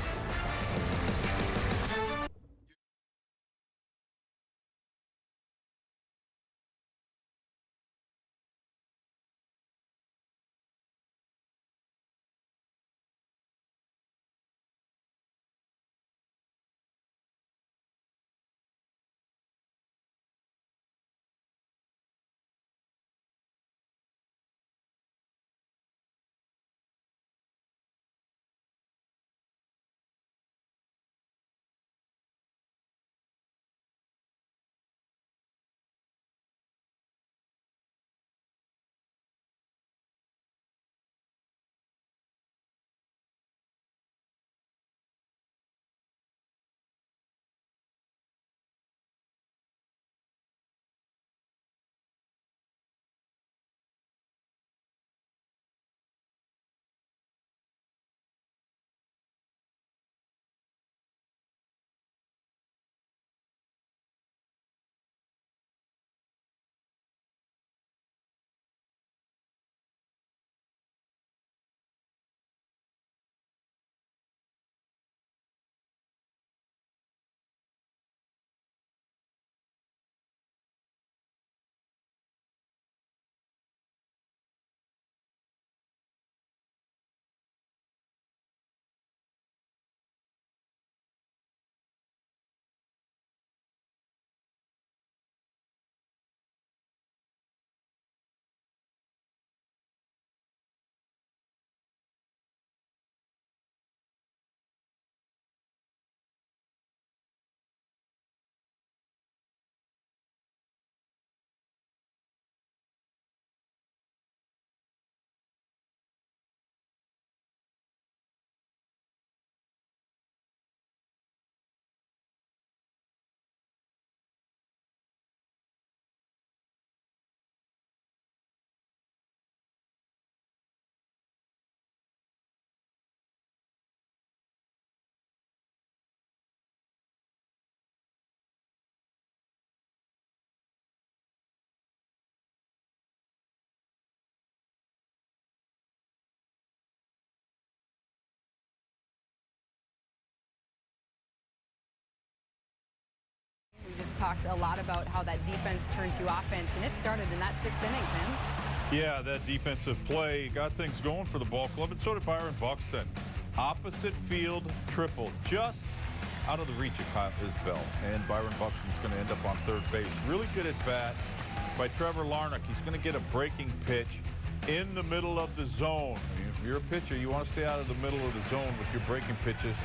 We just talked a lot about how that defense turned to offense, and it started in that 6th inning, Tim. Yeah, that defensive play got things going for the ball club, and so did Byron Buxton. Opposite field triple, just out of the reach of Kyle Isbell. And Byron Buxton's going to end up on third base. Really good at bat by Trevor Larnach. He's going to get a breaking pitch in the middle of the zone. I mean, if you're a pitcher, you want to stay out of the middle of the zone with your breaking pitches.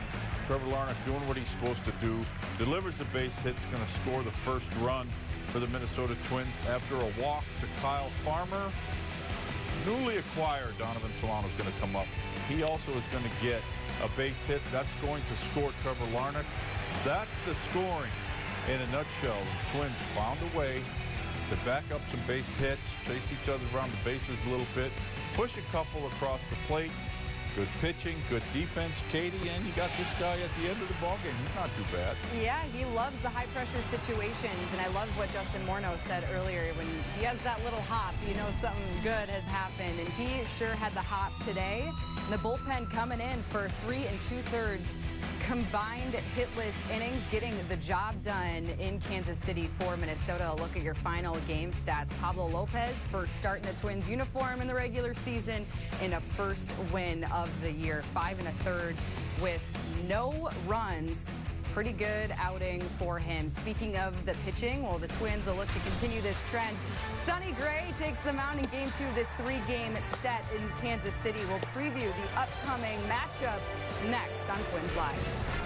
Trevor Larnach doing what he's supposed to do. Delivers a base hit. Is going to score the first run for the Minnesota Twins after a walk to Kyle Farmer. Newly acquired Donovan Solano is going to come up. He also is going to get a base hit. That's going to score Trevor Larnach. That's the scoring in a nutshell. The Twins found a way to back up some base hits, chase each other around the bases a little bit, push a couple across the plate. Good pitching, good defense, Katie, and you got this guy at the end of the ballgame. He's not too bad. Yeah, he loves the high-pressure situations, and I love what Justin Morneau said earlier. When he has that little hop, you know something good has happened, and he sure had the hop today. And the bullpen coming in for 3 2/3 combined hitless innings, getting the job done in Kansas City for Minnesota. A look at your final game stats. Pablo Lopez, first start in a Twins uniform in the regular season, in a first win of the year. 5 1/3 with no runs. Pretty good outing for him. Speaking of the pitching, well, the Twins will look to continue this trend. Sonny Gray takes the mound in Game 2 this 3-game set in Kansas City. We'll preview the upcoming matchup next on Twins Live.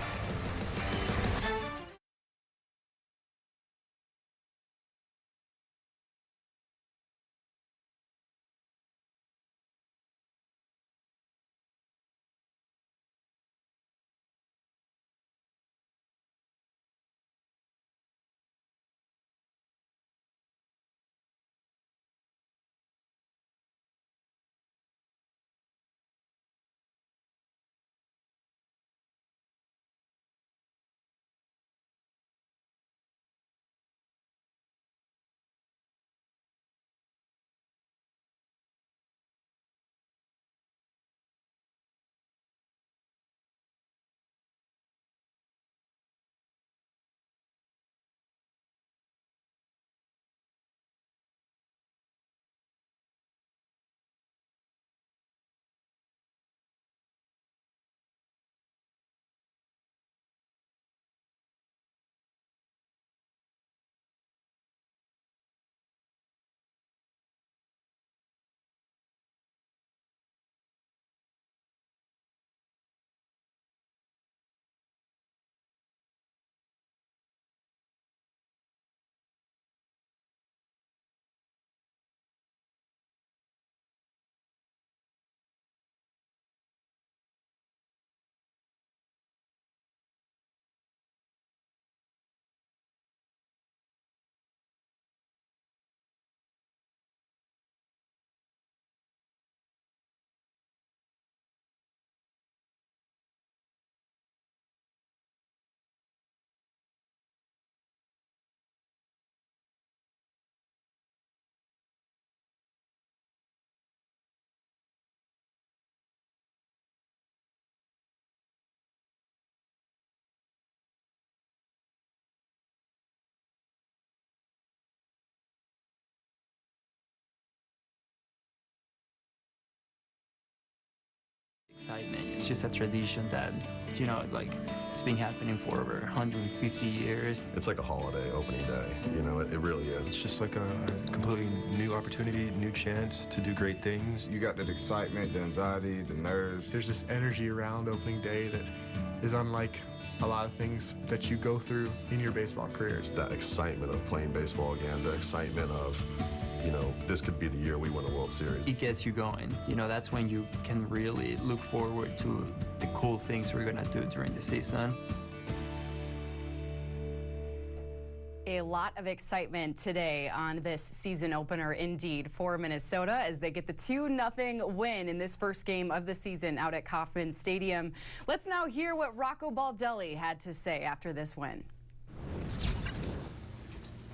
Excitement. It's just a tradition that, you know, like it's been happening for over 150 years. It's like a holiday, opening day. You know, it really is. It's just like a completely new opportunity, new chance to do great things. You got that excitement, the anxiety, the nerves. There's this energy around opening day that is unlike a lot of things that you go through in your baseball careers. That excitement of playing baseball again, the excitement of, you know, this could be the year we win a World Series. It gets you going. You know, that's when you can really look forward to the cool things we're gonna do during the season. A lot of excitement today on this season opener indeed for Minnesota as they get the 2-0 win in this first game of the season out at Kauffman Stadium. Let's now hear what Rocco Baldelli had to say after this win.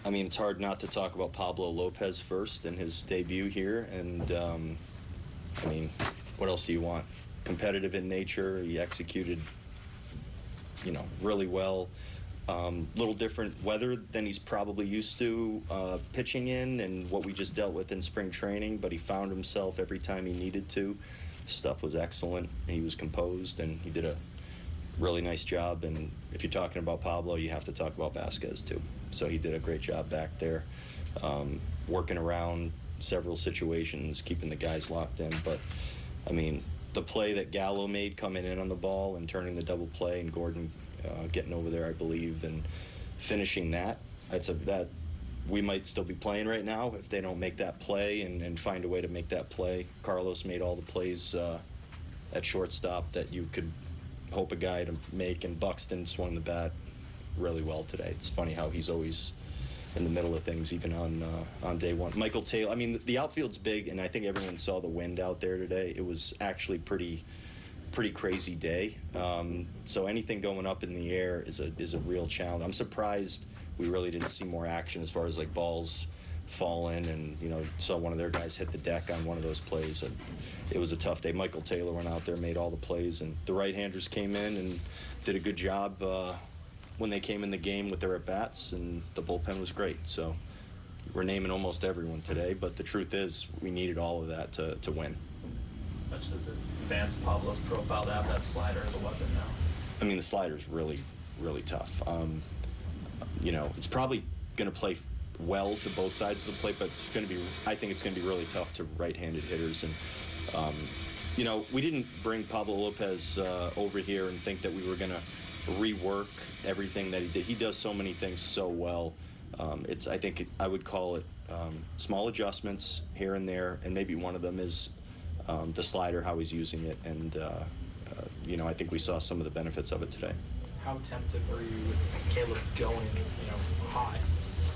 I mean, it's hard not to talk about Pablo Lopez first and his debut here. And, I mean, what else do you want? Competitive in nature. He executed, you know, really well. Little different weather than he's probably used to pitching in and what we just dealt with in spring training, but he found himself every time he needed to. stuff was excellent. He was composed, and he did a really nice job. And if you're talking about Pablo, you have to talk about Vasquez too. So he did a great job back there, working around several situations, keeping the guys locked in. But I mean, the play that Gallo made coming in on the ball and turning the double play, and Gordon getting over there, I believe, and finishing that, that we might still be playing right now if they don't make that play and find a way to make that play. Carlos made all the plays at shortstop that you could hope a guy to make, and Buxton swung the bat really well today. It's funny how he's always in the middle of things, even on day one. Michael Taylor, I mean, the outfield's big, and I think everyone saw the wind out there today. It was actually pretty crazy day. So anything going up in the air is a real challenge. I'm surprised we really didn't see more action as far as like balls falling, and saw one of their guys hit the deck on one of those plays. And it was a tough day. Michael Taylor went out there, made all the plays, and the right-handers came in and did a good job when they came in the game with their at-bats, and the bullpen was great. So we're naming almost everyone today, but the truth is we needed all of that to win. Much does it advance Pablo's profile to have that slider as a weapon now? I mean, the slider's really, really tough. It's probably going to play well to both sides of the plate, but I think it's going to be really tough to right-handed hitters. And we didn't bring Pablo Lopez over here and think that we were going to rework everything that he did. He does so many things so well. I think I would call it small adjustments here and there, and maybe one of them is the slider, how he's using it, and I think we saw some of the benefits of it today. How tempted were you with Caleb going, high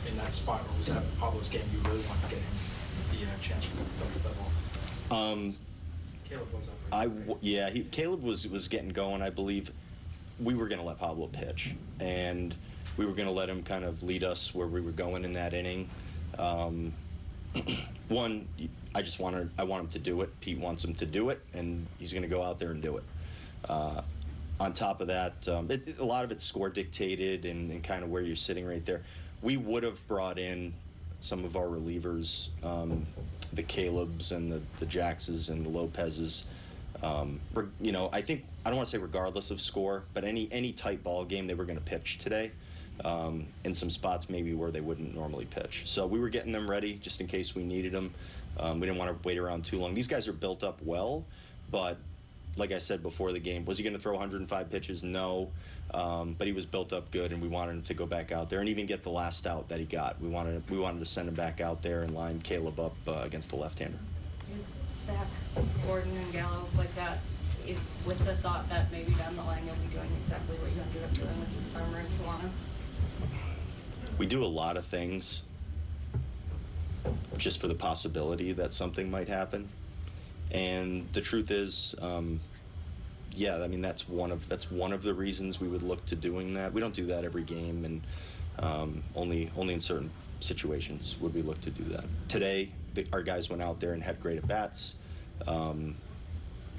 in that spot, or was that Pablo's game you really wanted to get him the chance for the ball? Caleb was up. Caleb was getting going. I believe we were going to let Pablo pitch, and we were going to let him kind of lead us where we were going in that inning. One, I want him to do it. Pete wants him to do it, and he's going to go out there and do it. On top of that, a lot of it's score dictated and kind of where you're sitting right there. We would have brought in some of our relievers, the Calebs and the Jaxes and the Lopezes. I think, I don't want to say regardless of score, but any tight ball game, they were going to pitch today in some spots maybe where they wouldn't normally pitch. So we were getting them ready just in case we needed them. We didn't want to wait around too long. These guys are built up well, but like I said before the game, was he going to throw 105 pitches? No, but he was built up good, and we wanted him to go back out there and even get the last out that he got. We wanted to send him back out there and line Caleb up against the left-hander. Stack Gordon and Gallo like that, with the thought that maybe down the line you'll be doing exactly what you ended up doing with Farmer and Solano? We do a lot of things just for the possibility that something might happen. And the truth is, that's one of the reasons we would look to doing that. We don't do that every game, and only in certain situations would we look to do that. Today, our guys went out there and had great at-bats.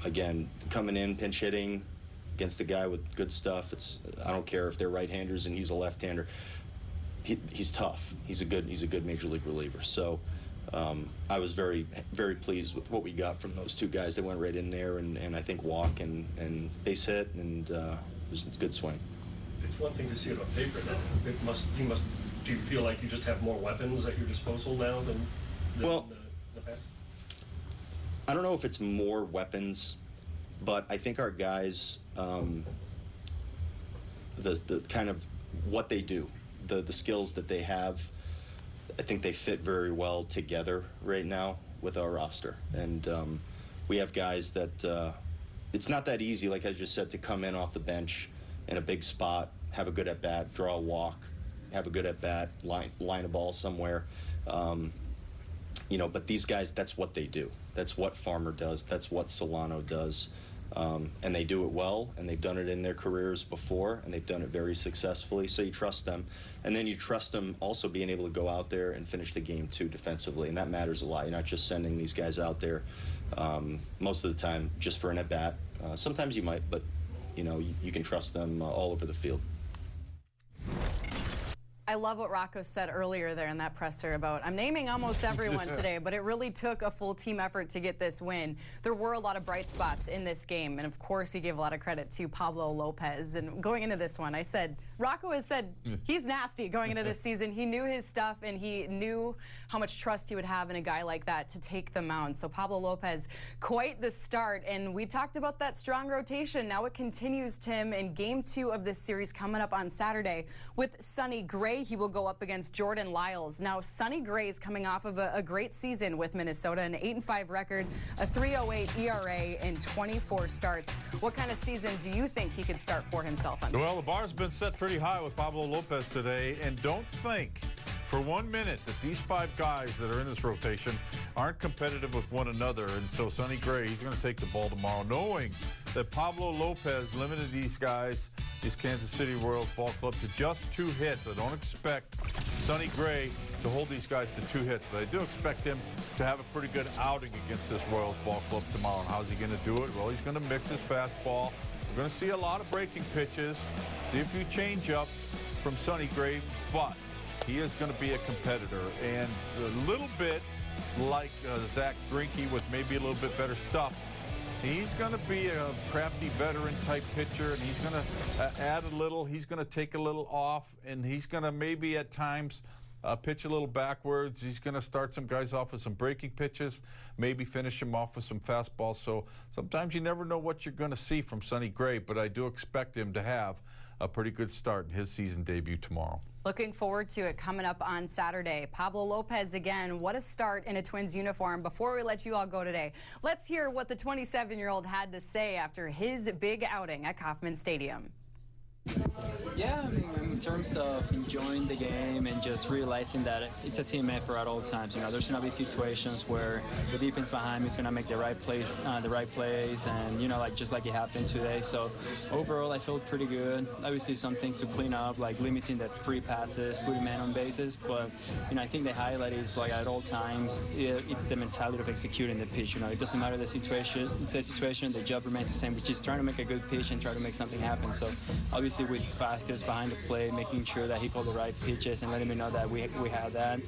Again, coming in, pinch hitting against a guy with good stuff. I don't care if they're right-handers and he's a left-hander. He's tough. He's a good major league reliever. So I was very, very pleased with what we got from those two guys. They went right in there and I think walk and base hit, and it was a good swing. It's one thing to see it on paper, though. Do you feel like you just have more weapons at your disposal now than in the past? I don't know if it's more weapons, but I think our guys, the kind of what they do, the skills that they have, I think they fit very well together right now with our roster. And we have guys that it's not that easy, like I just said, to come in off the bench in a big spot, have a good at-bat, draw a walk, have a good at-bat, line a ball somewhere. But these guys, that's what they do. That's what Farmer does. That's what Solano does. And they do it well, and they've done it in their careers before, and they've done it very successfully. So you trust them. And then you trust them also being able to go out there and finish the game, too, defensively. And that matters a lot. You're not just sending these guys out there most of the time just for an at-bat. Sometimes you might, but, you can trust them all over the field. I love what Rocco said earlier there in that presser about, I'm naming almost everyone today, but it really took a full team effort to get this win. There were a lot of bright spots in this game, and of course he gave a lot of credit to Pablo Lopez. And going into this one, I said, Rocco has said he's nasty going into this season. He knew his stuff, and he knew how much trust he would have in a guy like that to take the mound. So Pablo Lopez, quite the start, and we talked about that strong rotation. Now it continues, Tim, in Game 2 of this series coming up on Saturday with Sonny Gray. He will go up against Jordan Lyles. Now, Sonny Gray is coming off of a great season with Minnesota, an 8-5 record, a 3.08 ERA, and 24 starts. What kind of season do you think he could start for himself on Saturday? Well, the bar's been set pretty high with Pablo Lopez today, and don't think for 1 minute that these 5 guys that are in this rotation aren't competitive with one another. And so Sonny Gray, he's going to take the ball tomorrow, knowing that Pablo Lopez limited these guys, these Kansas City Royals ball club, to just 2 hits. I don't expect Sonny Gray to hold these guys to 2 hits, but I do expect him to have a pretty good outing against this Royals ball club tomorrow. And how's he going to do it? Well, he's going to mix his fastball. We're going to see a lot of breaking pitches, see a few change-ups from Sonny Gray, but he is going to be a competitor, and a little bit like Zach Greinke with maybe a little bit better stuff. He's going to be a crafty veteran-type pitcher, and he's going to add a little. He's going to take a little off, and he's going to maybe at times pitch a little backwards. He's going to start some guys off with some breaking pitches, maybe finish them off with some fastballs. So sometimes you never know what you're going to see from Sonny Gray, but I do expect him to have a pretty good start in his season debut tomorrow. Looking forward to it coming up on Saturday. Pablo Lopez again, what a start in a Twins uniform. Before we let you all go today, let's hear what the 27-year-old had to say after his big outing at Kauffman Stadium. Yeah, I mean, in terms of enjoying the game and just realizing that it's a team effort at all times. You know, there's going to be situations where the defense behind me is going to make the right plays, and you know, like just like it happened today. So overall, I feel pretty good. Obviously, some things to clean up, like limiting the free passes, putting men on bases. But you know, I think the highlight is like at all times, it's the mentality of executing the pitch. You know, it doesn't matter the situation. It's a situation. The job remains the same, which is trying to make a good pitch and try to make something happen. So obviously, with Vasquez behind the plate, making sure that he called the right pitches and letting me know that we had that.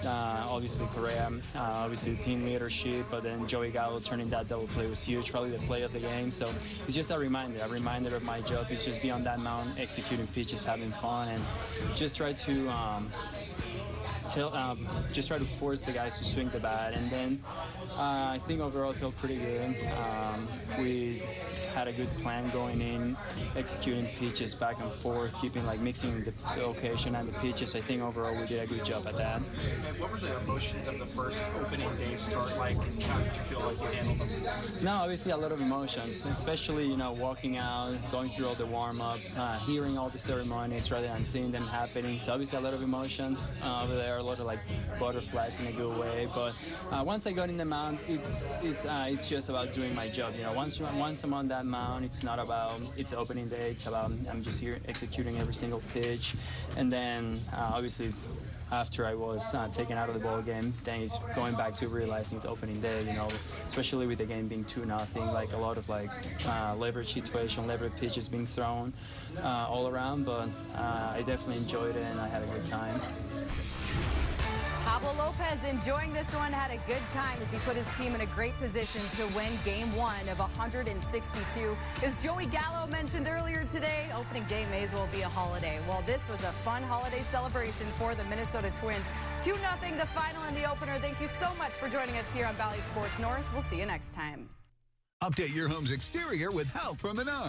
Obviously Correa, obviously the team leadership, but then Joey Gallo turning that double play was huge, probably the play of the game. So it's just a reminder of my job is just be on that mound, executing pitches, having fun, and just try to force the guys to swing the bat. And then I think overall it felt pretty good. We had a good plan going in, executing pitches back and forth, mixing the occasion and the pitches. I think overall we did a good job at that. And what were the emotions of the first opening day start like, and how did you feel like you handled them? No, obviously a lot of emotions, especially, you know, walking out, going through all the warm-ups, hearing all the ceremonies rather than seeing them happening. So obviously a lot of emotions over there, a lot of like butterflies in a good way. But once I got in the mound, it's just about doing my job. You know, once I'm on that mound, it's not about it's opening day. It's about I'm just here executing every single pitch. And then obviously after I was taken out of the ball game, then it's going back to realizing it's opening day. You know, especially with the game being 2-0, like a lot of leverage situation, leverage pitches being thrown all around. But I definitely enjoyed it and I had a good time. Pablo Lopez enjoying this one, had a good time as he put his team in a great position to win Game 1 of 162. As Joey Gallo mentioned earlier today, opening day may as well be a holiday. Well, this was a fun holiday celebration for the Minnesota Twins. 2-0 the final in the opener. Thank you so much for joining us here on Valley Sports North. We'll see you next time. Update your home's exterior with help from Menards.